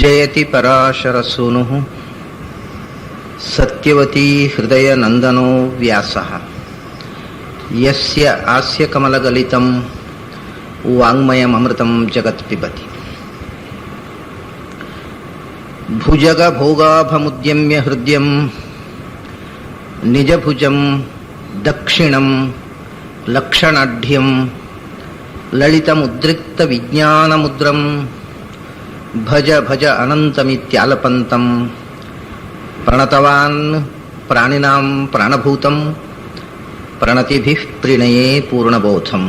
ಜಯತಿ ಪರಾಶರಸೂನುಃ ಸತ್ಯವತೀ ಹೃದಯನಂದನೋ ವ್ಯಾಸಃ ಯಸ್ಯ ಆಸ್ಯ ಕಮಲಗಲಿತಂ ವಾಂಗ್ಮಯಮೃತಂ ಜಗತ್ ಪಿಬತಿ. ಭುಜಗಭೋಗಾಭಮುದ್ಯಮ್ಯ ಹೃದಯಂ ನಿಜಭುಜಂ ದಕ್ಷಿಣಂ ಲಕ್ಷಣಾಢ್ಯಂ ಲಲಿತಮುದ್ರಿಕ್ತವಿಜ್ಞಾನಮುದ್ರಂ ಭಜ ಭಜ ಅನಂತಮಿತ್ಯಾಲಪಂತಂ ಪ್ರಣತವಾನ್ ಪ್ರಾಣಿನಾಂ ಪ್ರಾಣಭೂತಂ ಪ್ರಣತಿಭಿಃ ಪ್ರಣಯೇ ಪೂರ್ಣಬೋಧಂ.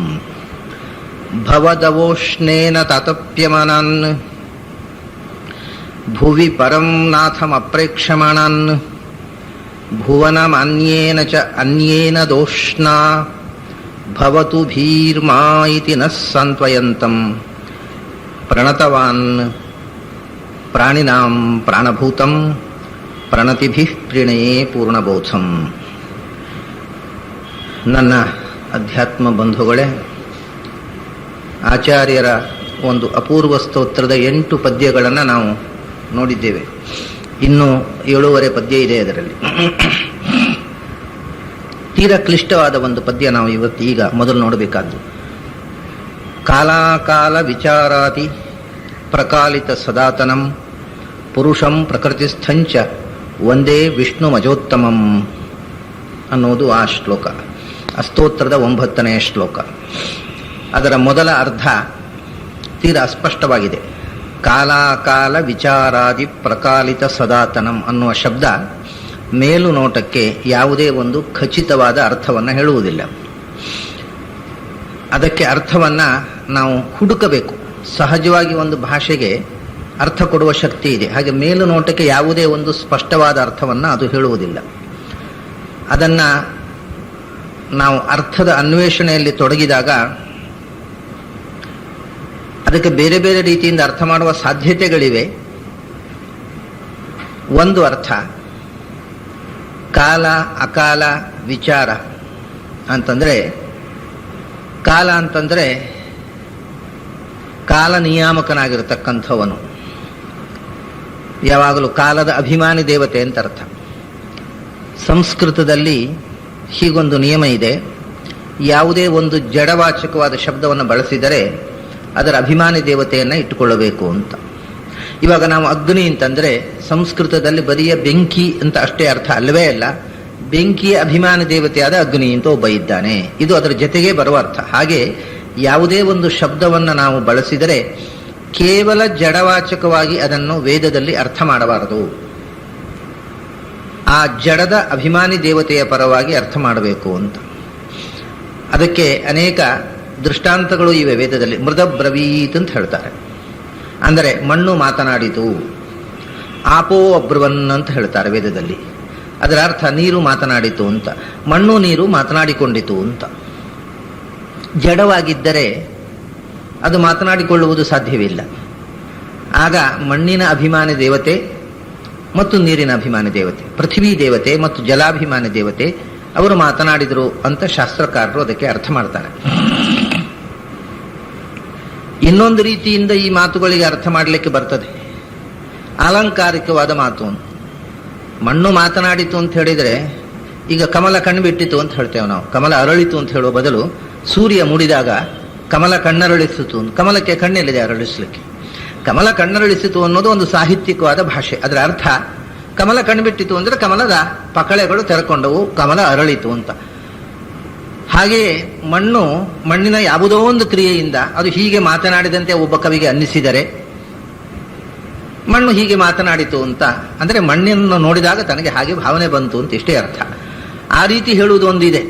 ಭವದವೋಷ್ಣೇನ ತಾತಪ್ಯಮಾನಾನ್ ಭುವಿ ಪರಂ ನಾಥಮಪ್ರೇಕ್ಷಮಾಣಾನ್ ಭುವನಮನ್ಯೇನ ಚ ಅನ್ಯೇನ ದೋಷ್ಣಾ ಭವತು ಭೀರ್ಮಾ ಇತಿ ನಃ ಸಾಂತ್ವಯಂತಂ ಪ್ರಣತವಾನ್ ಪ್ರಾಣಿನಾಂ ಪ್ರಾಣಭೂತಂ ಪ್ರಣತಿಭಿಃ ಪ್ರಣಯೇ ಪೂರ್ಣಬೋಧಂ. ನನ್ನ ಅಧ್ಯಾತ್ಮ ಬಂಧುಗಳೇ, ಆಚಾರ್ಯರ ಒಂದು ಅಪೂರ್ವ ಸ್ತೋತ್ರದ 8 ಪದ್ಯಗಳನ್ನು ನಾವು ನೋಡಿದ್ದೇವೆ. ಇನ್ನೂ 7 ಪದ್ಯ ಇದೆ ಅದರಲ್ಲಿ. ತೀರಾ ಕ್ಲಿಷ್ಟವಾದ ಒಂದು ಪದ್ಯ ನಾವು ಈಗ ಮೊದಲು ನೋಡಬೇಕಾದ್ದು. ಕಾಲಾಕಾಲ ವಿಚಾರಾತಿ ಪ್ರಕಾಲಿತ ಸದಾತನಂ ಪುರುಷಂ ಪ್ರಕೃತಿಸ್ಥಂಚ ಒಂದೇ ವಿಷ್ಣು ಮಜೋತ್ತಮಂ ಅನ್ನೋದು ಆ ಶ್ಲೋಕ, ಆ ಸ್ತೋತ್ರದ 9ನೇ ಶ್ಲೋಕ. ಅದರ ಮೊದಲ ಅರ್ಧ ತೀರಾ ಅಸ್ಪಷ್ಟವಾಗಿದೆ. ಕಾಲಾಕಾಲ ವಿಚಾರಾದಿ ಪ್ರಕಾಲಿತ ಸದಾತನಂ ಅನ್ನುವ ಶಬ್ದ ಮೇಲು ನೋಟಕ್ಕೆ ಯಾವುದೇ ಒಂದು ಖಚಿತವಾದ ಅರ್ಥವನ್ನು ಹೇಳುವುದಿಲ್ಲ. ಅದಕ್ಕೆ ಅರ್ಥವನ್ನು ನಾವು ಹುಡುಕಬೇಕು. ಸಹಜವಾಗಿ ಒಂದು ಭಾಷೆಗೆ ಅರ್ಥ ಕೊಡುವ ಶಕ್ತಿ ಇದೆ, ಹಾಗೆ ಮೇಲು ನೋಟಕ್ಕೆ ಯಾವುದೇ ಒಂದು ಸ್ಪಷ್ಟವಾದ ಅರ್ಥವನ್ನು ಅದು ಹೇಳುವುದಿಲ್ಲ. ಅದನ್ನು ನಾವು ಅರ್ಥದ ಅನ್ವೇಷಣೆಯಲ್ಲಿ ತೊಡಗಿದಾಗ ಅದಕ್ಕೆ ಬೇರೆ ಬೇರೆ ರೀತಿಯಿಂದ ಅರ್ಥ ಮಾಡುವ ಸಾಧ್ಯತೆಗಳಿವೆ. ಒಂದು ಅರ್ಥ ಕಾಲ ಅಕಾಲ ವಿಚಾರ ಅಂತಂದರೆ, ಕಾಲ ಅಂತಂದರೆ ಕಾಲ ನಿಯಾಮಕನಾಗಿರತಕ್ಕಂಥವನು, ಯಾವಾಗಲೂ ಕಾಲದ ಅಭಿಮಾನಿ ದೇವತೆ ಅಂತ ಅರ್ಥ. ಸಂಸ್ಕೃತದಲ್ಲಿ ಹೀಗೊಂದು ನಿಯಮ ಇದೆ, ಯಾವುದೇ ಒಂದು ಜಡವಾಚಕವಾದ ಶಬ್ದವನ್ನು ಬಳಸಿದರೆ ಅದರ ಅಭಿಮಾನಿ ದೇವತೆಯನ್ನು ಇಟ್ಟುಕೊಳ್ಳಬೇಕು ಅಂತ. ಇವಾಗ ನಾವು ಅಗ್ನಿ ಅಂತಂದರೆ ಸಂಸ್ಕೃತದಲ್ಲಿ ಬರಿಯ ಬೆಂಕಿ ಅಂತ ಅಷ್ಟೇ ಅರ್ಥ ಅಲ್ಲವೇ ಅಲ್ಲ, ಬೆಂಕಿಯ ಅಭಿಮಾನಿ ದೇವತೆಯಾದ ಅಗ್ನಿ ಅಂತ ಒಬ್ಬ ಇದ್ದಾನೆ, ಇದು ಅದರ ಜೊತೆಗೆ ಬರುವ ಅರ್ಥ. ಹಾಗೆ ಯಾವುದೇ ಒಂದು ಶಬ್ದವನ್ನು ನಾವು ಬಳಸಿದರೆ ಕೇವಲ ಜಡವಾಚಕವಾಗಿ ಅದನ್ನು ವೇದದಲ್ಲಿ ಅರ್ಥ ಮಾಡಬಾರದು. ಆ ಜಡದ ಅಭಿಮಾನಿ ದೇವತೆಯ ಪರವಾಗಿ ಅರ್ಥ ಮಾಡಬೇಕು ಅಂತ. ಅದಕ್ಕೆ ಅನೇಕ ದೃಷ್ಟಾಂತಗಳು ಇವೆ ವೇದದಲ್ಲಿ. ಮೃದಬ್ರವೀತ್ ಅಂತ ಹೇಳ್ತಾರೆ, ಅಂದರೆ ಮಣ್ಣು ಮಾತನಾಡಿತು. ಆಪೋ ಅಬ್ರುವನ್ ಅಂತ ಹೇಳ್ತಾರೆ ವೇದದಲ್ಲಿ, ಅದರ ಅರ್ಥ ನೀರು ಮಾತನಾಡಿತು ಅಂತ. ಮಣ್ಣು ನೀರು ಮಾತನಾಡಿಕೊಂಡಿತು ಅಂತ. ಜಡವಾಗಿದ್ದರೆ ಅದು ಮಾತನಾಡಿಕೊಳ್ಳುವುದು ಸಾಧ್ಯವಿಲ್ಲ. ಆಗ ಮಣ್ಣಿನ ಅಭಿಮಾನಿ ದೇವತೆ ಮತ್ತು ನೀರಿನ ಅಭಿಮಾನಿ ದೇವತೆ, ಪೃಥ್ವಿ ದೇವತೆ ಮತ್ತು ಜಲಾಭಿಮಾನಿ ದೇವತೆ ಅವರು ಮಾತನಾಡಿದರು ಅಂತ ಶಾಸ್ತ್ರಕಾರರು ಅದಕ್ಕೆ ಅರ್ಥ ಮಾಡ್ತಾರೆ. ಇನ್ನೊಂದು ರೀತಿಯಿಂದ ಈ ಮಾತುಗಳಿಗೆ ಅರ್ಥ ಮಾಡಲಿಕ್ಕೆ ಬರ್ತದೆ, ಅಲಂಕಾರಿಕವಾದ ಮಾತು. ಮಣ್ಣು ಮಾತನಾಡಿತು ಅಂತ ಹೇಳಿದರೆ, ಈಗ ಕಮಲ ಕಣ್ಬಿಟ್ಟಿತು ಅಂತ ಹೇಳ್ತೇವೆ ನಾವು, ಕಮಲ ಅರಳಿತು ಅಂತ ಹೇಳುವ ಬದಲು ಸೂರ್ಯ ಮುಡಿದಾಗ ಕಮಲ ಕಣ್ಣರಳಿಸಿತು. ಕಮಲಕ್ಕೆ ಕಣ್ಣೆಲ್ಲಿದೆ ಅರಳಿಸಲಿಕ್ಕೆ? ಕಮಲ ಕಣ್ಣರಳಿಸಿತು ಅನ್ನೋದು ಒಂದು ಸಾಹಿತ್ಯಿಕವಾದ ಭಾಷೆ. ಅದರ ಅರ್ಥ ಕಮಲ ಕಣ್ಬಿಟ್ಟಿತು ಅಂದರೆ ಕಮಲದ ಪಕಳೆಗಳು ತೆರೆಕೊಂಡವು, ಕಮಲ ಅರಳಿತು ಅಂತ. ಹಾಗೆಯೇ ಮಣ್ಣಿನ ಯಾವುದೋ ಒಂದು ಕ್ರಿಯೆಯಿಂದ ಅದು ಹೀಗೆ ಮಾತನಾಡಿದಂತೆ ಒಬ್ಬ ಕವಿಗೆ ಅನ್ನಿಸಿದರೆ ಮಣ್ಣು ಹೀಗೆ ಮಾತನಾಡಿತು ಅಂತ ಅಂದರೆ ಮಣ್ಣನ್ನು ನೋಡಿದಾಗ ತನಗೆ ಹಾಗೆ ಭಾವನೆ ಬಂತು ಅಂತ ಇಷ್ಟೇ ಅರ್ಥ. ಆ ರೀತಿ ಹೇಳುವುದು ಒಂದಿದೆ,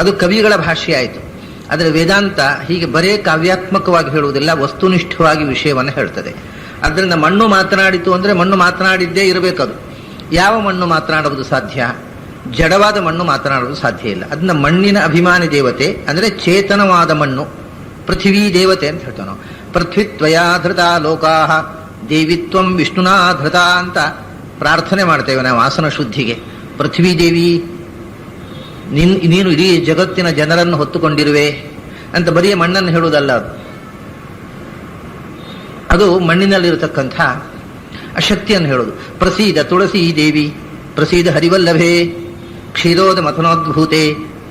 ಅದು ಕವಿಗಳ ಭಾಷೆ ಆಯಿತು. ಆದರೆ ವೇದಾಂತ ಹೀಗೆ ಬರೇ ಕಾವ್ಯಾತ್ಮಕವಾಗಿ ಹೇಳುವುದಿಲ್ಲ, ವಸ್ತುನಿಷ್ಠವಾಗಿ ವಿಷಯವನ್ನು ಹೇಳ್ತದೆ. ಆದ್ದರಿಂದ ಮಣ್ಣು ಮಾತನಾಡಿತು ಅಂದರೆ ಮಣ್ಣು ಮಾತನಾಡಿದ್ದೇ ಇರಬೇಕದು. ಯಾವ ಮಣ್ಣು ಮಾತನಾಡುವುದು ಸಾಧ್ಯ? ಜಡವಾದ ಮಣ್ಣು ಮಾತನಾಡುವುದು ಸಾಧ್ಯ ಇಲ್ಲ. ಅದನ್ನ ಮಣ್ಣಿನ ಅಭಿಮಾನಿ ದೇವತೆ ಅಂದರೆ ಚೇತನವಾದ ಮಣ್ಣು, ಪೃಥ್ವೀ ದೇವತೆ ಅಂತ ಹೇಳ್ತೇವೆ ನಾವು. ಪೃಥ್ವಿತ್ವಯಾ ಧೃತ ಲೋಕಾಹ ದೇವಿತ್ವಂ ವಿಷ್ಣುನಾ ಧೃತ ಅಂತ ಪ್ರಾರ್ಥನೆ ಮಾಡ್ತೇವೆ ನಾವು ಆಸನ ಶುದ್ಧಿಗೆ. ಪೃಥ್ವೀ ದೇವಿ, ನೀನು ಇಡೀ ಜಗತ್ತಿನ ಜನರನ್ನು ಹೊತ್ತುಕೊಂಡಿರುವೆ ಅಂತ ಬರೀ ಮಣ್ಣನ್ನು ಹೇಳುವುದಲ್ಲ. ಅದು ಮಣ್ಣಿನಲ್ಲಿರತಕ್ಕಂಥ ಆ ಶಕ್ತಿಯನ್ನು ಹೇಳೋದು. ಪ್ರಸೀದ ತುಳಸಿ ದೇವಿ, ಪ್ರಸೀದ ಹರಿವಲ್ಲಭೆ, ಕ್ಷೀರೋದ ಮಥನೋದ್ಭೂತೆ,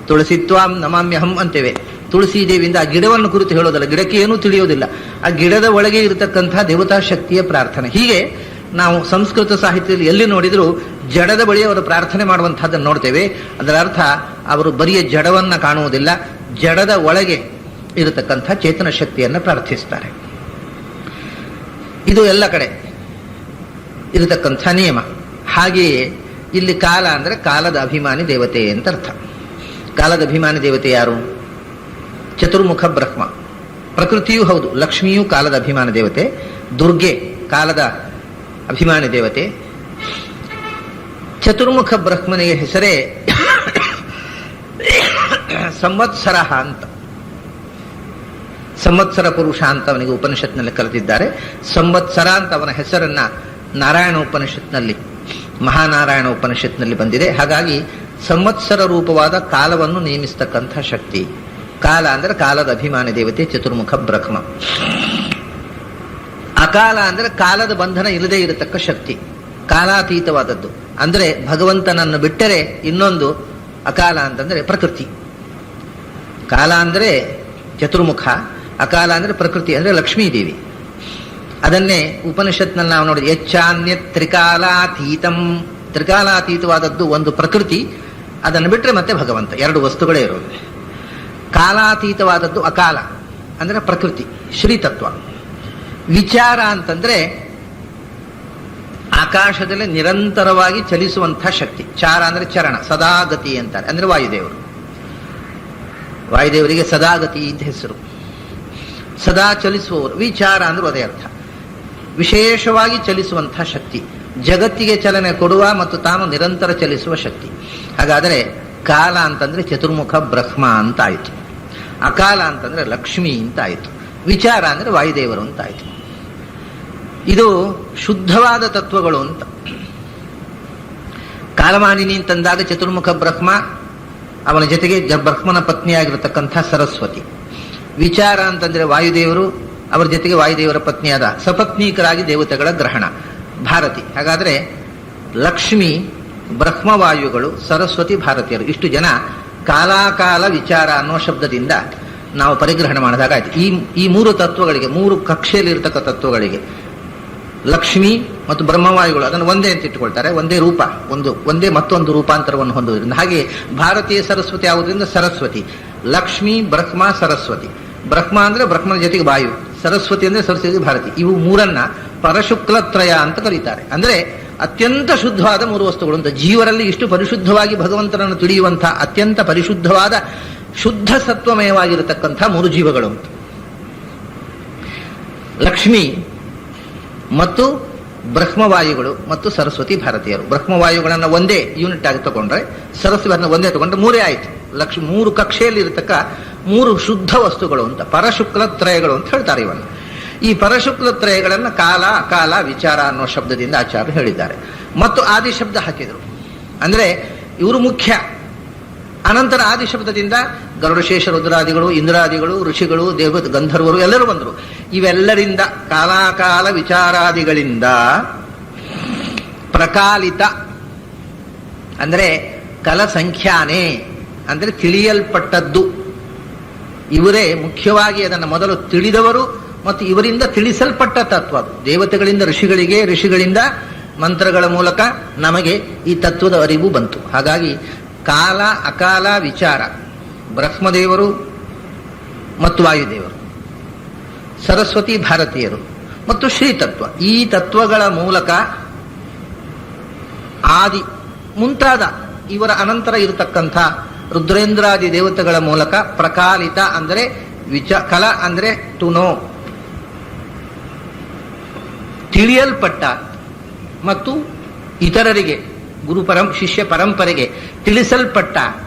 ತುಳಸಿತ್ವಾಂ ನಮಾಮ್ಯಹಂ ಅಂತೇವೆ. ತುಳಸಿ ದೇವಿಯಿಂದ ಆ ಗಿಡವನ್ನು ಕುರಿತು ಹೇಳೋದಲ್ಲ, ಗಿಡಕ್ಕೆ ಏನೂ ತಿಳಿಯೋದಿಲ್ಲ, ಆ ಗಿಡದ ಒಳಗೆ ಇರತಕ್ಕಂಥ ದೇವತಾ ಶಕ್ತಿಯ ಪ್ರಾರ್ಥನೆ. ಹೀಗೆ ನಾವು ಸಂಸ್ಕೃತ ಸಾಹಿತ್ಯದಲ್ಲಿ ಎಲ್ಲಿ ನೋಡಿದರೂ ಜಡದ ಬಳಿ ಅವರು ಪ್ರಾರ್ಥನೆ ಮಾಡುವಂತಹದ್ದನ್ನು ನೋಡ್ತೇವೆ. ಅದರ ಅರ್ಥ ಅವರು ಬರಿಯ ಜಡವನ್ನ ಕಾಣುವುದಿಲ್ಲ, ಜಡದ ಒಳಗೆ ಇರತಕ್ಕಂಥ ಚೇತನ ಶಕ್ತಿಯನ್ನು ಪ್ರಾರ್ಥಿಸ್ತಾರೆ. ಇದು ಎಲ್ಲ ಕಡೆ ಇರತಕ್ಕಂಥ ನಿಯಮ. ಹಾಗೆಯೇ ಇಲ್ಲಿ ಕಾಲ ಅಂದರೆ ಕಾಲದ ಅಭಿಮಾನಿ ದೇವತೆ ಅಂತ ಅರ್ಥ. ಕಾಲದ ಅಭಿಮಾನಿ ದೇವತೆ ಯಾರು? ಚತುರ್ಮುಖ ಬ್ರಹ್ಮ. ಪ್ರಕೃತಿಯೂ ಹೌದು, ಲಕ್ಷ್ಮಿಯೂ ಕಾಲದ ಅಭಿಮಾನಿ ದೇವತೆ, ದುರ್ಗೆ ಕಾಲದ ಅಭಿಮಾನಿ ದೇವತೆ. ಚತುರ್ಮುಖ ಬ್ರಹ್ಮನಿಗೆ ಹೆಸರೇ ಸಂವತ್ಸರ ಅಂತ. ಸಂವತ್ಸರ ಪುರುಷ ಅಂತ ಅವನಿಗೆ ಉಪನಿಷತ್ನಲ್ಲಿ ಕರೆದಿದ್ದಾರೆ. ಸಂವತ್ಸರ ಅಂತ ಅವನ ಹೆಸರನ್ನ ನಾರಾಯಣ ಉಪನಿಷತ್ನಲ್ಲಿ, ಮಹಾನಾರಾಯಣ ಉಪನಿಷತ್ನಲ್ಲಿ ಬಂದಿದೆ. ಹಾಗಾಗಿ ಸಂವತ್ಸರ ರೂಪವಾದ ಕಾಲವನ್ನು ನೇಮಿಸ್ತಕ್ಕಂಥ ಶಕ್ತಿ ಕಾಲ ಅಂದರೆ ಕಾಲದ ಅಭಿಮಾನಿ ದೇವತೆ ಚತುರ್ಮುಖ ಬ್ರಹ್ಮ. ಅಕಾಲ ಅಂದರೆ ಕಾಲದ ಬಂಧನ ಇಲ್ಲದೆ ಇರತಕ್ಕ ಶಕ್ತಿ, ಕಾಲಾತೀತವಾದದ್ದು. ಅಂದರೆ ಭಗವಂತನನ್ನು ಬಿಟ್ಟರೆ ಇನ್ನೊಂದು ಅಕಾಲ ಅಂತಂದ್ರೆ ಪ್ರಕೃತಿ. ಕಾಲ ಅಂದರೆ ಚತುರ್ಮುಖ, ಅಕಾಲ ಅಂದರೆ ಪ್ರಕೃತಿ, ಅಂದರೆ ಲಕ್ಷ್ಮೀದೇವಿ. ಅದನ್ನೇ ಉಪನಿಷತ್ನಲ್ಲಿ ನಾವು ನೋಡಿದ್ವಿ. ಯಚ್ಚಾನ್ಯ ತ್ರಿಕಾಲಾತೀತಂ, ತ್ರಿಕಾಲಾತೀತವಾದದ್ದು ಒಂದು ಪ್ರಕೃತಿ, ಅದನ್ನು ಬಿಟ್ಟರೆ ಮತ್ತೆ ಭಗವಂತ, ಎರಡು ವಸ್ತುಗಳೇ ಇರೋದು. ಕಾಲಾತೀತವಾದದ್ದು ಅಕಾಲ ಅಂದರೆ ಪ್ರಕೃತಿ, ಶ್ರೀತತ್ವ. ವಿಚಾರ ಅಂತಂದ್ರೆ ಆಕಾಶದಲ್ಲಿ ನಿರಂತರವಾಗಿ ಚಲಿಸುವಂತಹ ಶಕ್ತಿ. ಚಾರ ಅಂದ್ರೆ ಚರಣ, ಸದಾಗತಿ ಅಂತಾರೆ, ಅಂದ್ರೆ ವಾಯುದೇವರು. ವಾಯುದೇವರಿಗೆ ಸದಾಗತಿ ಅಂತ ಹೆಸರು, ಸದಾ ಚಲಿಸುವವರು. ವಿಚಾರ ಅಂದ್ರೆ ಅದೇ ಅರ್ಥ, ವಿಶೇಷವಾಗಿ ಚಲಿಸುವಂತಹ ಶಕ್ತಿ, ಜಗತ್ತಿಗೆ ಚಲನೆ ಕೊಡುವ ಮತ್ತು ತಾನು ನಿರಂತರ ಚಲಿಸುವ ಶಕ್ತಿ. ಹಾಗಾದರೆ ಕಾಲ ಅಂತಂದ್ರೆ ಚತುರ್ಮುಖ ಬ್ರಹ್ಮ ಅಂತ ಆಯಿತು, ಅಕಾಲ ಅಂತಂದ್ರೆ ಲಕ್ಷ್ಮಿ ಅಂತ ಆಯಿತು, ವಿಚಾರ ಅಂದ್ರೆ ವಾಯುದೇವರು ಅಂತ ಆಯಿತು. ಇದು ಶುದ್ಧವಾದ ತತ್ವಗಳು ಅಂತ. ಕಾಲಮಾನಿನಿ ಅಂತಂದಾಗ ಚತುರ್ಮುಖ ಬ್ರಹ್ಮ, ಅವನ ಜೊತೆಗೆ ಬ್ರಹ್ಮನ ಪತ್ನಿಯಾಗಿರತಕ್ಕಂಥ ಸರಸ್ವತಿ. ವಿಚಾರ ಅಂತಂದ್ರೆ ವಾಯುದೇವರು, ಅವರ ಜೊತೆಗೆ ವಾಯುದೇವರ ಪತ್ನಿಯಾದ ಸಪತ್ನೀಕರಾಗಿ ದೇವತೆಗಳ ಗ್ರಹಣ ಭಾರತಿ. ಹಾಗಾದ್ರೆ ಲಕ್ಷ್ಮಿ, ಬ್ರಹ್ಮವಾಯುಗಳು, ಸರಸ್ವತಿ, ಭಾರತೀಯರು, ಇಷ್ಟು ಜನ ಕಾಲಾಕಾಲ ವಿಚಾರ ಅನ್ನೋ ಶಬ್ದದಿಂದ ನಾವು ಪರಿಗ್ರಹಣ ಮಾಡಿದಾಗ ಆಯ್ತು. ಈ ಮೂರು ತತ್ವಗಳಿಗೆ, ಮೂರು ಕಕ್ಷೆಯಲ್ಲಿರ್ತಕ್ಕ ತತ್ವಗಳಿಗೆ ಲಕ್ಷ್ಮಿ ಮತ್ತು ಬ್ರಹ್ಮವಾಯುಗಳು ಅದನ್ನು ಒಂದೇ ಅಂತ ಇಟ್ಟುಕೊಳ್ತಾರೆ, ಒಂದೇ ರೂಪ, ಒಂದೇ ಮತ್ತೊಂದು ರೂಪಾಂತರವನ್ನು ಹೊಂದುವುದರಿಂದ. ಹಾಗೆ ಭಾರತೀಯ ಸರಸ್ವತಿ ಆಗುವುದರಿಂದ ಸರಸ್ವತಿ, ಲಕ್ಷ್ಮಿ, ಬ್ರಹ್ಮ, ಸರಸ್ವತಿ. ಬ್ರಹ್ಮ ಅಂದ್ರೆ ಬ್ರಹ್ಮನ ಜೊತೆಗೆ ವಾಯು, ಸರಸ್ವತಿ ಅಂದ್ರೆ ಸರಸ್ವತಿ, ಭಾರತಿ. ಇವು ಮೂರನ್ನ ಪರಶುಕ್ಲತ್ರಯ ಅಂತ ಕರೀತಾರೆ. ಅಂದ್ರೆ ಅತ್ಯಂತ ಶುದ್ಧವಾದ ಮೂರು ವಸ್ತುಗಳು ಅಂತ. ಜೀವರಲ್ಲಿ ಇಷ್ಟು ಪರಿಶುದ್ಧವಾಗಿ ಭಗವಂತನನ್ನು ತಿಳಿಯುವಂತಹ ಅತ್ಯಂತ ಪರಿಶುದ್ಧವಾದ ಶುದ್ಧ ಸತ್ವಮಯವಾಗಿರತಕ್ಕಂಥ ಮೂರು ಜೀವಗಳು ಅಂತ. ಲಕ್ಷ್ಮಿ ಮತ್ತು ಬ್ರಹ್ಮವಾಯುಗಳು ಮತ್ತು ಸರಸ್ವತಿ, ಭಾರತೀಯರು. ಬ್ರಹ್ಮವಾಯುಗಳನ್ನ ಒಂದೇ ಯೂನಿಟ್ ಆಗಿ ತಗೊಂಡ್ರೆ, ಸರಸ್ವತಿಯನ್ನು ಒಂದೇ ತಗೊಂಡ್ರೆ ಮೂರೇ ಆಯ್ತು. ಮೂರು ಕಕ್ಷೆಯಲ್ಲಿ ಇರತಕ್ಕ ಮೂರು ಶುದ್ಧ ವಸ್ತುಗಳು ಅಂತ, ಪರಶುಕ್ಲತ್ರಯಗಳು ಅಂತ ಹೇಳ್ತಾರೆ ಇವನ್ನು. ಈ ಪರಶುಕ್ಲತ್ರಯಗಳನ್ನು ಕಾಲ, ಅಕಾಲ, ವಿಚಾರ ಅನ್ನೋ ಶಬ್ದದಿಂದ ಆಚಾರ್ಯರು ಹೇಳಿದ್ದಾರೆ. ಮತ್ತು ಆದಿ ಶಬ್ದ ಹಾಕಿದರು, ಅಂದ್ರೆ ಇವರು ಮುಖ್ಯ. ಅನಂತರ ಆದಿ ಶಬ್ದದಿಂದ ಗರುಡಶೇಷ ರುದ್ರಾದಿಗಳು, ಇಂದ್ರಾದಿಗಳು, ಋಷಿಗಳು, ದೇವ ಗಂಧರ್ವರು ಎಲ್ಲರೂ ಬಂದರು. ಇವೆಲ್ಲರಿಂದ, ಕಾಲಾಕಾಲ ವಿಚಾರಾದಿಗಳಿಂದ ಪ್ರಕಾಲಿತ ಅಂದ್ರೆ ಕಲಸಂಖ್ಯಾನೇ ಅಂದ್ರೆ ತಿಳಿಯಲ್ಪಟ್ಟದ್ದು. ಇವರೇ ಮುಖ್ಯವಾಗಿ ಅದನ್ನು ಮೊದಲು ತಿಳಿದವರು ಮತ್ತು ಇವರಿಂದ ತಿಳಿಸಲ್ಪಟ್ಟ ತತ್ವ. ದೇವತೆಗಳಿಂದ ಋಷಿಗಳಿಗೆ, ಋಷಿಗಳಿಂದ ಮಂತ್ರಗಳ ಮೂಲಕ ನಮಗೆ ಈ ತತ್ವದ ಅರಿವು ಬಂತು. ಹಾಗಾಗಿ ಕಾಲ, ಅಕಾಲ, ವಿಚಾರ, ಬ್ರಹ್ಮದೇವರು ಮತ್ತು ವಾಯುದೇವರು, ಸರಸ್ವತಿ, ಭಾರತೀಯರು ಮತ್ತು ಶ್ರೀತತ್ವ. ಈ ತತ್ವಗಳ ಮೂಲಕ ಆದಿ ಮುಂತಾದ ಇವರ ಅನಂತರ ಇರತಕ್ಕಂಥ ರುದ್ರೇಂದ್ರಾದಿ ದೇವತೆಗಳ ಮೂಲಕ ಪ್ರಕಾಲಿತ ಅಂದರೆ ಕಲ ಅಂದರೆ ಟು ನೋ, ತಿಳಿಯಲ್ಪಟ್ಟ ಮತ್ತು ಇತರರಿಗೆ ಶಿಷ್ಯ ಪರಂಪರೆಗೆ ತಿಳಿಸಲ್ಪಟ್ಟ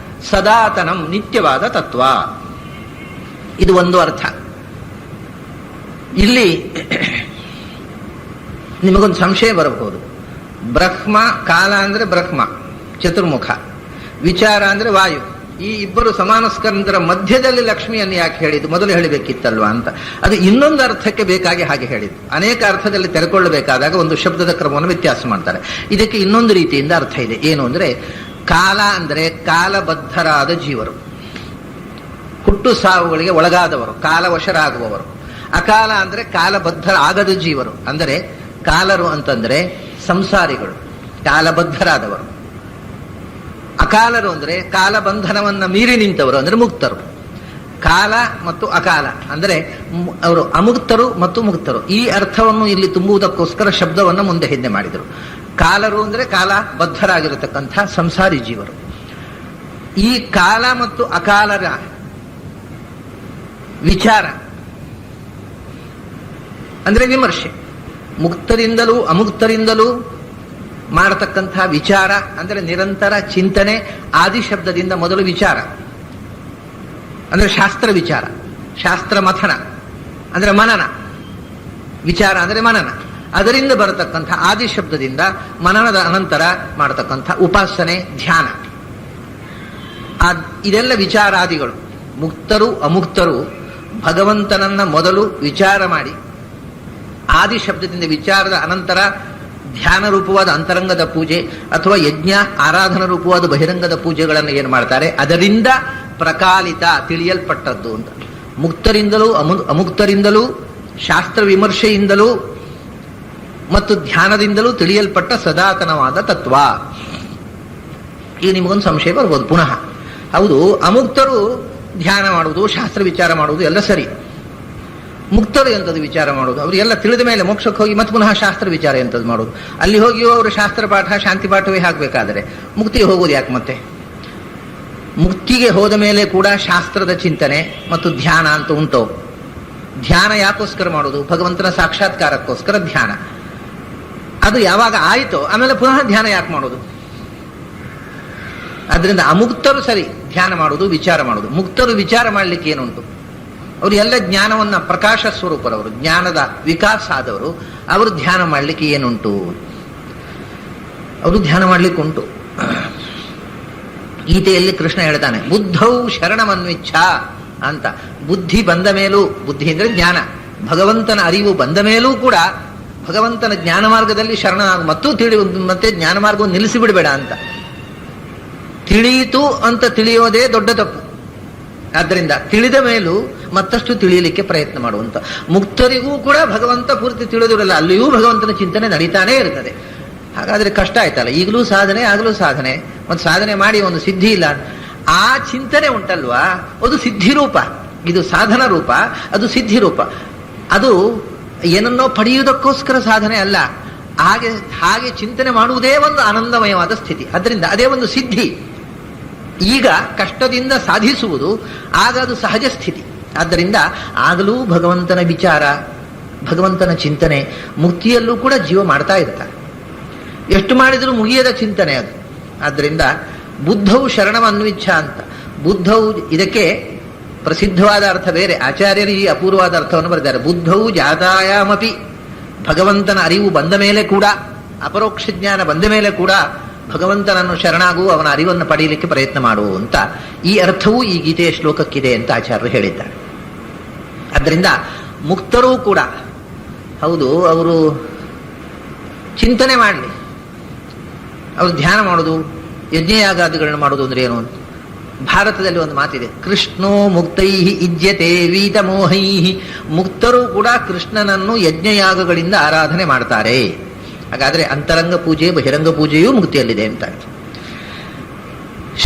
ಸದಾತನಂ ನಿತ್ಯವಾದ ತತ್ವ. ಇದು ಒಂದು ಅರ್ಥ. ಇಲ್ಲಿ ನಿಮಗೊಂದು ಸಂಶಯ ಬರಬಹುದು. ಬ್ರಹ್ಮ, ಕಾಲ ಅಂದ್ರೆ ಬ್ರಹ್ಮ ಚತುರ್ಮುಖ, ವಿಚಾರ ಅಂದ್ರೆ ವಾಯು ಈ ಇಬ್ಬರು ಸಮಾನಸ್ಕಂದರ ಮಧ್ಯದಲ್ಲಿ ಲಕ್ಷ್ಮಿಯನ್ನು ಯಾಕೆ ಹೇಳಿದ್ದು, ಮೊದಲು ಹೇಳಬೇಕಿತ್ತಲ್ವಾ ಅಂತ. ಅದು ಇನ್ನೊಂದು ಅರ್ಥಕ್ಕೆ ಬೇಕಾಗಿ ಹಾಗೆ ಹೇಳಿದ್ದು. ಅನೇಕ ಅರ್ಥದಲ್ಲಿ ತೆರೆಕೊಳ್ಳಬೇಕಾದಾಗ ಒಂದು ಶಬ್ದದ ಕ್ರಮವನ್ನು ವ್ಯತ್ಯಾಸ ಮಾಡ್ತಾರೆ. ಇದಕ್ಕೆ ಇನ್ನೊಂದು ರೀತಿಯಿಂದ ಅರ್ಥ ಇದೆ. ಏನು ಅಂದ್ರೆ, ಕಾಲ ಅಂದರೆ ಕಾಲಬದ್ಧರಾದ ಜೀವರು, ಹುಟ್ಟು ಸಾವುಗಳಿಗೆ ಒಳಗಾದವರು, ಕಾಲವಶರಾಗುವವರು. ಅಕಾಲ ಅಂದ್ರೆ ಕಾಲಬದ್ಧರಾಗದ ಜೀವರು, ಅಂದರೆ ಕಾಲರು ಅಂತಂದ್ರೆ ಸಂಸಾರಿಗಳು, ಕಾಲಬದ್ಧರಾದವರು. ಅಕಾಲರು ಅಂದ್ರೆ ಕಾಲಬಂಧನವನ್ನ ಮೀರಿ ನಿಂತವರು, ಅಂದ್ರೆ ಮುಕ್ತರು. ಕಾಲ ಮತ್ತು ಅಕಾಲ ಅಂದರೆ ಅವರು ಅಮುಕ್ತರು ಮತ್ತು ಮುಕ್ತರು. ಈ ಅರ್ಥವನ್ನು ಇಲ್ಲಿ ತುಂಬುವುದಕ್ಕೋಸ್ಕರ ಶಬ್ದವನ್ನು ಮುಂದೆ ಹಿಂದೆ ಮಾಡಿದರು. ಕಾಲರು ಅಂದ್ರೆ ಕಾಲಬದ್ಧರಾಗಿರತಕ್ಕಂಥ ಸಂಸಾರಿ ಜೀವರು. ಈ ಕಾಲ ಮತ್ತು ಅಕಾಲರ ವಿಚಾರ ಅಂದ್ರೆ ವಿಮರ್ಶೆ. ಮುಕ್ತರಿಂದಲೂ ಅಮುಕ್ತರಿಂದಲೂ ಮಾಡತಕ್ಕಂಥ ವಿಚಾರ ಅಂದ್ರೆ ನಿರಂತರ ಚಿಂತನೆ. ಆದಿ ಶಬ್ದದಿಂದ ಮೊದಲು ವಿಚಾರ ಅಂದ್ರೆ ಶಾಸ್ತ್ರ ವಿಚಾರ, ಶಾಸ್ತ್ರ ಮಥನ ಅಂದ್ರೆ ಮನನ, ವಿಚಾರ ಅಂದ್ರೆ ಮನನ. ಅದರಿಂದ ಬರತಕ್ಕಂಥ ಆದಿ ಶಬ್ದದಿಂದ ಮನನದ ಅನಂತರ ಮಾಡತಕ್ಕಂಥ ಉಪಾಸನೆ, ಧ್ಯಾನ, ಇದೆಲ್ಲ ವಿಚಾರಾದಿಗಳು. ಮುಕ್ತರು ಅಮುಕ್ತರು ಭಗವಂತನನ್ನ ಮೊದಲು ವಿಚಾರ ಮಾಡಿ, ಆದಿ ಶಬ್ದದಿಂದ ವಿಚಾರದ ಅನಂತರ ಧ್ಯಾನ ರೂಪವಾದ ಅಂತರಂಗದ ಪೂಜೆ ಅಥವಾ ಯಜ್ಞ ಆರಾಧನಾ ರೂಪವಾದ ಬಹಿರಂಗದ ಪೂಜೆಗಳನ್ನು ಏನು ಮಾಡ್ತಾರೆ, ಅದರಿಂದ ಪ್ರಕಾಲಿತ ತಿಳಿಯಲ್ಪಟ್ಟದ್ದು ಅಂತ. ಮುಕ್ತರಿಂದಲೂ ಅಮುಕ್ತರಿಂದಲೂ ಶಾಸ್ತ್ರ ವಿಮರ್ಶೆಯಿಂದಲೂ ಮತ್ತು ಧ್ಯಾನದಿಂದಲೂ ತಿಳಿಯಲ್ಪಟ್ಟ ಸದಾತನವಾದ ತತ್ವ. ಈಗ ನಿಮಗೊಂದು ಸಂಶಯ ಬರ್ಬೋದು ಪುನಃ. ಹೌದು, ಅಮುಕ್ತರು ಧ್ಯಾನ ಮಾಡುವುದು, ಶಾಸ್ತ್ರ ವಿಚಾರ ಮಾಡುವುದು ಎಲ್ಲ ಸರಿ. ಮುಕ್ತರು ಎಂಥದ್ದು ವಿಚಾರ ಮಾಡೋದು? ಅವರಿಗೆಲ್ಲ ತಿಳಿದ ಮೇಲೆ ಮೋಕ್ಷಕ್ಕೆ ಹೋಗಿ ಮತ್ತೆ ಪುನಃ ಶಾಸ್ತ್ರ ವಿಚಾರ ಎಂಥದ್ದು ಮಾಡೋದು? ಅಲ್ಲಿ ಹೋಗಿಯೋ ಅವರು ಶಾಸ್ತ್ರ ಪಾಠ ಶಾಂತಿ ಪಾಠವೇ ಹಾಕಬೇಕಾದರೆ ಮುಕ್ತಿಗೆ ಹೋಗೋದು ಯಾಕೆ ಮತ್ತೆ? ಮುಕ್ತಿಗೆ ಹೋದ ಮೇಲೆ ಕೂಡ ಶಾಸ್ತ್ರದ ಚಿಂತನೆ ಮತ್ತು ಧ್ಯಾನ ಅಂತ ಉಂಟು. ಧ್ಯಾನ ಯಾಕೋಸ್ಕರ ಮಾಡೋದು? ಭಗವಂತನ ಸಾಕ್ಷಾತ್ಕಾರಕ್ಕೋಸ್ಕರ ಧ್ಯಾನ. ಅದು ಯಾವಾಗ ಆಯಿತೋ ಆಮೇಲೆ ಪುನಃ ಧ್ಯಾನ ಯಾಕೆ ಮಾಡೋದು? ಅದರಿಂದ ಅಮುಕ್ತರು ಸರಿ ಧ್ಯಾನ ಮಾಡೋದು, ವಿಚಾರ ಮಾಡೋದು. ಮುಕ್ತರು ವಿಚಾರ ಮಾಡಲಿಕ್ಕೆ ಏನುಂಟು? ಅವರು ಎಲ್ಲ ಜ್ಞಾನವನ್ನ, ಪ್ರಕಾಶ ಸ್ವರೂಪರವರು, ಜ್ಞಾನದ ವಿಕಾಸ ಆದವರು. ಅವರು ಧ್ಯಾನ ಮಾಡಲಿಕ್ಕೆ ಏನುಂಟು? ಅವರು ಧ್ಯಾನ ಮಾಡಲಿಕ್ಕೆ ಉಂಟು. ಗೀತೆಯಲ್ಲಿ ಕೃಷ್ಣ ಹೇಳ್ತಾನೆ, ಬುದ್ಧೌ ಶರಣಮನ್ವಿಚ್ಛ ಅಂತ. ಬುದ್ಧಿ ಬಂದ ಮೇಲೂ, ಬುದ್ಧಿ ಅಂದ್ರೆ ಜ್ಞಾನ, ಭಗವಂತನ ಅರಿವು ಬಂದ ಮೇಲೂ ಕೂಡ ಭಗವಂತನ ಜ್ಞಾನ ಮಾರ್ಗದಲ್ಲಿ ಶರಣನಾಗು, ಮತ್ತೆ ಜ್ಞಾನ ಮಾರ್ಗವನ್ನು ನಿಲ್ಲಿಸಿ ಬಿಡಬೇಡ ಅಂತ. ತಿಳಿಯಿತು ಅಂತ ತಿಳಿಯೋದೇ ದೊಡ್ಡ ತಪ್ಪು. ಆದ್ದರಿಂದ ತಿಳಿದ ಮೇಲೂ ಮತ್ತಷ್ಟು ತಿಳಿಯಲಿಕ್ಕೆ ಪ್ರಯತ್ನ ಮಾಡುವಂತ. ಮುಕ್ತರಿಗೂ ಕೂಡ ಭಗವಂತ ಪೂರ್ತಿ ತಿಳಿದಿರಲ್ಲ, ಅಲ್ಲಿಯೂ ಭಗವಂತನ ಚಿಂತನೆ ನಡೀತಾನೇ ಇರ್ತದೆ. ಹಾಗಾದ್ರೆ ಕಷ್ಟ ಆಯ್ತಲ್ಲ. ಈಗಲೂ ಸಾಧನೆ, ಆಗಲೂ ಸಾಧನೆ, ಒಂದು ಸಾಧನೆ ಮಾಡಿ ಒಂದು ಸಿದ್ಧಿ ಇಲ್ಲ. ಆ ಚಿಂತನೆ ಉಂಟಲ್ವಾ, ಅದು ಸಿದ್ಧಿ ರೂಪ. ಇದು ಸಾಧನ ರೂಪ, ಅದು ಸಿದ್ಧಿ ರೂಪ. ಅದು ಏನನ್ನೋ ಪಡೆಯುವುದಕ್ಕೋಸ್ಕರ ಸಾಧನೆ ಅಲ್ಲ. ಹಾಗೆ ಚಿಂತನೆ ಮಾಡುವುದೇ ಒಂದು ಆನಂದಮಯವಾದ ಸ್ಥಿತಿ. ಅದರಿಂದ ಅದೇ ಒಂದು ಸಿದ್ಧಿ. ಈಗ ಕಷ್ಟದಿಂದ ಸಾಧಿಸುವುದು, ಆಗ ಅದು ಸಹಜ ಸ್ಥಿತಿ. ಆದ್ದರಿಂದ ಆಗಲೂ ಭಗವಂತನ ವಿಚಾರ, ಭಗವಂತನ ಚಿಂತನೆ ಮುಕ್ತಿಯಲ್ಲೂ ಕೂಡ ಜೀವ ಮಾಡ್ತಾ ಇರ್ತಾರೆ. ಎಷ್ಟು ಮಾಡಿದರೂ ಮುಗಿಯದ ಚಿಂತನೆ ಅದು. ಆದ್ದರಿಂದ ಬುದ್ಧವು ಶರಣಮನ್ವಿಚ್ಛ ಅಂತ. ಬುದ್ಧವು, ಇದಕ್ಕೆ ಪ್ರಸಿದ್ಧವಾದ ಅರ್ಥ ಬೇರೆ. ಆಚಾರ್ಯರು ಈ ಅಪೂರ್ವವಾದ ಅರ್ಥವನ್ನು ಬರೆದಿದ್ದಾರೆ. ಬುದ್ಧವು ಜಾತಾಯಾಮಪಿ, ಭಗವಂತನ ಅರಿವು ಬಂದ ಮೇಲೆ ಕೂಡ, ಅಪರೋಕ್ಷ ಜ್ಞಾನ ಬಂದ ಮೇಲೆ ಕೂಡ ಭಗವಂತನನ್ನು ಶರಣಾಗು, ಅವನ ಅರಿವನ್ನು ಪಡೆಯಲಿಕ್ಕೆ ಪ್ರಯತ್ನ ಮಾಡು ಅಂತ. ಈ ಅರ್ಥವೂ ಈ ಗೀತೆಯ ಶ್ಲೋಕಕ್ಕಿದೆ ಅಂತ ಆಚಾರ್ಯರು ಹೇಳಿದ್ದಾರೆ. ಆದ್ದರಿಂದ ಮುಕ್ತರೂ ಕೂಡ ಹೌದು, ಅವರು ಚಿಂತನೆ ಮಾಡಲಿ, ಅವರು ಧ್ಯಾನ ಮಾಡೋದು, ಯಜ್ಞಯಾಗಾದಿಗಳನ್ನು ಮಾಡೋದು ಅಂದ್ರೆ ಏನು? ಭಾರತದಲ್ಲಿ ಒಂದು ಮಾತಿದೆ, ಕೃಷ್ಣೋ ಮುಕ್ತೈ ಇಜ್ಯತೆ ವೀತ ಮೋಹೈ. ಮುಕ್ತರು ಕೂಡ ಕೃಷ್ಣನನ್ನು ಯಜ್ಞಯಾಗಗಳಿಂದ ಆರಾಧನೆ ಮಾಡ್ತಾರೆ. ಹಾಗಾದ್ರೆ ಅಂತರಂಗ ಪೂಜೆ, ಬಹಿರಂಗ ಪೂಜೆಯೂ ಮುಕ್ತಿಯಲ್ಲಿದೆ ಅಂತ.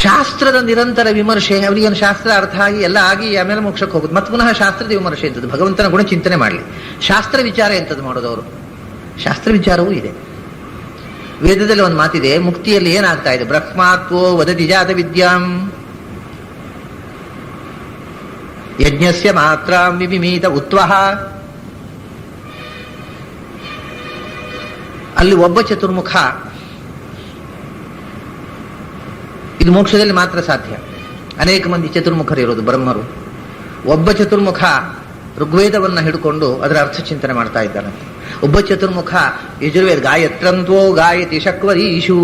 ಶಾಸ್ತ್ರದ ನಿರಂತರ ವಿಮರ್ಶೆ, ಅವರಿಗೇನು ಶಾಸ್ತ್ರ ಅರ್ಥ ಆಗಿ ಎಲ್ಲ ಆಗಿ ಆಮೇಲೆ ಮೋಕ್ಷಕ್ಕೆ ಹೋಗುದು. ಮತ್ತೆ ಪುನಃ ಶಾಸ್ತ್ರದ ವಿಮರ್ಶೆ ಎಂಥದ್ದು? ಭಗವಂತನ ಗುಣ ಚಿಂತನೆ ಮಾಡಲಿ. ಶಾಸ್ತ್ರ ವಿಚಾರ ಎಂಥದ್ದು ಮಾಡೋದು ಅವರು? ಶಾಸ್ತ್ರ ವಿಚಾರವೂ ಇದೆ. ವೇದದಲ್ಲಿ ಒಂದು ಮಾತಿದೆ, ಮುಕ್ತಿಯಲ್ಲಿ ಏನಾಗ್ತಾ ಇದೆ? ಬ್ರಹ್ಮಾತ್ವೋ ವದತಿ ಜಾತ ವಿದ್ಯಾಂ ಯಜ್ಞಸ್ಯ ಮಾತ್ರ ವಿಮಿಮೀತ ಉತ್ವಹ. ಅಲ್ಲಿ ಒಬ್ಬ ಚತುರ್ಮುಖ, ಇದು ಮೋಕ್ಷದಲ್ಲಿ ಮಾತ್ರ ಸಾಧ್ಯ. ಅನೇಕ ಮಂದಿ ಚತುರ್ಮುಖರು ಇರೋದು, ಬ್ರಹ್ಮರು. ಒಬ್ಬ ಚತುರ್ಮುಖ ಋಗ್ವೇದವನ್ನ ಹಿಡ್ಕೊಂಡು ಅದರ ಅರ್ಥ ಚಿಂತನೆ ಮಾಡ್ತಾ ಇದ್ದಾನಂತೆ. ಒಬ್ಬ ಚತುರ್ಮುಖ ಯಜುರ್ವೇದ, ಗಾಯತ್ರಂತ್ವೋ ಗಾಯತಿ ಶಕ್ವರೀಷು.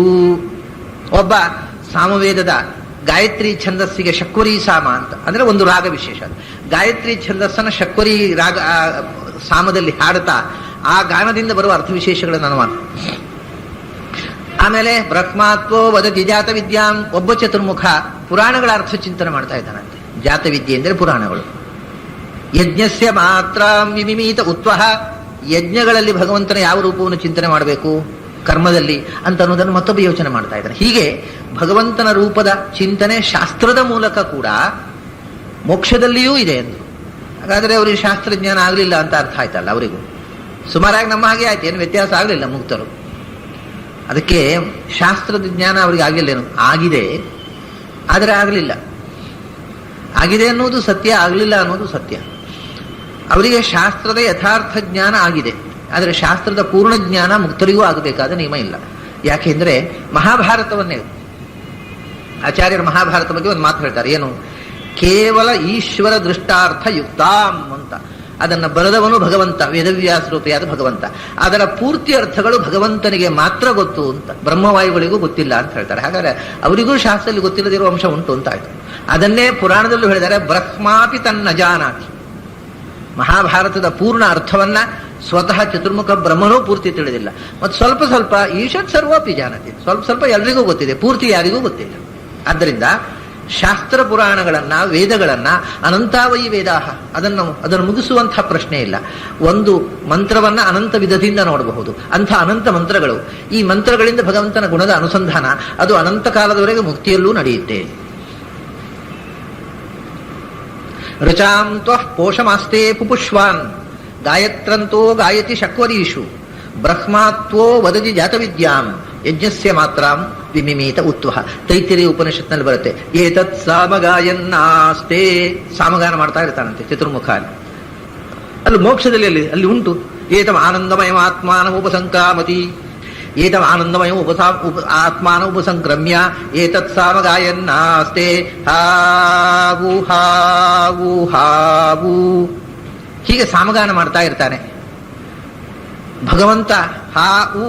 ಒಬ್ಬ ಸಾಮವೇದದ ಗಾಯತ್ರಿ ಛಂದಸ್ಸಿಗೆ ಶಕ್ವರಿ ಸಾಮ ಅಂತ, ಅಂದ್ರೆ ಒಂದು ರಾಗ ವಿಶೇಷ. ಗಾಯತ್ರಿ ಛಂದಸ್ಸನ್ನ ಶಕ್ವರಿ ರಾಗ ಸಾಮದಲ್ಲಿ ಹಾಡುತ್ತಾ ಆ ಗಾನದಿಂದ ಬರುವ ಅರ್ಥ ವಿಶೇಷಗಳನ್ನು ಅನುಮಾನ. ಆಮೇಲೆ ಬ್ರಹ್ಮಾತ್ವೋ ವದತಿ ಜಾತ ವಿದ್ಯಾಂ, ಒಬ್ಬ ಚತುರ್ಮುಖ ಪುರಾಣಗಳ ಅರ್ಥ ಚಿಂತನೆ ಮಾಡ್ತಾ ಇದ್ದಾನಂತೆ. ಜಾತ ವಿದ್ಯೆ ಅಂದರೆ ಪುರಾಣಗಳು. ಯಜ್ಞಸ್ಯ ಮಾತ್ರ ವಿಮಿಮೀತ ಉತ್ವಹ, ಯಜ್ಞಗಳಲ್ಲಿ ಭಗವಂತನ ಯಾವ ರೂಪವನ್ನು ಚಿಂತನೆ ಮಾಡಬೇಕು ಕರ್ಮದಲ್ಲಿ ಅಂತ ಅನ್ನೋದನ್ನು ಮತ್ತೊಬ್ಬ ಯೋಚನೆ ಮಾಡ್ತಾ ಇದ್ದಾರೆ. ಹೀಗೆ ಭಗವಂತನ ರೂಪದ ಚಿಂತನೆ ಶಾಸ್ತ್ರದ ಮೂಲಕ ಕೂಡ ಮೋಕ್ಷದಲ್ಲಿಯೂ ಇದೆ ಎಂದು. ಹಾಗಾದರೆ ಅವರಿಗೆ ಶಾಸ್ತ್ರಜ್ಞಾನ ಆಗಲಿಲ್ಲ ಅಂತ ಅರ್ಥ ಆಯ್ತಲ್ಲ. ಅವರಿಗೂ ಸುಮಾರಾಗಿ ನಮ್ಮ ಹಾಗೆ ಆಯ್ತು, ಏನು ವ್ಯತ್ಯಾಸ ಆಗಲಿಲ್ಲ ಮುಕ್ತರು. ಅದಕ್ಕೆ ಶಾಸ್ತ್ರದ ಜ್ಞಾನ ಅವರಿಗೆ ಆಗಿಲ್ಲೇನು, ಆಗಿದೆ ಆದರೆ ಆಗಲಿಲ್ಲ. ಆಗಿದೆ ಅನ್ನೋದು ಸತ್ಯ, ಆಗಲಿಲ್ಲ ಅನ್ನೋದು ಸತ್ಯ. ಅವರಿಗೆ ಶಾಸ್ತ್ರದ ಯಥಾರ್ಥ ಜ್ಞಾನ ಆಗಿದೆ, ಆದರೆ ಶಾಸ್ತ್ರದ ಪೂರ್ಣ ಜ್ಞಾನ ಮುಕ್ತರಿಗೂ ಆಗಬೇಕಾದ ನಿಯಮ ಇಲ್ಲ. ಯಾಕೆಂದ್ರೆ ಮಹಾಭಾರತವನ್ನೇ ಆಚಾರ್ಯರ ಮಹಾಭಾರತ ಬಗ್ಗೆ ಒಂದು ಮಾತು ಹೇಳ್ತಾರೆ. ಏನು? ಕೇವಲ ಈಶ್ವರ ದೃಷ್ಟಾರ್ಥ ಯುಕ್ತಾಂ ಅಂತ. ಅದನ್ನ ಬರೆದವನು ಭಗವಂತ, ವೇದವ್ಯಾಸ ರೂಪಿಯಾದ ಭಗವಂತ. ಅದರ ಪೂರ್ತಿ ಅರ್ಥಗಳು ಭಗವಂತನಿಗೆ ಮಾತ್ರ ಗೊತ್ತು ಅಂತ, ಬ್ರಹ್ಮವಾಯುಗಳಿಗೂ ಗೊತ್ತಿಲ್ಲ ಅಂತ ಹೇಳ್ತಾರೆ. ಹಾಗಾದ್ರೆ ಅವರಿಗೂ ಶಾಸ್ತ್ರದಲ್ಲಿ ಗೊತ್ತಿಲ್ಲದಿರುವ ಅಂಶ ಉಂಟು ಅಂತ ಆಯ್ತು. ಅದನ್ನೇ ಪುರಾಣದಲ್ಲೂ ಹೇಳಿದ್ದಾರೆ, ಬ್ರಹ್ಮಾಪಿ ತನ್ನ ಜಾನಾತಿ. ಮಹಾಭಾರತದ ಪೂರ್ಣ ಅರ್ಥವನ್ನ ಸ್ವತಃ ಚತುರ್ಮುಖ ಬ್ರಹ್ಮನೂ ಪೂರ್ತಿ ತಿಳಿದಿಲ್ಲ. ಮತ್ತು ಸ್ವಲ್ಪ ಸ್ವಲ್ಪ ಈಶತ್ ಸರ್ವೋಪಿ ಜಾನತಿ, ಸ್ವಲ್ಪ ಸ್ವಲ್ಪ ಎಲ್ರಿಗೂ ಗೊತ್ತಿದೆ, ಪೂರ್ತಿ ಯಾರಿಗೂ ಗೊತ್ತಿಲ್ಲ. ಆದ್ದರಿಂದ ಶಾಸ್ತ್ರ ಪುರಾಣಗಳನ್ನ, ವೇದಗಳನ್ನ ಅನಂತಾವಯಿ ವೇದಾಹ, ಅದನ್ನು ಮುಗಿಸುವಂತಹ ಪ್ರಶ್ನೆ ಇಲ್ಲ. ಒಂದು ಮಂತ್ರವನ್ನ ಅನಂತ ವಿಧದಿಂದ ನೋಡಬಹುದು, ಅಂಥ ಅನಂತ ಮಂತ್ರಗಳು. ಈ ಮಂತ್ರಗಳಿಂದ ಭಗವಂತನ ಗುಣದ ಅನುಸಂಧಾನ ಅದು ಅನಂತ ಕಾಲದವರೆಗೆ ಮುಕ್ತಿಯಲ್ಲೂ ನಡೆಯುತ್ತೆ. ಋಚಾಂ ತ್ವಃ ಪೋಷಮಾಸ್ತೆ ಪುಪುಷ್ವಾನ್ ಗಾಯತ್ರಂತೋ ಗಾಯತಿ ಶಕ್ವರೀಷು ಬ್ರಹ್ಮಾತ್ವೋ ವದತಿ ಜಾತವಿದ್ಯಾಂ ಯಜ್ಞಸ್ಯ ಮಾತ್ರಾಂ ವಿಮಿಮೀತ ಉತ್ವಹ. ತೈತ್ತಿರೀಯ ಉಪನಿಷತ್ನಲ್ಲಿ ಬರುತ್ತೆ, ಏತತ್ ಸಾಮಗಾಯನ್ನಾಸ್ತೆ. ಸಾಮಗಾನ ಮಾಡ್ತಾ ಇರ್ತಾನಂತೆ ಚತುರ್ಮುಖ. ಅಲ್ಲಿ ಮೋಕ್ಷದಲ್ಲಿ ಅಲ್ಲಿ ಉಂಟು. ಏತಂ ಆನಂದಮಯ ಆತ್ಮಾನ ಉಪಸಂಕಾಮತಿ, ಏತಂ ಆನಂದಮಯ ಆತ್ಮಾನ ಉಪಸಂಕ್ರಮ್ಯ ಏತತ್ ಸಾಮಗಾಯನ್ನಾಸ್ತೆ ಹಾವು ಹಾವು ಹಾವು. ಹೀಗೆ ಸಾಮಗಾನ ಮಾಡ್ತಾ ಇರ್ತಾನೆ ಭಗವಂತ. ಹಾವು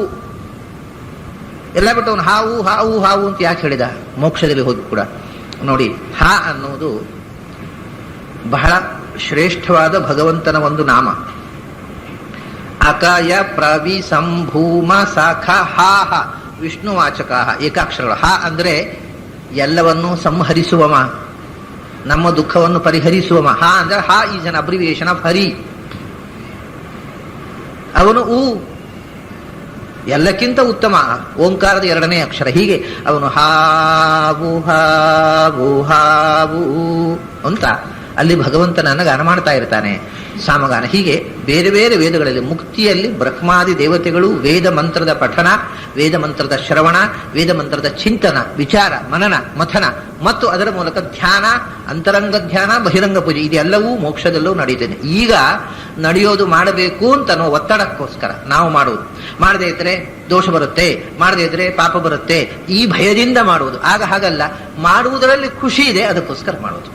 ಎಲ್ಲ ಬಿಟ್ಟು ಅವನು ಹಾವು ಹಾವು ಹಾವು ಅಂತ ಯಾಕೆ ಹೇಳಿದ? ಮೋಕ್ಷದಲ್ಲಿ ಹೋಗಿ ಕೂಡ ನೋಡಿ, ಹಾ ಅನ್ನೋದು ಬಹಳ ಶ್ರೇಷ್ಠವಾದ ಭಗವಂತನ ಒಂದು ನಾಮ. ಅಕಯ ಪ್ರವಿ ಸಂಭೂಮ ಸಖ ಹಾ ಹ ವಿಷ್ಣುವಾಚಕ ಏಕಾಕ್ಷರಗಳು. ಹಾ ಅಂದ್ರೆ ಎಲ್ಲವನ್ನೂ ಸಂಹರಿಸುವವ, ನಮ್ಮ ದುಃಖವನ್ನು ಪರಿಹರಿಸುವವ. ಹಾ ಅಂದ್ರೆ ಹಾ ಈಸ್ ಅನ್ ಅಬ್ರಿವಿಯೇಷನ್ ಆಫ್ ಹರಿ. ಅವನು ಎಲ್ಲಕ್ಕಿಂತ ಉತ್ತಮ, ಓಂಕಾರದ ಎರಡನೇ ಅಕ್ಷರ. ಹೀಗೆ ಅವನು ಹಾವು ಹಾವು ಹಾವು ಅಂತ ಅಲ್ಲಿ ಭಗವಂತನನ್ನ ಗಾನ ಮಾಡ್ತಾ ಇರ್ತಾನೆ, ಸಾಮಗಾನ. ಹೀಗೆ ಬೇರೆ ಬೇರೆ ವೇದಗಳಲ್ಲಿ ಮುಕ್ತಿಯಲ್ಲಿ ಬ್ರಹ್ಮಾದಿ ದೇವತೆಗಳು ವೇದ ಮಂತ್ರದ ಪಠನ, ವೇದ ಮಂತ್ರದ ಶ್ರವಣ, ವೇದ ಮಂತ್ರದ ಚಿಂತನ, ವಿಚಾರ, ಮನನ, ಮಥನ ಮತ್ತು ಅದರ ಮೂಲಕ ಧ್ಯಾನ, ಅಂತರಂಗ ಧ್ಯಾನ, ಬಹಿರಂಗ ಪೂಜೆ ಇದೆಲ್ಲವೂ ಮೋಕ್ಷದಲ್ಲೂ ನಡೀತದೆ. ಈಗ ನಡೆಯೋದು ಮಾಡಬೇಕು ಅಂತ ಅನ್ನೋ ಒತ್ತಡಕ್ಕೋಸ್ಕರ ನಾವು ಮಾಡುವುದು. ಮಾಡದೇ ಇದ್ರೆ ದೋಷ ಬರುತ್ತೆ, ಮಾಡದೇ ಇದ್ರೆ ಪಾಪ ಬರುತ್ತೆ, ಈ ಭಯದಿಂದ ಮಾಡುವುದು. ಆಗ ಹಾಗಲ್ಲ, ಮಾಡುವುದರಲ್ಲಿ ಖುಷಿ ಇದೆ, ಅದಕ್ಕೋಸ್ಕರ ಮಾಡುವುದು.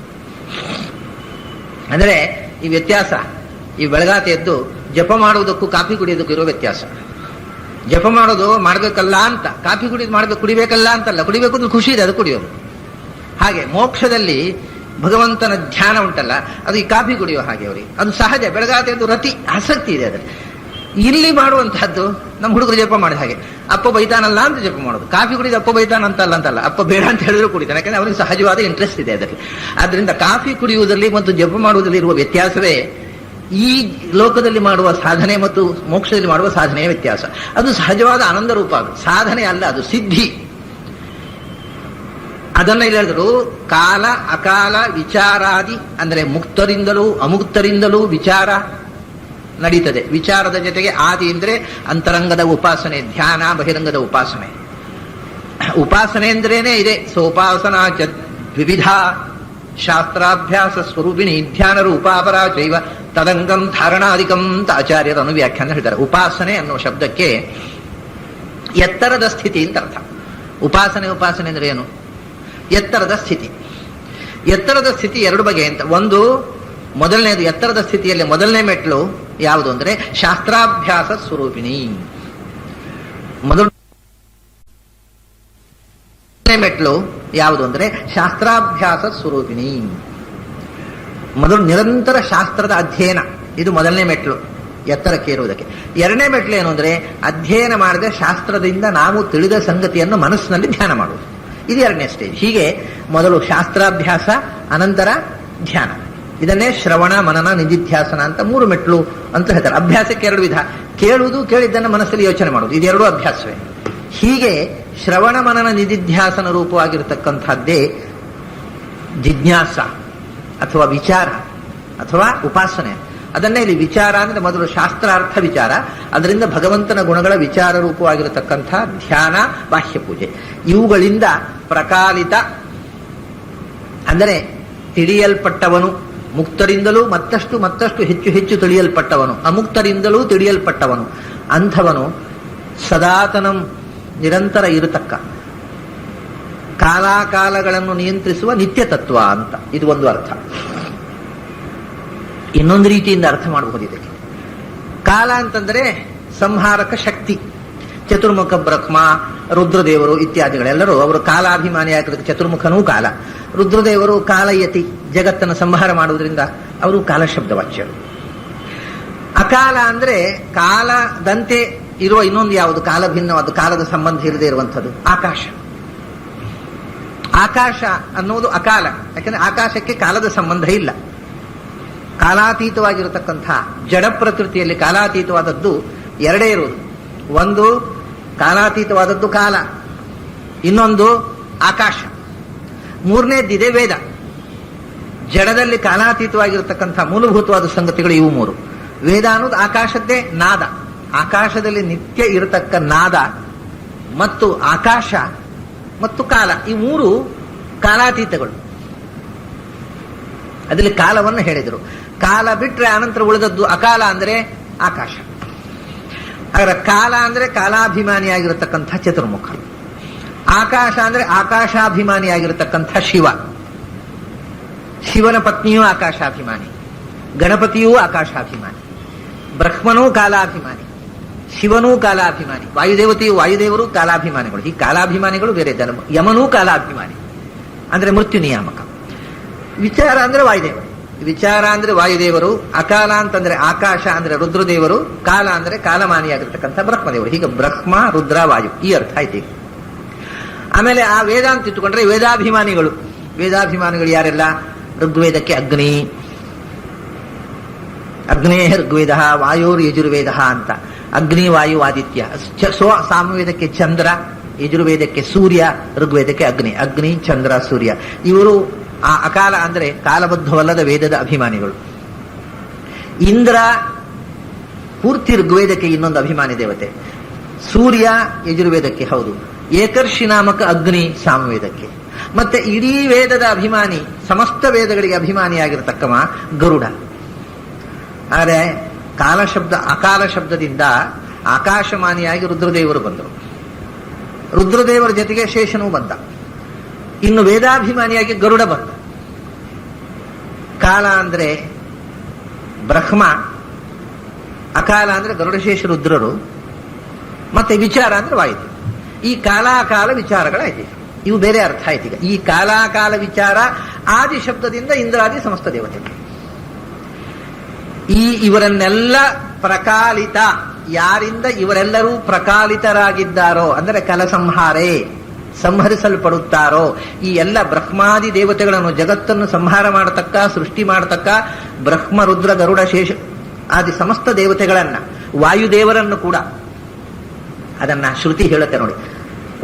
ಅಂದ್ರೆ ಈ ವ್ಯತ್ಯಾಸ, ಈ ಬೆಳಗಾತಿ ಎದ್ದು ಜಪ ಮಾಡುವುದಕ್ಕೂ ಕಾಫಿ ಕುಡಿಯೋದಕ್ಕೂ ಇರೋ ವ್ಯತ್ಯಾಸ. ಜಪ ಮಾಡೋದು ಮಾಡಬೇಕಲ್ಲ ಅಂತ, ಕಾಫಿ ಕುಡಿಬೇಕಲ್ಲ ಅಂತಲ್ಲ, ಕುಡಿಬೇಕು ಅಂತ ಖುಷಿ ಇದೆ, ಅದು ಕುಡಿಯೋದು. ಹಾಗೆ ಮೋಕ್ಷದಲ್ಲಿ ಭಗವಂತನ ಧ್ಯಾನ ಉಂಟಲ್ಲ, ಅದು ಈ ಕಾಫಿ ಕುಡಿಯೋ ಹಾಗೆ ಅವರಿಗೆ ಅದು ಸಹಜ. ಬೆಳಗಾತಿ ಎದ್ದು ರತಿ ಆಸಕ್ತಿ ಇದೆ ಅದರಲ್ಲಿ. ಇಲ್ಲಿ ಮಾಡುವಂತಹದ್ದು ನಮ್ಮ ಹುಡುಗರು ಜಪ ಮಾಡಿದ ಹಾಗೆ, ಅಪ್ಪ ಬೈತಾನಲ್ಲ ಅಂತ ಜಪ ಮಾಡೋದು. ಕಾಫಿ ಕುಡಿದ ಅಪ್ಪ ಬೈತಾನ ಅಂತಲ್ಲ, ಅಪ್ಪ ಬೇಡ ಅಂತ ಹೇಳಿದ್ರು ಕುಡಿತಾನೆ, ಯಾಕಂದ್ರೆ ಅವನಿಗೆ ಸಹಜವಾದ ಇಂಟ್ರೆಸ್ಟ್ ಇದೆ ಅದರಲ್ಲಿ. ಆದ್ರಿಂದ ಕಾಫಿ ಕುಡಿಯುವುದರಲ್ಲಿ ಮತ್ತು ಜಪ ಮಾಡುವುದರಲ್ಲಿ ಇರುವ ವ್ಯತ್ಯಾಸವೇ ಈ ಲೋಕದಲ್ಲಿ ಮಾಡುವ ಸಾಧನೆ ಮತ್ತು ಮೋಕ್ಷದಲ್ಲಿ ಮಾಡುವ ಸಾಧನೆಯ ವ್ಯತ್ಯಾಸ. ಅದು ಸಹಜವಾದ ಆನಂದ ರೂಪ, ಅದು ಸಾಧನೆ ಅಲ್ಲ, ಅದು ಸಿದ್ಧಿ. ಅದನ್ನ ಇಲ್ಲಿ ಹೇಳಿದ್ರು, ಕಾಲ ಅಕಾಲ ವಿಚಾರಾದಿ, ಅಂದ್ರೆ ಮುಕ್ತರಿಂದಲೂ ಅಮುಕ್ತರಿಂದಲೂ ವಿಚಾರ ನಡೀತದೆ. ವಿಚಾರದ ಜೊತೆಗೆ ಆದಿ ಅಂದ್ರೆ ಅಂತರಂಗದ ಉಪಾಸನೆ, ಧ್ಯಾನ, ಬಹಿರಂಗದ ಉಪಾಸನೆ. ಉಪಾಸನೆ ಅಂದ್ರೇನೆ ಇದೆ. ಸೋಪಾಸನಾ ಚ ವಿವಿಧ ಶಾಸ್ತ್ರಾಭ್ಯಾಸ ಸ್ವರೂಪಿಣಿ ಧ್ಯಾನ ರೂಪಾಪರ ಚೈವ ತದಂಗಂ ಧಾರಣಾಧಿಕಂ ಅಂತ ಆಚಾರ್ಯರು ಅನುವ್ಯಾಖ್ಯಾನ ಹೇಳ್ತಾರೆ. ಉಪಾಸನೆ ಅನ್ನೋ ಶಬ್ದಕ್ಕೆ ಎತ್ತರದ ಸ್ಥಿತಿ ಅಂತ ಅರ್ಥ. ಉಪಾಸನೆ ಅಂದ್ರೆ ಏನು? ಎತ್ತರದ ಸ್ಥಿತಿ. ಎತ್ತರದ ಸ್ಥಿತಿ ಎರಡು ಬಗೆ ಅಂತ. ಒಂದು ಮೊದಲನೇದು, ಎತ್ತರದ ಸ್ಥಿತಿಯಲ್ಲಿ ಮೊದಲನೇ ಮೆಟ್ಲು ಯಾವುದು ಅಂದ್ರೆ ಶಾಸ್ತ್ರಾಭ್ಯಾಸ ಸ್ವರೂಪಿಣಿ. ಮೊದಲು ಮೆಟ್ಲು ಯಾವುದು ಅಂದ್ರೆ ಶಾಸ್ತ್ರಾಭ್ಯಾಸ ಸ್ವರೂಪಿಣಿ. ಮೊದಲು ನಿರಂತರ ಶಾಸ್ತ್ರದ ಅಧ್ಯಯನ, ಇದು ಮೊದಲನೇ ಮೆಟ್ಲು ಎತ್ತರಕ್ಕೆ ಇರುವುದಕ್ಕೆ. ಎರಡನೇ ಮೆಟ್ಲು ಏನು ಅಂದ್ರೆ ಅಧ್ಯಯನ ಮಾಡದೆ ಶಾಸ್ತ್ರದಿಂದ ನಾವು ತಿಳಿದ ಸಂಗತಿಯನ್ನು ಮನಸ್ಸಿನಲ್ಲಿ ಧ್ಯಾನ ಮಾಡುವುದು, ಇದು ಎರಡನೇ ಸ್ಟೇಜ್. ಹೀಗೆ ಮೊದಲು ಶಾಸ್ತ್ರಾಭ್ಯಾಸ, ಅನಂತರ ಧ್ಯಾನ. ಇದನ್ನೇ ಶ್ರವಣ, ಮನನ, ನಿಧಿಧ್ಯಾಸನ ಅಂತ ಮೂರು ಮೆಟ್ಲು ಅಂತ ಹೇಳ್ತಾರೆ. ಅಭ್ಯಾಸಕ್ಕೆ ಎರಡು ವಿಧ: ಕೇಳುವುದು, ಕೇಳಿದ್ದನ್ನು ಮನಸ್ಸಲ್ಲಿ ಯೋಚನೆ ಮಾಡುವುದು, ಇದೆರಡೂ ಅಭ್ಯಾಸವೇ. ಹೀಗೆ ಶ್ರವಣ, ಮನನ, ನಿಧಿಧ್ಯಾಸನ ರೂಪವಾಗಿರತಕ್ಕಂಥದ್ದೇ ಜಿಜ್ಞಾಸ ಅಥವಾ ವಿಚಾರ ಅಥವಾ ಉಪಾಸನೆ. ಅದನ್ನೇ ಇಲ್ಲಿ ವಿಚಾರ ಅಂದ್ರೆ ಮೊದಲು ಶಾಸ್ತ್ರಾರ್ಥ ವಿಚಾರ, ಅದರಿಂದ ಭಗವಂತನ ಗುಣಗಳ ವಿಚಾರ ರೂಪವಾಗಿರತಕ್ಕಂಥ ಧ್ಯಾನ, ಬಾಹ್ಯ ಪೂಜೆ. ಇವುಗಳಿಂದ ಪ್ರಕಾಲಿತ ಅಂದರೆ ತಿಳಿಯಲ್ಪಟ್ಟವನು, ಮುಕ್ತರಿಂದಲೂ ಮತ್ತಷ್ಟು ಮತ್ತಷ್ಟು ಹೆಚ್ಚು ಹೆಚ್ಚು ತಿಳಿಯಲ್ಪಟ್ಟವನು, ಅಮುಕ್ತರಿಂದಲೂ ತಿಳಿಯಲ್ಪಟ್ಟವನು, ಅಂಥವನು ಸದಾತನಂ ನಿರಂತರ ಇರತಕ್ಕ, ಕಾಲಾಕಾಲಗಳನ್ನು ನಿಯಂತ್ರಿಸುವ ನಿತ್ಯ ತತ್ವ ಅಂತ ಇದು ಒಂದು ಅರ್ಥ. ಇನ್ನೊಂದು ರೀತಿಯಿಂದ ಅರ್ಥ ಮಾಡಬಹುದು ಇದಕ್ಕೆ. ಕಾಲ ಅಂತಂದ್ರೆ ಸಂಹಾರಕ ಶಕ್ತಿ. ಚತುರ್ಮುಖ ಬ್ರಹ್ಮ, ರುದ್ರದೇವರು ಇತ್ಯಾದಿಗಳೆಲ್ಲರೂ ಅವರು ಕಾಲಾಭಿಮಾನಿಯಾಗಿರತಕ್ಕ. ಚತುರ್ಮುಖನೂ ಕಾಲ, ರುದ್ರದೇವರು ಕಾಲಯತಿ, ಜಗತ್ತನ್ನು ಸಂಹಾರ ಮಾಡುವುದರಿಂದ ಅವರು ಕಾಲಶಬ್ದವಾಚ್ಯರು. ಅಕಾಲ ಅಂದ್ರೆ ಕಾಲದಂತೆ ಇರುವ ಇನ್ನೊಂದು ಯಾವುದು ಕಾಲ ಭಿನ್ನವಾದ, ಕಾಲದ ಸಂಬಂಧ ಇರದೇ ಇರುವಂಥದ್ದು ಆಕಾಶ. ಆಕಾಶ ಅನ್ನುವುದು ಅಕಾಲ, ಯಾಕಂದ್ರೆ ಆಕಾಶಕ್ಕೆ ಕಾಲದ ಸಂಬಂಧ ಇಲ್ಲ. ಕಾಲಾತೀತವಾಗಿರತಕ್ಕಂಥ ಜಡ ಪ್ರಕೃತಿಯಲ್ಲಿ ಕಾಲಾತೀತವಾದದ್ದು ಎರಡೇ ಇರುವುದು. ಒಂದು ಕಾಲಾತೀತವಾದದ್ದು ಕಾಲ, ಇನ್ನೊಂದು ಆಕಾಶ, ಮೂರನೇದಿದೆ ವೇದ. ಜಡದಲ್ಲಿ ಕಾಲಾತೀತವಾಗಿರತಕ್ಕಂಥ ಮೂಲಭೂತವಾದ ಸಂಗತಿಗಳು ಇವು ಮೂರು. ವೇದ ಅನ್ನೋದು ಆಕಾಶದ್ದೇ ನಾದ, ಆಕಾಶದಲ್ಲಿ ನಿತ್ಯ ಇರತಕ್ಕ ನಾದ ಮತ್ತು ಆಕಾಶ ಮತ್ತು ಕಾಲ, ಈ ಮೂರು ಕಾಲಾತೀತಗಳು. ಅದರಲ್ಲಿ ಕಾಲವನ್ನು ಹೇಳಿದರು. ಕಾಲ ಬಿಟ್ರೆ ಅನಂತರ ಉಳಿದದ್ದು ಅಕಾಲ ಅಂದ್ರೆ ಆಕಾಶ. ಹಾಗಾದ್ರೆ ಕಾಲ ಅಂದ್ರೆ ಕಾಲಾಭಿಮಾನಿಯಾಗಿರತಕ್ಕಂಥ ಚತುರ್ಮುಖ, ಆಕಾಶ ಅಂದ್ರೆ ಆಕಾಶಾಭಿಮಾನಿಯಾಗಿರತಕ್ಕಂಥ ಶಿವ. ಶಿವನ ಪತ್ನಿಯೂ ಆಕಾಶಾಭಿಮಾನಿ, ಗಣಪತಿಯೂ ಆಕಾಶಾಭಿಮಾನಿ, ಬ್ರಹ್ಮನೂ ಕಾಲಾಭಿಮಾನಿ, ಶಿವನೂ ಕಾಲಾಭಿಮಾನಿ, ವಾಯುದೇವರು ಕಾಲಾಭಿಮಾನಿಗಳು. ಈ ಕಾಲಾಭಿಮಾನಿಗಳು ಬೇರೆ ಇದ್ದಾರೆ. ಯಮನೂ ಕಾಲಾಭಿಮಾನಿ ಅಂದ್ರೆ ಮೃತ್ಯು ನಿಯಾಮಕ. ವಿಚಾರ ಅಂದ್ರೆ ವಾಯುದೇವರು, ವಿಚಾರ ಅಂದ್ರೆ ವಾಯುದೇವರು, ಅಕಾಲ ಅಂತಂದ್ರೆ ಆಕಾಶ ಅಂದ್ರೆ ರುದ್ರದೇವರು, ಕಾಲ ಅಂದ್ರೆ ಕಾಲಮಾನಿಯಾಗಿರ್ತಕ್ಕಂಥ ಬ್ರಹ್ಮದೇವರು. ಹೀಗೆ ಬ್ರಹ್ಮ, ರುದ್ರ, ವಾಯು ಈ ಅರ್ಥ ಆಯ್ತು. ಆಮೇಲೆ ಆ ವೇದ ಅಂತ ಇಟ್ಟುಕೊಂಡ್ರೆ ವೇದಾಭಿಮಾನಿಗಳು. ವೇದಾಭಿಮಾನಿಗಳು ಯಾರೆಲ್ಲ? ಋಗ್ವೇದಕ್ಕೆ ಅಗ್ನಿ, ಅಗ್ನೇ ಋಗ್ವೇದ, ವಾಯೋರ್ ಯಜುರ್ವೇದ ಅಂತ. ಅಗ್ನಿ, ವಾಯು, ಆದಿತ್ಯ. ಸಾಮವೇದಕ್ಕೆ ಚಂದ್ರ, ಯಜುರ್ವೇದಕ್ಕೆ ಸೂರ್ಯ, ಋಗ್ವೇದಕ್ಕೆ ಅಗ್ನಿ. ಅಗ್ನಿ, ಚಂದ್ರ, ಸೂರ್ಯ ಇವರು ಆ ಅಕಾಲ ಅಂದ್ರೆ ಕಾಲಬದ್ಧವಲ್ಲದ ವೇದದ ಅಭಿಮಾನಿಗಳು. ಇಂದ್ರ ಪೂರ್ತಿ ಋಗ್ವೇದಕ್ಕೆ ಇನ್ನೊಂದು ಅಭಿಮಾನಿ ದೇವತೆ. ಸೂರ್ಯ ಯಜುರ್ವೇದಕ್ಕೆ ಹೌದು. ಏಕರ್ಷಿ ನಾಮಕ ಅಗ್ನಿ ಸಾಮವೇದಕ್ಕೆ. ಮತ್ತೆ ಇಡೀ ವೇದದ ಅಭಿಮಾನಿ, ಸಮಸ್ತ ವೇದಗಳಿಗೆ ಅಭಿಮಾನಿಯಾಗಿರತಕ್ಕವ ಗರುಡ. ಆದರೆ ಕಾಲಶಬ್ದ ಅಕಾಲ ಶಬ್ದದಿಂದ ಆಕಾಶಮಾನಿಯಾಗಿ ರುದ್ರದೇವರು ಬಂದರು. ರುದ್ರದೇವರ ಜೊತೆಗೆ ಶೇಷನೂ ಬಂದ. ಇನ್ನು ವೇದಾಭಿಮಾನಿಯಾಗಿ ಗರುಡ ಬಂದ. ಕಾಲ ಅಂದ್ರೆ ಬ್ರಹ್ಮ, ಅಕಾಲ ಅಂದ್ರೆ ಗರುಡಶೇಷ ರುದ್ರರು, ಮತ್ತೆ ವಿಚಾರ ಅಂದ್ರೆ ವಾಯುದೇವ. ಈ ಕಾಲಾಕಾಲ ವಿಚಾರಗಳಾಯ್ತು. ಇವು ಬೇರೆ ಅರ್ಥ ಆಯ್ತು. ಈಗ ಈ ಕಾಲಾಕಾಲ ವಿಚಾರ ಆದಿ ಶಬ್ದದಿಂದ ಇಂದ್ರಾದಿ ಸಮಸ್ತ ದೇವತೆಗಳು. ಇವರನ್ನೆಲ್ಲ ಪ್ರಕಾಲಿತ, ಯಾರಿಂದ ಇವರೆಲ್ಲರೂ ಪ್ರಕಾಲಿತರಾಗಿದ್ದಾರೋ ಅಂದರೆ ಕಲಸಂಹಾರೇ, ಸಂಹರಿಸಲ್ಪಡುತ್ತಾರೋ, ಈ ಎಲ್ಲ ಬ್ರಹ್ಮಾದಿ ದೇವತೆಗಳನ್ನು, ಜಗತ್ತನ್ನು ಸಂಹಾರ ಮಾಡತಕ್ಕ, ಸೃಷ್ಟಿ ಮಾಡತಕ್ಕ ಬ್ರಹ್ಮ, ರುದ್ರ, ಗರುಡ, ಶೇಷ ಆದಿ ಸಮಸ್ತ ದೇವತೆಗಳನ್ನ, ವಾಯುದೇವರನ್ನು ಕೂಡ ಅದನ್ನ ಶ್ರುತಿ ಹೇಳುತ್ತೆ ನೋಡಿ.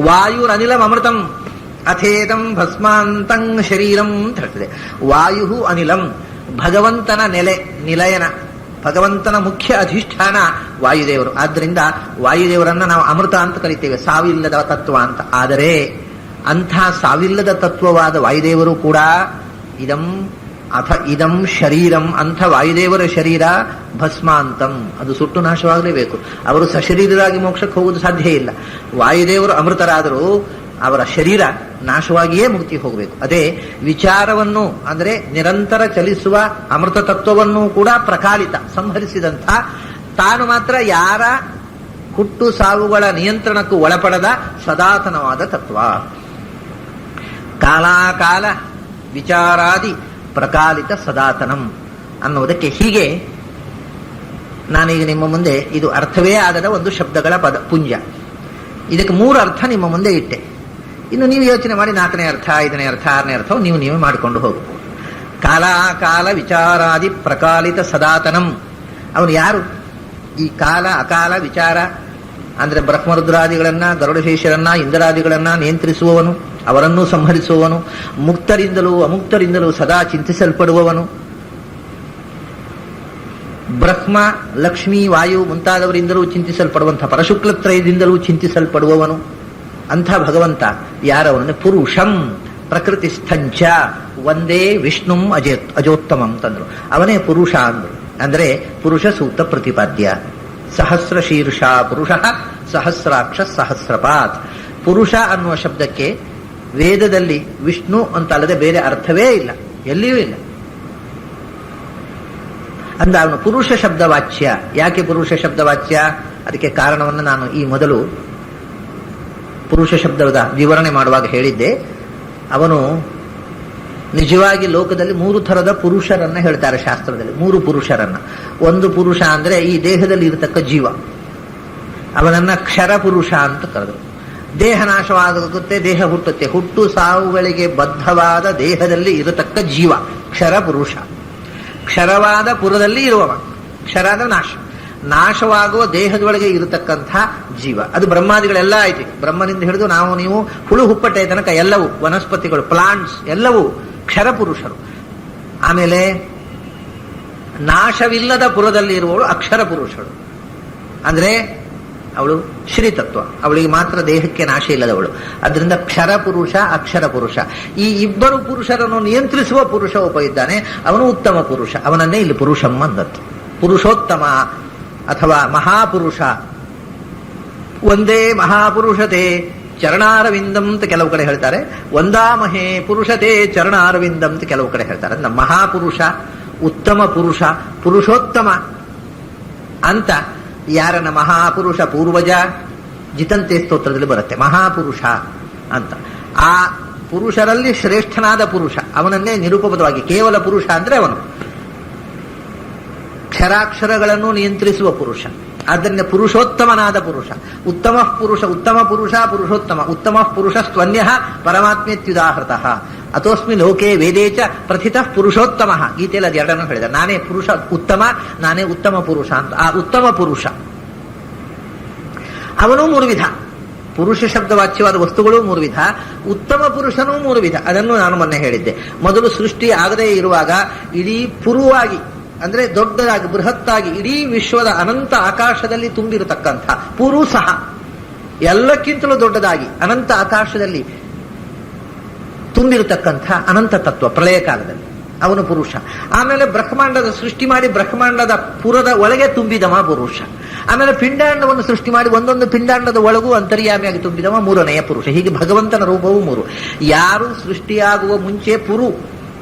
ವಾಯುರನಿಲಂ ಅಮೃತಂ ಅಥೇದಂ ಭಸ್ಮಾಂತಂ ಶರೀರಂ ಅಂತ ಹೇಳ್ತದೆ. ವಾಯು ಅನಿಲಂ, ಭಗವಂತನ ನೆಲೆ, ನಿಲಯನ, ಭಗವಂತನ ಮುಖ್ಯ ಅಧಿಷ್ಠಾನ ವಾಯುದೇವರು. ಆದ್ದರಿಂದ ವಾಯುದೇವರನ್ನ ನಾವು ಅಮೃತ ಅಂತ ಕರಿತೇವೆ, ಸಾವಿಲ್ಲದ ತತ್ವ ಅಂತ. ಆದರೆ ಅಂಥ ಸಾವಿಲ್ಲದ ತತ್ವವಾದ ವಾಯುದೇವರು ಕೂಡ ಇದಂ ಶರೀರಂ, ಅಂಥ ವಾಯುದೇವರ ಶರೀರ ಭಸ್ಮಾಂತಂ, ಅದು ಸುಟ್ಟು ನಾಶವಾಗಲೇಬೇಕು. ಅವರು ಸಶರೀರರಾಗಿ ಮೋಕ್ಷಕ್ಕೆ ಹೋಗುವುದು ಸಾಧ್ಯ ಇಲ್ಲ. ವಾಯುದೇವರು ಅಮೃತರಾದರೂ ಅವರ ಶರೀರ ನಾಶವಾಗಿಯೇ ಮುಕ್ತಿ ಹೋಗಬೇಕು. ಅದೇ ವಿಚಾರವನ್ನು ಅಂದ್ರೆ ನಿರಂತರ ಚಲಿಸುವ ಅಮೃತ ತತ್ವವನ್ನು ಕೂಡ ಪ್ರಕಾಲಿತ, ಸಂಹರಿಸಿದಂಥ, ತಾನು ಮಾತ್ರ ಯಾರ ಹುಟ್ಟು ಸಾವುಗಳ ನಿಯಂತ್ರಣಕ್ಕೂ ಒಳಪಡದ ಸದಾತನವಾದ ತತ್ವ. ಕಾಲಾಕಾಲ ವಿಚಾರಾದಿ ಪ್ರಕಾಲಿತ ಸದಾತನಂ ಅನ್ನುವುದಕ್ಕೆ ಹೀಗೆ ನಾನೀಗ ನಿಮ್ಮ ಮುಂದೆ ಇದು ಅರ್ಥವೇ ಆಗದ ಒಂದು ಶಬ್ದಗಳ ಪುಂಜ. ಇದಕ್ಕೆ 3 ಅರ್ಥ ನಿಮ್ಮ ಮುಂದೆ ಇಟ್ಟೆ. ಇನ್ನು ನೀವು ಯೋಚನೆ ಮಾಡಿ 4ನೇ ಅರ್ಥ, 5ನೇ ಅರ್ಥ, 6ನೇ ಅರ್ಥ ನೀವೇ ಮಾಡಿಕೊಂಡು ಹೋಗಬಹುದು. ಕಾಲಾಕಾಲ ವಿಚಾರಾದಿ ಪ್ರಕಾಲಿತ ಸದಾತನಂ, ಅವನು ಯಾರು? ಈ ಕಾಲ ಅಕಾಲ ವಿಚಾರ ಅಂದ್ರೆ ಬ್ರಹ್ಮರುದ್ರಾದಿಗಳನ್ನ, ಗರುಡಶೇಷರನ್ನ, ಇಂದ್ರಾದಿಗಳನ್ನ ನಿಯಂತ್ರಿಸುವವನು, ಅವರನ್ನೂ ಸಂಹರಿಸುವವನು, ಮುಕ್ತರಿಂದಲೂ ಅಮುಕ್ತರಿಂದಲೂ ಸದಾ ಚಿಂತಿಸಲ್ಪಡುವವನು, ಬ್ರಹ್ಮ ಲಕ್ಷ್ಮೀ ವಾಯು ಮುಂತಾದವರಿಂದಲೂ ಚಿಂತಿಸಲ್ಪಡುವಂಥ ಪರಶುಕ್ಲತ್ರಯದಿಂದಲೂ ಚಿಂತಿಸಲ್ಪಡುವವನು ಅಂಥ ಭಗವಂತ ಯಾರವನು? ಪುರುಷಂ ಪ್ರಕೃತಿಸ್ಥಂಚ ಒಂದೇ ವಿಷ್ಣುಂ ಅಜೋತ್ತಮಂ ಅಂತಂದ್ರು. ಅವನೇ ಪುರುಷ ಅಂದ್ರು. ಅಂದ್ರೆ ಪುರುಷ ಸೂಕ್ತ ಪ್ರತಿಪಾದ್ಯ. ಸಹಸ್ರ ಶೀರ್ಷ ಪುರುಷ ಸಹಸ್ರಾಕ್ಷ ಸಹಸ್ರಪಾತ್. ಪುರುಷ ಅನ್ನುವ ಶಬ್ದಕ್ಕೆ ವೇದದಲ್ಲಿ ವಿಷ್ಣು ಅಂತ ಅಲ್ಲದೆ ಬೇರೆ ಅರ್ಥವೇ ಇಲ್ಲ, ಎಲ್ಲಿಯೂ ಇಲ್ಲ. ಅಂದ ಅವನು ಪುರುಷ ಶಬ್ದವಾಚ್ಯ. ಯಾಕೆ ಪುರುಷ ಶಬ್ದವಾಚ್ಯ? ಅದಕ್ಕೆ ಕಾರಣವನ್ನು ನಾನು ಈ ಮೊದಲು ಪುರುಷ ಶಬ್ದದ ವಿವರಣೆ ಮಾಡುವಾಗ ಹೇಳಿದ್ದೆ. ಅವನು ನಿಜವಾಗಿ ಲೋಕದಲ್ಲಿ 3 ಥರದ ಪುರುಷರನ್ನ ಹೇಳ್ತಾರೆ ಶಾಸ್ತ್ರದಲ್ಲಿ. 3 ಪುರುಷರನ್ನ. ಒಂದು ಪುರುಷ ಅಂದ್ರೆ ಈ ದೇಹದಲ್ಲಿ ಇರತಕ್ಕ ಜೀವ, ಅವನನ್ನ ಕ್ಷರ ಪುರುಷ ಅಂತ ಕರೆದರು. ದೇಹ ನಾಶವಾಗುತ್ತೆ, ದೇಹ ಹುಟ್ಟುತ್ತೆ, ಹುಟ್ಟು ಸಾವುಗಳಿಗೆ ಬದ್ಧವಾದ ದೇಹದಲ್ಲಿ ಇರತಕ್ಕ ಜೀವ ಕ್ಷರ ಪುರುಷ. ಕ್ಷರವಾದ ಪುರದಲ್ಲಿ ಇರುವವ. ಕ್ಷರ ಅಂದ್ರೆ ನಾಶ, ನಾಶವಾಗುವ ದೇಹದೊಳಗೆ ಇರತಕ್ಕಂಥ ಜೀವ. ಅದು ಬ್ರಹ್ಮಾದಿಗಳೆಲ್ಲ ಆಯ್ತು. ಬ್ರಹ್ಮನಿಂದ ಹಿಡಿದು ನಾವು ನೀವು ಹುಳು ಹುಪ್ಪಟ್ಟೆ ತನಕ ಎಲ್ಲವೂ, ವನಸ್ಪತಿಗಳು, ಪ್ಲಾಂಟ್ಸ್ ಎಲ್ಲವೂ ಕ್ಷರ ಪುರುಷರು. ಆಮೇಲೆ ನಾಶವಿಲ್ಲದ ಪುರದಲ್ಲಿ ಇರುವವಳು ಅಕ್ಷರ ಪುರುಷಳು. ಅಂದ್ರೆ ಅವಳು ಶ್ರೀತತ್ವ, ಅವಳಿಗೆ ಮಾತ್ರ ದೇಹಕ್ಕೆ ನಾಶ ಇಲ್ಲದವಳು. ಅದರಿಂದ ಕ್ಷರ ಪುರುಷ ಅಕ್ಷರ ಪುರುಷ. ಈ ಇಬ್ಬರು ಪುರುಷರನ್ನು ನಿಯಂತ್ರಿಸುವ ಪುರುಷ ಒಬ್ಬ ಇದ್ದಾನೆ, ಅವನು ಉತ್ತಮ ಪುರುಷ. ಅವನನ್ನೇ ಇಲ್ಲಿ ಪುರುಷಂ ಅಂದತ್ತು. ಪುರುಷೋತ್ತಮ ಅಥವಾ ಮಹಾಪುರುಷ. ಒಂದೇ ಮಹಾಪುರುಷತೆ ಚರಣಾರವಿಂದಂ ಅಂತ ಕೆಲವು ಕಡೆ ಹೇಳ್ತಾರೆ, ಒಂದಾಮಹೇ ಪುರುಷತೆ ಚರಣಾರವಿಂದಂ ಅಂತ ಕೆಲವು ಕಡೆ ಹೇಳ್ತಾರೆ. ನಮ್ಮ ಮಹಾಪುರುಷ, ಉತ್ತಮ ಪುರುಷ, ಪುರುಷೋತ್ತಮ ಅಂತ ಯಾರನ್ನ ಮಹಾಪುರುಷ ಪೂರ್ವಜ ಜಿತಂತೆ ಸ್ತೋತ್ರದಲ್ಲಿ ಬರುತ್ತೆ ಮಹಾಪುರುಷ ಅಂತ. ಆ ಪುರುಷರಲ್ಲಿ ಶ್ರೇಷ್ಠನಾದ ಪುರುಷ, ಅವನನ್ನೇ ನಿರೂಪಬದ್ಧವಾಗಿ ಕೇವಲ ಪುರುಷ ಅಂದ್ರೆ ಅವನು ಕ್ಷರಾಕ್ಷರಗಳನ್ನು ನಿಯಂತ್ರಿಸುವ ಪುರುಷ. ಆದ್ದರಿಂದ ಪುರುಷೋತ್ತಮನಾದ ಪುರುಷ. ಉತ್ತಮ ಪುರುಷ, ಉತ್ತಮ ಪುರುಷ ಪುರುಷೋತ್ತಮ. ಉತ್ತಮ ಪುರುಷ ಸ್ವನ್ಯ ಪರಮಾತ್ಮೇತ್ಯುದಾಹೃತಃ ಅಥೋಸ್ಮಿ ಲೋಕೆ ವೇದೇಚ ಪ್ರಥಿತಃ ಪುರುಷೋತ್ತಮ. ಗೀತೆಯಲ್ಲಿ ಅದು ಎರಡನ್ನು ಹೇಳಿದ. ನಾನೇ ಪುರುಷ ಉತ್ತಮ, ನಾನೇ ಉತ್ತಮ ಪುರುಷ ಅಂತ. ಆ ಉತ್ತಮ ಪುರುಷ ಅವನು 3 ವಿಧ. ಪುರುಷ ಶಬ್ದವಾಚ್ಯವಾದ ವಸ್ತುಗಳು 3 ವಿಧ, ಉತ್ತಮ ಪುರುಷನೂ 3 ವಿಧ. ಅದನ್ನು ನಾನು ಮೊನ್ನೆ ಹೇಳಿದ್ದೆ. ಮೊದಲು ಸೃಷ್ಟಿ ಆಗದೇ ಇರುವಾಗ ಇಡೀ ಪುರುವಾಗಿ ಅಂದ್ರೆ ದೊಡ್ಡದಾಗಿ ಬೃಹತ್ತಾಗಿ ಇಡೀ ವಿಶ್ವದ ಅನಂತ ಆಕಾಶದಲ್ಲಿ ತುಂಬಿರತಕ್ಕಂಥ ಪುರು ಸಹ ಎಲ್ಲಕ್ಕಿಂತಲೂ ದೊಡ್ಡದಾಗಿ ಅನಂತ ಆಕಾಶದಲ್ಲಿ ತುಂಬಿರತಕ್ಕಂಥ ಅನಂತ ತತ್ವ ಪ್ರಳಯ ಕಾಲದಲ್ಲಿ ಅವನು ಪುರುಷ. ಆಮೇಲೆ ಬ್ರಹ್ಮಾಂಡದ ಸೃಷ್ಟಿ ಮಾಡಿ ಬ್ರಹ್ಮಾಂಡದ ಪುರದ ಒಳಗೆ ತುಂಬಿದವ ಪುರುಷ. ಆಮೇಲೆ ಪಿಂಡಾಂಡವನ್ನು ಸೃಷ್ಟಿ ಮಾಡಿ ಒಂದೊಂದು ಪಿಂಡಾಂಡದ ಒಳಗೂ ಅಂತರ್ಯಾಮಿಯಾಗಿ ತುಂಬಿದವ 3ನೆಯ ಪುರುಷ. ಹೀಗೆ ಭಗವಂತನ ರೂಪವು 3. ಯಾರು ಸೃಷ್ಟಿಯಾಗುವ ಮುಂಚೆ ಪುರು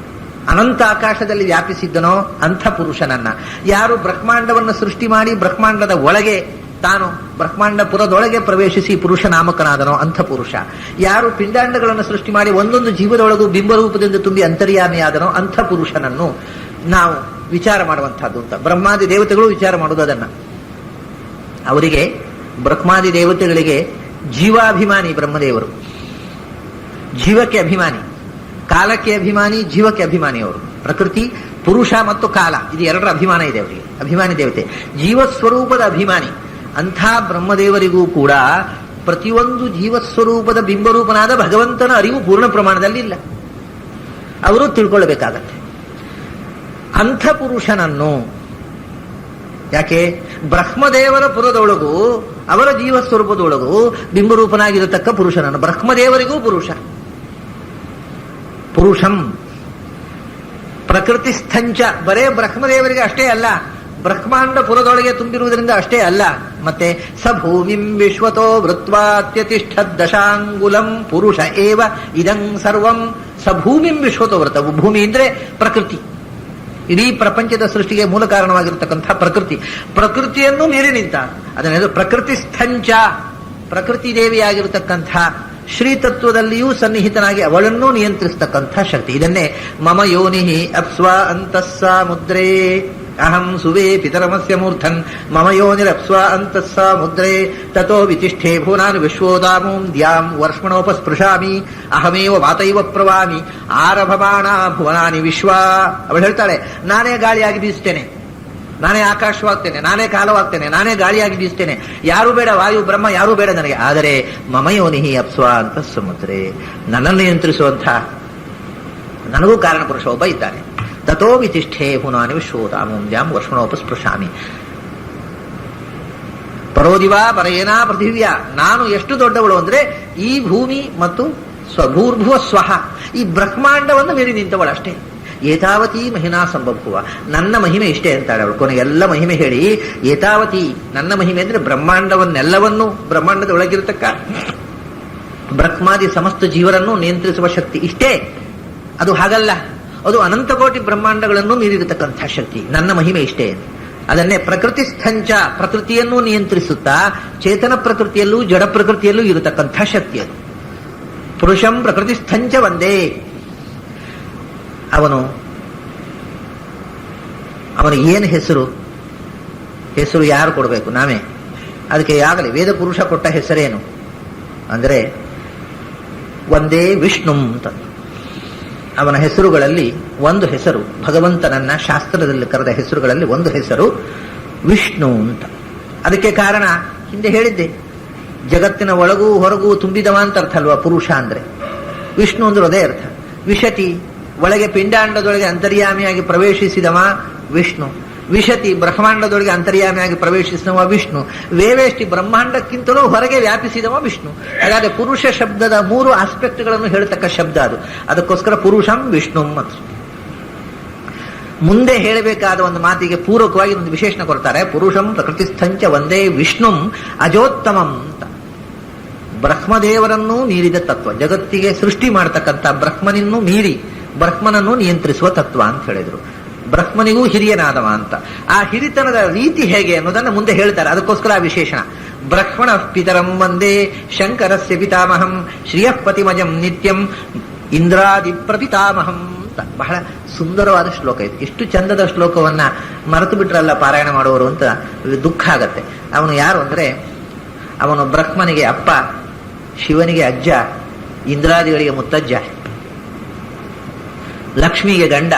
ಅನಂತ ಆಕಾಶದಲ್ಲಿ ವ್ಯಾಪಿಸಿದ್ದನೋ ಅಂಥ ಪುರುಷನನ್ನ, ಯಾರು ಬ್ರಹ್ಮಾಂಡವನ್ನು ಸೃಷ್ಟಿ ಮಾಡಿ ಬ್ರಹ್ಮಾಂಡದ ಒಳಗೆ ತಾನು ಬ್ರಹ್ಮಾಂಡ ಪುರದೊಳಗೆ ಪ್ರವೇಶಿಸಿ ಪುರುಷ ನಾಮಕನಾದನೋ ಅಂಥ ಪುರುಷ, ಯಾರು ಪಿಂಡಾಂಡಗಳನ್ನು ಸೃಷ್ಟಿ ಮಾಡಿ ಒಂದೊಂದು ಜೀವದೊಳಗೂ ಬಿಂಬರೂಪದಿಂದ ತುಂಬಿ ಅಂತರ್ಯಾಮಿಯಾದನೋ ಅಂಥ ಪುರುಷನನ್ನು ನಾವು ವಿಚಾರ ಮಾಡುವಂತಹದ್ದು ಅಂತ. ಬ್ರಹ್ಮಾದಿ ದೇವತೆಗಳು ವಿಚಾರ ಮಾಡುವುದು ಅದನ್ನ. ಅವರಿಗೆ ಬ್ರಹ್ಮಾದಿ ದೇವತೆಗಳಿಗೆ ಜೀವಾಭಿಮಾನಿ ಬ್ರಹ್ಮದೇವರು, ಜೀವಕ್ಕೆ ಅಭಿಮಾನಿ, ಕಾಲಕ್ಕೆ ಅಭಿಮಾನಿ, ಜೀವಕ್ಕೆ ಅಭಿಮಾನಿ. ಅವರು ಪ್ರಕೃತಿ, ಪುರುಷ ಮತ್ತು ಕಾಲ ಇದು 2ರ ಅಭಿಮಾನ ಇದೆ ಅವರಿಗೆ. ಅಭಿಮಾನಿ ದೇವತೆ, ಜೀವಸ್ವರೂಪದ ಅಭಿಮಾನಿ. ಅಂಥ ಬ್ರಹ್ಮದೇವರಿಗೂ ಕೂಡ ಪ್ರತಿಯೊಂದು ಜೀವಸ್ವರೂಪದ ಬಿಂಬರೂಪನಾದ ಭಗವಂತನ ಅರಿವು ಪೂರ್ಣ ಪ್ರಮಾಣದಲ್ಲಿ ಇಲ್ಲ. ಅವರು ತಿಳ್ಕೊಳ್ಳಬೇಕಾಗತ್ತೆ ಅಂಥ ಪುರುಷನನ್ನು. ಯಾಕೆ? ಬ್ರಹ್ಮದೇವರ ಪುರದೊಳಗೂ ಅವರ ಜೀವಸ್ವರೂಪದೊಳಗೂ ಬಿಂಬರೂಪನಾಗಿರತಕ್ಕ ಪುರುಷನನ್ನು. ಬ್ರಹ್ಮದೇವರಿಗೂ ಪುರುಷ ಪುರುಷಂ ಪ್ರಕೃತಿಸ್ಥಂಚ. ಬರೇ ಬ್ರಹ್ಮದೇವರಿಗೆ ಅಷ್ಟೇ ಅಲ್ಲ, ಬ್ರಹ್ಮಾಂಡ ಪುರದೊಳಗೆ ತುಂಬಿರುವುದರಿಂದ ಅಷ್ಟೇ ಅಲ್ಲ, ಮತ್ತೆ ಸ ಭೂಮಿಂ ವಿಶ್ವತೋ ವೃತ್ವಾತ್ಯತಿಷ್ಠದ್ ದಶಾಂಗುಲಂ ಪುರುಷ ಏವ ಇದಂ ಸರ್ವಂ. ಸ ಭೂಮಿಂ ವಿಶ್ವತೋ ವೃತ. ಭೂಮಿ ಅಂದ್ರೆ ಪ್ರಕೃತಿ, ಇಡೀ ಪ್ರಪಂಚದ ಸೃಷ್ಟಿಗೆ ಮೂಲ ಕಾರಣವಾಗಿರತಕ್ಕಂಥ ಪ್ರಕೃತಿ. ಪ್ರಕೃತಿಯನ್ನು ಮೀರಿ ನಿಂತ ಅದನ್ನೆಲ್ಲ ಪ್ರಕೃತಿಸ್ಥಂಚ. ಪ್ರಕೃತಿ ದೇವಿಯಾಗಿರತಕ್ಕಂಥ ಶ್ರೀತತ್ವದಲ್ಲಿಯೂ ಸನ್ನಿಹಿತನಾಗಿ ಅವಳನ್ನೂ ನಿಯಂತ್ರಿಸ್ತಕ್ಕಂಥ ಶಕ್ತಿ. ಇದನ್ನೇ ಮಮ ಯೋನಿಹಿ ಅಪ್ಸ್ವ ಅಂತಸ್ಸ ಮುದ್ರೇ ಅಹಂ ಸುವೇ ಪಿತರಮಸ್ಯ ಮೂರ್ಧನ್ ಮಮ ಯೋನಿರಪ್ಸ್ವ ಅಂತಸ್ಸ ಮುದ್ರೇ ತಥೋ ವಿತಿಷ್ಠೆ ಭುವನಾನಿ ವಿಶ್ವೋದಾಮೂಂ ದ್ಯಾಂ ವರ್ಷ್ಮಣೋಪಸ್ಪೃಶಾಮಿ ಅಹಮೇವ ವಾತೈವ ಪ್ರವಾಮಿ ಆರಭಮಾಣ ಭುವನಾನಿ ವಿಶ್ವ. ಅವಳು ಹೇಳ್ತಾಳೆ, ನಾನೇ ಗಾಳಿಯಾಗಿ ಬೀಸ್ತೇನೆ, ನಾನೇ ಆಕಾಶವಾಗ್ತೇನೆ, ನಾನೇ ಕಾಲವಾಗ್ತೇನೆ, ನಾನೇ ಗಾಳಿಯಾಗಿ ಬೀಸ್ತೇನೆ, ಯಾರು ಬೇಡ, ವಾಯು ಬ್ರಹ್ಮ ಯಾರೂ ಬೇಡ ನನಗೆ. ಆದರೆ ಮಮಯೋನಿಹಿ ಅಪ್ಸ್ವ ಅಂತ ಸಮುದ್ರೆ, ನನ್ನನ್ನು ನಿಯಂತ್ರಿಸುವಂಥ ನನಗೂ ಕಾರಣ ಪುರುಷ ಒಬ್ಬ ಇದ್ದಾನೆ. ತಥೋ ವಿತಿಷ್ಠೆ ಪುನಾನಿ ವಿಶ್ವೋದಾಮೂಂ ದ್ಯಾಂ ವರ್ಷ್ಮಣೋಪಸ್ಪೃಶಾಮಿ ಪರೋದಿವಾ ಪರಯೇನಾ ಪೃಥಿವ್ಯ. ನಾನು ಎಷ್ಟು ದೊಡ್ಡವಳು ಅಂದ್ರೆ ಈ ಭೂಮಿ ಮತ್ತು ಸ್ವಭೂರ್ಭುವ ಸ್ವಹ ಈ ಬ್ರಹ್ಮಾಂಡವನ್ನು ಮೀರಿ ನಿಂತವಳು ಅಷ್ಟೇ. ಏತಾವತಿ ಮಹಿನಾ ಸಂಭವ, ನನ್ನ ಮಹಿಮೆ ಇಷ್ಟೇ ಅಂತಾಳೆ ಅವಳು. ಕೊನೆಗೆಲ್ಲ ಮಹಿಮೆ ಹೇಳಿ, ಏತಾವತಿ ನನ್ನ ಮಹಿಮೆ ಅಂದ್ರೆ ಬ್ರಹ್ಮಾಂಡವನ್ನೆಲ್ಲವನ್ನೂ, ಬ್ರಹ್ಮಾಂಡದ ಒಳಗಿರತಕ್ಕ ಬ್ರಹ್ಮಾದಿ ಸಮಸ್ತ ಜೀವರನ್ನು ನಿಯಂತ್ರಿಸುವ ಶಕ್ತಿ ಇಷ್ಟೇ. ಅದು ಹಾಗಲ್ಲ, ಅದು ಅನಂತಕೋಟಿ ಬ್ರಹ್ಮಾಂಡಗಳನ್ನು ಮೀರಿರತಕ್ಕಂಥ ಶಕ್ತಿ. ನನ್ನ ಮಹಿಮೆ ಇಷ್ಟೇ. ಅದನ್ನೇ ಪ್ರಕೃತಿ ಸ್ಥಂಚ, ಪ್ರಕೃತಿಯನ್ನು ನಿಯಂತ್ರಿಸುತ್ತಾ ಚೇತನ ಪ್ರಕೃತಿಯಲ್ಲೂ ಜಡ ಪ್ರಕೃತಿಯಲ್ಲೂ ಇರತಕ್ಕಂಥ ಶಕ್ತಿ ಅದು. ಪುರುಷಂ ಪ್ರಕೃತಿ ಸ್ಥಂಚ ಒಂದೇ. ಅವನು ಏನು ಹೆಸರು ಯಾರು ಕೊಡಬೇಕು? ನಾವೇ. ಅದಕ್ಕೆ ಆಗಲಿ ವೇದ ಪುರುಷ ಕೊಟ್ಟ ಹೆಸರೇನು ಅಂದರೆ ಒಂದೇ ವಿಷ್ಣು ಅಂತ. ಅವನ ಹೆಸರುಗಳಲ್ಲಿ ಒಂದು ಹೆಸರು, ಭಗವಂತನನ್ನ ಶಾಸ್ತ್ರದಲ್ಲಿ ಕರೆದ ಹೆಸರುಗಳಲ್ಲಿ ಒಂದು ಹೆಸರು ವಿಷ್ಣು ಅಂತ. ಅದಕ್ಕೆ ಕಾರಣ ಹಿಂದೆ ಹೇಳಿದ್ದೆ, ಜಗತ್ತಿನ ಒಳಗೂ ಹೊರಗೂ ತುಂಬಿದವ ಅಂತ ಅರ್ಥ ಅಲ್ವಾ ಪುರುಷ ಅಂದ್ರೆ. ವಿಷ್ಣು ಅಂದ್ರೆ ಅದೇ ಅರ್ಥ. ವಿಶತಿ, ಒಳಗೆ ಪಿಂಡಾಂಡದೊಳಗೆ ಅಂತರ್ಯಾಮಿಯಾಗಿ ಪ್ರವೇಶಿಸಿದವ ವಿಷ್ಣು. ವಿಶತಿ, ಬ್ರಹ್ಮಾಂಡದೊಳಗೆ ಅಂತರ್ಯಾಮಿಯಾಗಿ ಪ್ರವೇಶಿಸಿದವ ವಿಷ್ಣು. ವೇವೇಷ್ಟಿ, ಬ್ರಹ್ಮಾಂಡಕ್ಕಿಂತಲೂ ಹೊರಗೆ ವ್ಯಾಪಿಸಿದವ ವಿಷ್ಣು. ಹಾಗಾದ್ರೆ ಪುರುಷ ಶಬ್ದದ 3 ಆಸ್ಪೆಕ್ಟ್ಗಳನ್ನು ಹೇಳ್ತಕ್ಕ ಶಬ್ದ ಅದು. ಅದಕ್ಕೋಸ್ಕರ ಪುರುಷಂ ವಿಷ್ಣು ಅಂತ. ಮುಂದೆ ಹೇಳಬೇಕಾದ ಒಂದು ಮಾತಿಗೆ ಪೂರಕವಾಗಿ ಒಂದು ವಿಶೇಷಣ ಕೊಡ್ತಾರೆ. ಪುರುಷಂ ಪ್ರಕೃತಿಸ್ಥಂಚ ಒಂದೇ ವಿಷ್ಣುಂ ಅಜೋತ್ತಮಂ ಅಂತ. ಬ್ರಹ್ಮದೇವರನ್ನೂ ಮೀರಿದ ತತ್ವ, ಜಗತ್ತಿಗೆ ಸೃಷ್ಟಿ ಮಾಡತಕ್ಕಂಥ ಬ್ರಹ್ಮನನ್ನು ಮೀರಿ ಬ್ರಹ್ಮನನ್ನು ನಿಯಂತ್ರಿಸುವ ತತ್ವ ಅಂತ ಹೇಳಿದ್ರು. ಬ್ರಹ್ಮನಿಗೂ ಹಿರಿಯನಾದವ ಅಂತ. ಆ ಹಿರಿತನದ ರೀತಿ ಹೇಗೆ ಅನ್ನೋದನ್ನು ಮುಂದೆ ಹೇಳ್ತಾರೆ. ಅದಕ್ಕೋಸ್ಕರ ಆ ವಿಶೇಷಣ. ಬ್ರಹ್ಮಣ ಪಿತರಂ ವಂದೇ ಶಂಕರಸ್ಯ ಪಿತಾಮಹಂ ಶ್ರಿಯಃಪತಿಮಜಂ ನಿತ್ಯಂ ಇಂದ್ರಾದಿ ಪ್ರಪಿತಾಮಹಂ ಅಂತ. ಬಹಳ ಸುಂದರವಾದ ಶ್ಲೋಕ ಇದು. ಇಷ್ಟು ಚಂದದ ಶ್ಲೋಕವನ್ನ ಮರೆತು ಬಿಟ್ರಲ್ಲ ಪಾರಾಯಣ ಮಾಡುವವರು ಅಂತ ದುಃಖ ಆಗತ್ತೆ. ಅವನು ಯಾರು ಅಂದ್ರೆ, ಅವನು ಬ್ರಹ್ಮನಿಗೆ ಅಪ್ಪ, ಶಿವನಿಗೆ ಅಜ್ಜ, ಇಂದ್ರಾದಿಗಳಿಗೆ ಮುತ್ತಜ್ಜ, ಲಕ್ಷ್ಮಿಗೆ ಗಂಡ,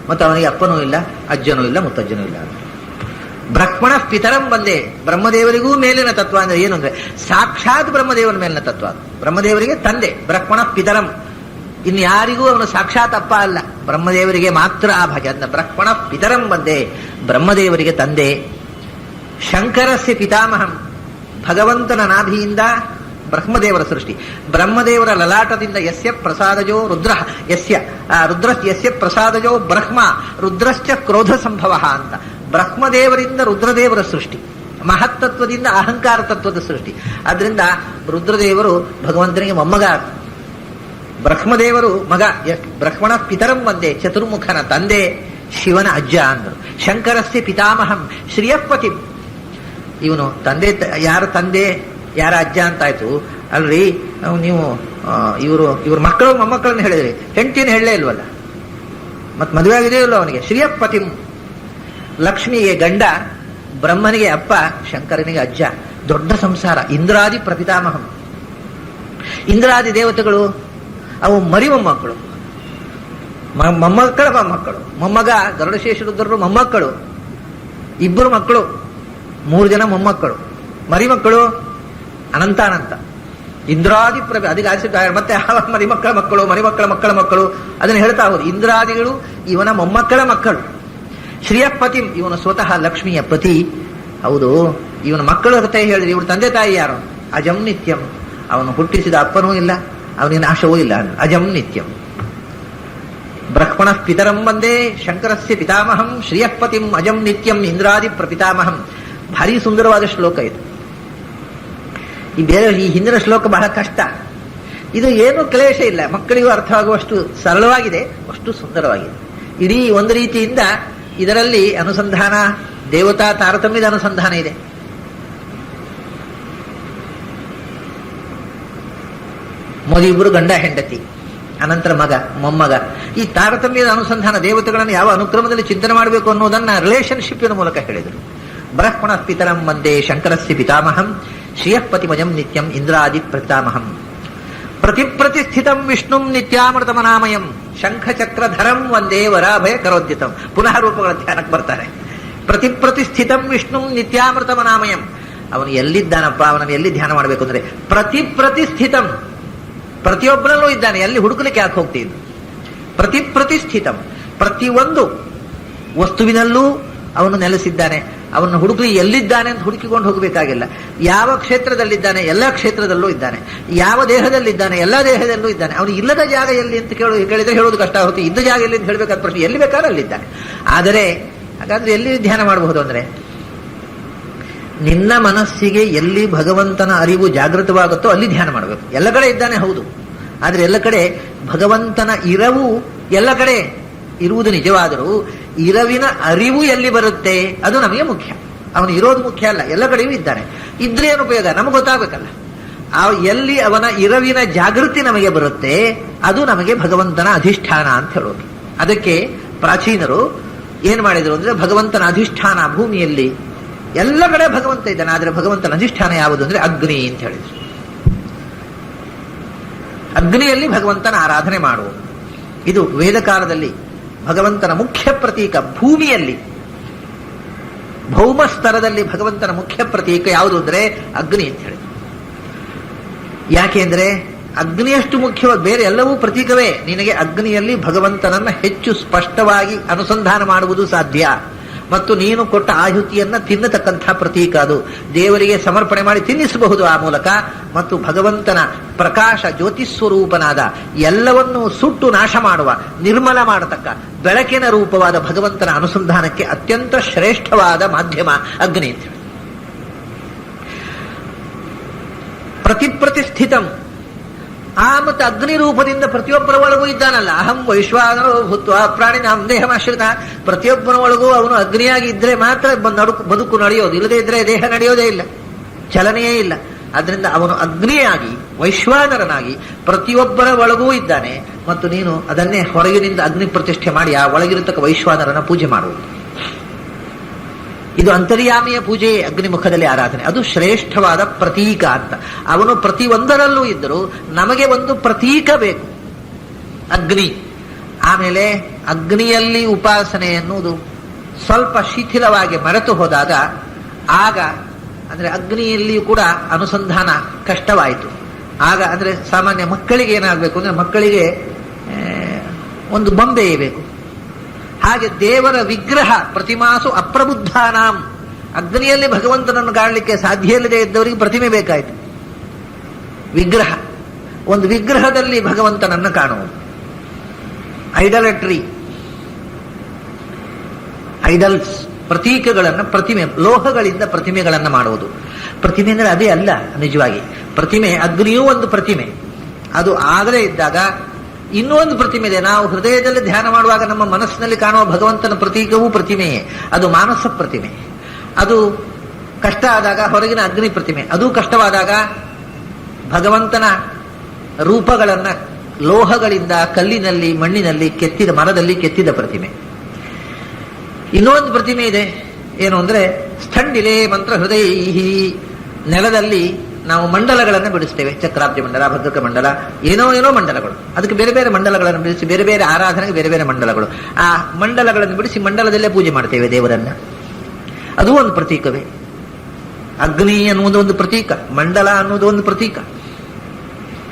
ಮತ್ತು ಅವನಿಗೆ ಅಪ್ಪನೂ ಇಲ್ಲ, ಅಜ್ಜನೂ ಇಲ್ಲ, ಮುತ್ತಜ್ಜನೂ ಇಲ್ಲ. ಬ್ರಹ್ಮಣ ಪಿತರಂ ಬಂದೆ, ಬ್ರಹ್ಮದೇವರಿಗೂ ಮೇಲಿನ ತತ್ವ ಅಂದ್ರೆ ಏನು ಅಂದ್ರೆ ಸಾಕ್ಷಾತ್ ಬ್ರಹ್ಮದೇವನ ಮೇಲಿನ ತತ್ವ. ಬ್ರಹ್ಮದೇವರಿಗೆ ತಂದೆ, ಬ್ರಹ್ಮಣ ಪಿತರಂ. ಇನ್ನು ಯಾರಿಗೂ ಅವನು ಸಾಕ್ಷಾತ್ ಅಪ್ಪ ಅಲ್ಲ, ಬ್ರಹ್ಮದೇವರಿಗೆ ಮಾತ್ರ ಆ ಭಾಗ್ಯ. ಅದನ್ನ ಬ್ರಹ್ಮಣ ಪಿತರಂ ಬಂದೆ, ಬ್ರಹ್ಮದೇವರಿಗೆ ತಂದೆ. ಶಂಕರಸ್ಯ ಪಿತಾಮಹಂ, ಭಗವಂತನ ನಾಭಿಯಿಂದ ಬ್ರಹ್ಮದೇವರ ಸೃಷ್ಟಿ. ಬ್ರಹ್ಮದೇವರ ಲಲಾಟದಿಂದ ಯಸ್ಯ ಪ್ರಸಾದಜೋ ರುದ್ರ, ಯಸ್ಯ ಪ್ರಸಾದಜೋ ಬ್ರಹ್ಮ ರುದ್ರಶ್ಚ ಕ್ರೋಧ ಸಂಭವ ಅಂತ. ಬ್ರಹ್ಮದೇವರಿಂದ ರುದ್ರದೇವರ ಸೃಷ್ಟಿ, ಮಹತ್ತತ್ವದಿಂದ ಅಹಂಕಾರ ತತ್ವದ ಸೃಷ್ಟಿ. ಆದ್ರಿಂದ ರುದ್ರದೇವರು ಭಗವಂತನಿಗೆ ಮೊಮ್ಮಗ, ಬ್ರಹ್ಮದೇವರು ಮಗ. ಬ್ರಹ್ಮಣ ಪಿತರಂ ಬಂದೆ, ಚತುರ್ಮುಖನ ತಂದೆ, ಶಿವನ ಅಜ್ಜ ಅಂದರು. ಶಂಕರಸ್ಯ ಪಿತಾಮಹಂ ಶ್ರಿಯಃಪತಿ. ಇವನು ತಂದೆ, ಯಾರ ತಂದೆ ಯಾರ ಅಜ್ಜ ಅಂತಾಯ್ತು ಅಲ್ರಿ. ನೀವು ಇವ್ರ ಮಕ್ಕಳು ಮೊಮ್ಮಕ್ಕಳನ್ನ ಹೇಳಿದ್ರಿ, ಹೆಂಡತಿನ ಹೇಳಲೇ ಇಲ್ವಲ್ಲ, ಮತ್ ಮದುವೆ ಆಗಿದೆಯೋ ಇಲ್ವ ಅವನಿಗೆ. ಶ್ರೀಯಪತಿಂ, ಲಕ್ಷ್ಮಿಗೆ ಗಂಡ, ಬ್ರಹ್ಮನಿಗೆ ಅಪ್ಪ, ಶಂಕರನಿಗೆ ಅಜ್ಜ. ದೊಡ್ಡ ಸಂಸಾರ. ಇಂದ್ರಾದಿ ಪ್ರಪಿತಾಮಹಂ, ಇಂದ್ರಾದಿ ದೇವತೆಗಳು ಅವು ಮರಿ ಮೊಮ್ಮಕ್ಕಳು, ಮೊಮ್ಮಕ್ಕಳ ಮೊಮ್ಮಕ್ಕಳು. ಮೊಮ್ಮಗ ಗರುಡಶೇಷರುದ್ರರು ಮೊಮ್ಮಕ್ಕಳು, 2 ಮಕ್ಕಳು, 3 ಜನ ಮೊಮ್ಮಕ್ಕಳು. ಮರಿ ಮಕ್ಕಳು ಅನಂತಾನಂತ. ಇಂದ್ರಾದಿ ಅದಕ್ಕೆ ಆರಿಸಿದ್ದಾರೆ. ಮತ್ತೆ ಮರಿಮಕ್ಕಳ ಮಕ್ಕಳು, ಮರಿಮಕ್ಕಳ ಮಕ್ಕಳ ಮಕ್ಕಳು, ಅದನ್ನು ಹೇಳ್ತಾ ಹೋದ್ರು. ಇಂದ್ರಾದಿಗಳು ಇವನ ಮೊಮ್ಮಕ್ಕಳ ಮಕ್ಕಳು. ಶ್ರೀಯಪತಿಂ, ಇವನು ಸ್ವತಃ ಲಕ್ಷ್ಮಿಯ ಪತಿ. ಹೌದು, ಇವನ ಮಕ್ಕಳು ಕಥೆ ಹೇಳಿದ್ರಿ. ಇವಳು ತಂದೆ ತಾಯಿ ಯಾರು? ಅಜಂ ನಿತ್ಯಂ. ಅವನು ಹುಟ್ಟಿಸಿದ ಅಪ್ಪನೂ ಇಲ್ಲ, ಅವನಿಗೆ ನಾಶವೂ ಇಲ್ಲ. ಅಜಂ ನಿತ್ಯಂ. ಬ್ರಹ್ಮಣ ಪಿತರಂ ಬಂದೇ ಶಂಕರಸ್ಯ ಪಿತಾಮಹಂ ಶ್ರೀಯಪತಿಂ ಅಜಂ ನಿತ್ಯಂ ಇಂದ್ರಾದಿ ಪ್ರಪಿತಾಮಹಂ. ಭಾರಿ ಸುಂದರವಾದ ಶ್ಲೋಕ ಇದು. ಈ ಹಿಂದಿನ ಶ್ಲೋಕ ಬಹಳ ಕಷ್ಟ. ಇದು ಏನು ಕ್ಲೇಶ ಇಲ್ಲ, ಮಕ್ಕಳಿಗೂ ಅರ್ಥವಾಗುವಷ್ಟು ಸರಳವಾಗಿದೆ, ಅಷ್ಟು ಸುಂದರವಾಗಿದೆ. ಇಡೀ ಒಂದು ರೀತಿಯಿಂದ ಇದರಲ್ಲಿ ಅನುಸಂಧಾನ, ದೇವತಾ ತಾರತಮ್ಯದ ಅನುಸಂಧಾನ ಇದೆ. ಮೊದಲಿಬ್ಬರು ಗಂಡ ಹೆಂಡತಿ, ಅನಂತರ ಮಗ ಮೊಮ್ಮಗ. ಈ ತಾರತಮ್ಯದ ಅನುಸಂಧಾನ ದೇವತೆಗಳನ್ನು ಯಾವ ಅನುಕ್ರಮದಲ್ಲಿ ಚಿಂತನೆ ಮಾಡಬೇಕು ಅನ್ನೋದನ್ನ ರಿಲೇಶನ್ಶಿಪ್ಪಿನ ಮೂಲಕ ಹೇಳಿದರು. ಬ್ರಹ್ಮಣ ಪಿತರಂ ವಂದೇ ಶಂಕರಸ್ಯ ಪಿತಾಮಹಂ ಶ್ರಿಯಃಪತಿಮಜಂ ನಿತ್ಯಂ ಇಂದ್ರಾದಿ ಪ್ರತಾಮಹಂ ಪ್ರತಿಸ್ಥಿತಂ ವಿಷ್ಣುಂ ನಿತ್ಯಾಮೃತಮನಾಮಯಂ ಶಂಖಚಕ್ರಧರಂ ವಂದೇ ವರಾಭಯ ಕರೋದ್ಯತಂ. ಪುನಃ ರೂಪಗಳ ಧ್ಯಾನಕ್ಕೆ ಬರ್ತಾರೆ. ಪ್ರತಿಸ್ಥಿತಂ ವಿಷ್ಣುಂ ನಿತ್ಯಾಮೃತಮನಾಮಯಂ. ಅವನು ಎಲ್ಲಿದ್ದಾನಪ್ಪ, ಅವನನ್ನು ಎಲ್ಲಿ ಧ್ಯಾನ ಮಾಡಬೇಕು ಅಂದ್ರೆ ಪ್ರತಿಸ್ಥಿತಂ, ಪ್ರತಿಯೊಬ್ಬರಲ್ಲೂ ಇದ್ದಾನೆ. ಎಲ್ಲಿ ಹುಡುಕಲಿಕ್ಕೆ ಯಾಕೆ ಹೋಗ್ತೀನಿ? ಪ್ರತಿಸ್ಥಿತಂ, ಪ್ರತಿಯೊಂದು ವಸ್ತುವಿನಲ್ಲೂ ಅವನು ನೆಲೆಸಿದ್ದಾನೆ. ಅವನು ಹುಡುಕಿ ಎಲ್ಲಿದ್ದಾನೆ ಅಂತ ಹುಡುಕಿಕೊಂಡು ಹೋಗಬೇಕಾಗಿಲ್ಲ. ಯಾವ ಕ್ಷೇತ್ರದಲ್ಲಿದ್ದಾನೆ ಎಲ್ಲ ಕ್ಷೇತ್ರದಲ್ಲೂ ಇದ್ದಾನೆ. ಯಾವ ದೇಹದಲ್ಲಿದ್ದಾನೆ ಎಲ್ಲ ದೇಹದಲ್ಲೂ ಇದ್ದಾನೆ. ಅವನು ಇಲ್ಲದ ಜಾಗ ಎಲ್ಲಿ ಅಂತ ಕೇಳಿದ್ರೆ ಹೇಳೋದು ಕಷ್ಟ ಆಗುತ್ತೆ. ಇದ್ದ ಜಾಗ ಎಲ್ಲಿ ಅಂತ ಹೇಳಬೇಕಾದ ಪ್ರಶ್ನೆ, ಎಲ್ಲಿ ಬೇಕಾದ್ರೆ ಅಲ್ಲಿದ್ದಾನೆ. ಆದರೆ ಹಾಗಾದ್ರೆ ಎಲ್ಲಿ ಧ್ಯಾನ ಮಾಡಬಹುದು ಅಂದ್ರೆ, ನಿನ್ನ ಮನಸ್ಸಿಗೆ ಎಲ್ಲಿ ಭಗವಂತನ ಅರಿವು ಜಾಗೃತವಾಗುತ್ತೋ ಅಲ್ಲಿ ಧ್ಯಾನ ಮಾಡಬೇಕು. ಎಲ್ಲ ಕಡೆ ಇದ್ದಾನೆ ಹೌದು, ಆದರೆ ಎಲ್ಲ ಕಡೆ ಭಗವಂತನ ಇರವು ಎಲ್ಲ ಕಡೆ ಇರುವುದು ನಿಜವಾದರೂ ಇರವಿನ ಅರಿವು ಎಲ್ಲಿ ಬರುತ್ತೆ ಅದು ನಮಗೆ ಮುಖ್ಯ. ಅವನು ಇರೋದು ಮುಖ್ಯ ಅಲ್ಲ, ಎಲ್ಲ ಕಡೆಯೂ ಇದ್ದಾನೆ. ಇದ್ರೆ ಏನು ಉಪಯೋಗ, ನಮಗೆ ಗೊತ್ತಾಗಬೇಕಲ್ಲ. ಎಲ್ಲಿ ಅವನ ಇರವಿನ ಜಾಗೃತಿ ನಮಗೆ ಬರುತ್ತೆ ಅದು ನಮಗೆ ಭಗವಂತನ ಅಧಿಷ್ಠಾನ ಅಂತ ಹೇಳೋದು. ಅದಕ್ಕೆ ಪ್ರಾಚೀನರು ಏನ್ ಮಾಡಿದ್ರು ಅಂದ್ರೆ, ಭಗವಂತನ ಅಧಿಷ್ಠಾನ ಭೂಮಿಯಲ್ಲಿ ಎಲ್ಲ ಕಡೆ ಭಗವಂತ ಇದ್ದಾನೆ, ಆದರೆ ಭಗವಂತನ ಅಧಿಷ್ಠಾನ ಯಾವುದು ಅಂದ್ರೆ ಅಗ್ನಿ ಅಂತ ಹೇಳಿದ್ರು. ಅಗ್ನಿಯಲ್ಲಿ ಭಗವಂತನ ಆರಾಧನೆ ಮಾಡುವುದು ಇದು ವೇದ ಕಾಲದಲ್ಲಿ ಭಗವಂತನ ಮುಖ್ಯ ಪ್ರತೀಕ. ಭೂಮಿಯಲ್ಲಿ ಭೌಮ ಸ್ತರದಲ್ಲಿ ಭಗವಂತನ ಮುಖ್ಯ ಪ್ರತೀಕ ಯಾವುದು ಅಂದ್ರೆ ಅಗ್ನಿ ಅಂತ ಹೇಳಿ. ಯಾಕೆಂದ್ರೆ ಅಗ್ನಿಯಷ್ಟು ಮುಖ್ಯವಾದ ಬೇರೆ ಎಲ್ಲವೂ ಪ್ರತೀಕವೇ. ನಿನಗೆ ಅಗ್ನಿಯಲ್ಲಿ ಭಗವಂತನನ್ನ ಹೆಚ್ಚು ಸ್ಪಷ್ಟವಾಗಿ ಅನುಸಂಧಾನ ಮಾಡುವುದು ಸಾಧ್ಯ. ಮತ್ತು ನೀನು ಕೊಟ್ಟ ಆಹುತಿಯನ್ನ ತಿನ್ನತಕ್ಕಂಥ ಪ್ರತೀಕ ಅದು. ದೇವರಿಗೆ ಸಮರ್ಪಣೆ ಮಾಡಿ ತಿನ್ನಿಸಬಹುದು ಆ ಮೂಲಕ. ಮತ್ತು ಭಗವಂತನ ಪ್ರಕಾಶ ಜ್ಯೋತಿಸ್ವರೂಪನಾದ ಎಲ್ಲವನ್ನೂ ಸುಟ್ಟು ನಾಶ ಮಾಡುವ, ನಿರ್ಮಲ ಮಾಡತಕ್ಕ ಬೆಳಕಿನ ರೂಪವಾದ ಭಗವಂತನ ಅನುಸಂಧಾನಕ್ಕೆ ಅತ್ಯಂತ ಶ್ರೇಷ್ಠವಾದ ಮಾಧ್ಯಮ ಅಗ್ನಿ. ಪ್ರತಿಸ್ಥಿತಂ. ಮತ್ತು ಅಗ್ನಿ ರೂಪದಿಂದ ಪ್ರತಿಯೊಬ್ಬರ ಒಳಗೂ ಇದ್ದಾನಲ್ಲ. ಅಹಂ ವೈಶ್ವಾನರೋ ಭೂತ್ವ ಪ್ರಾಣಿನಾಂ ದೇಹಮಾಶ್ರಿತ. ಪ್ರತಿಯೊಬ್ಬರ ಒಳಗೂ ಅವನು ಅಗ್ನಿಯಾಗಿ ಇದ್ರೆ ಮಾತ್ರ ಬದುಕು ನಡೆಯೋದು, ಇಲ್ಲದೆ ಇದ್ರೆ ದೇಹ ನಡೆಯೋದೇ ಇಲ್ಲ, ಚಲನೆಯೇ ಇಲ್ಲ. ಆದ್ರಿಂದ ಅವನು ಅಗ್ನಿಯಾಗಿ ವೈಶ್ವಾನರನಾಗಿ ಪ್ರತಿಯೊಬ್ಬರ ಒಳಗೂ ಇದ್ದಾನೆ. ಮತ್ತು ನೀನು ಅದನ್ನೇ ಹೊರಗಿನಿಂದ ಅಗ್ನಿ ಪ್ರತಿಷ್ಠೆ ಮಾಡಿ ಆ ಒಳಗಿರತಕ್ಕ ವೈಶ್ವಾನರನ ಪೂಜೆ ಮಾಡುವುದು. ಇದು ಅಂತರ್ಯಾಮಿಯ ಪೂಜೆ, ಅಗ್ನಿಮುಖದಲ್ಲಿ ಆರಾಧನೆ. ಅದು ಶ್ರೇಷ್ಠವಾದ ಪ್ರತೀಕ ಅಂತ. ಅವನು ಪ್ರತಿಯೊಂದರಲ್ಲೂ ಇದ್ದರೂ ನಮಗೆ ಒಂದು ಪ್ರತೀಕ ಬೇಕು, ಅಗ್ನಿ. ಆಮೇಲೆ ಅಗ್ನಿಯಲ್ಲಿ ಉಪಾಸನೆ ಎನ್ನುವುದು ಸ್ವಲ್ಪ ಶಿಥಿಲವಾಗಿ ಮರೆತು ಹೋದಾಗ, ಆಗ ಅಂದ್ರೆ ಅಗ್ನಿಯಲ್ಲಿಯೂ ಕೂಡ ಅನುಸಂಧಾನ ಕಷ್ಟವಾಯಿತು. ಆಗ ಅಂದ್ರೆ ಸಾಮಾನ್ಯ ಮಕ್ಕಳಿಗೆ ಏನಾಗಬೇಕು ಅಂದ್ರೆ, ಮಕ್ಕಳಿಗೆ ಒಂದು ಬೊಂಬೆ ಬೇಕು. ಹಾಗೆ ದೇವರ ವಿಗ್ರಹ ಪ್ರತಿಮಾಸು ಅಪ್ರಬುದ್ಧಾನಾಂ. ಅಗ್ನಿಯಲ್ಲಿ ಭಗವಂತನನ್ನು ಕಾಣಲಿಕ್ಕೆ ಸಾಧ್ಯ ಇಲ್ಲದೆ ಇದ್ದವರಿಗೆ ಪ್ರತಿಮೆ ಬೇಕಾಯಿತು. ವಿಗ್ರಹ, ಒಂದು ವಿಗ್ರಹದಲ್ಲಿ ಭಗವಂತನನ್ನು ಕಾಣುವುದು. ಐಡಲಟ್ರಿ, ಐಡಲ್ಸ್, ಪ್ರತೀಕಗಳನ್ನು, ಪ್ರತಿಮೆ, ಲೋಹಗಳಿಂದ ಪ್ರತಿಮೆಗಳನ್ನು ಮಾಡುವುದು. ಪ್ರತಿಮೆ ಅಂದರೆ ಅದೇ ಅಲ್ಲ ನಿಜವಾಗಿ. ಪ್ರತಿಮೆ, ಅಗ್ನಿಯೂ ಒಂದು ಪ್ರತಿಮೆ. ಅದು ಆಗಲೇ ಇದ್ದಾಗ ಇನ್ನೂ ಒಂದು ಪ್ರತಿಮೆ ಇದೆ. ನಾವು ಹೃದಯದಲ್ಲಿ ಧ್ಯಾನ ಮಾಡುವಾಗ ನಮ್ಮ ಮನಸ್ಸಿನಲ್ಲಿ ಕಾಣುವ ಭಗವಂತನ ಪ್ರತೀಕವೂ ಪ್ರತಿಮೆಯೇ. ಅದು ಮಾನಸ ಪ್ರತಿಮೆ. ಅದು ಕಷ್ಟ ಆದಾಗ ಹೊರಗಿನ ಅಗ್ನಿ ಪ್ರತಿಮೆ. ಅದು ಕಷ್ಟವಾದಾಗ ಭಗವಂತನ ರೂಪಗಳನ್ನ ಲೋಹಗಳಿಂದ, ಕಲ್ಲಿನಲ್ಲಿ, ಮಣ್ಣಿನಲ್ಲಿ ಕೆತ್ತಿದ, ಮರದಲ್ಲಿ ಕೆತ್ತಿದ ಪ್ರತಿಮೆ. ಇನ್ನೊಂದು ಪ್ರತಿಮೆ ಇದೆ, ಏನು ಅಂದ್ರೆ ಸ್ಥಂಡಿಲೆ ಮಂತ್ರ ಹೃದಯ. ನೆಲದಲ್ಲಿ ನಾವು ಮಂಡಲಗಳನ್ನು ಬಿಡಿಸ್ತೇವೆ. ಚಕ್ರಾಬ್ಜ ಮಂಡಲ, ಭದ್ರಕ ಮಂಡಲ, ಏನೋ ಮಂಡಲಗಳು. ಅದಕ್ಕೆ ಬೇರೆ ಬೇರೆ ಮಂಡಲಗಳನ್ನು ಬಿಡಿಸಿ, ಬೇರೆ ಬೇರೆ ಆರಾಧನೆಗೆ ಬೇರೆ ಬೇರೆ ಮಂಡಲಗಳು. ಆ ಮಂಡಲಗಳನ್ನು ಬಿಡಿಸಿ ಮಂಡಲದಲ್ಲೇ ಪೂಜೆ ಮಾಡ್ತೇವೆ ದೇವರನ್ನ. ಅದು ಒಂದು ಪ್ರತೀಕವೇ. ಅಗ್ನಿ ಅನ್ನುವುದು ಒಂದು ಪ್ರತೀಕ, ಮಂಡಲ ಅನ್ನುವುದು ಒಂದು ಪ್ರತೀಕ.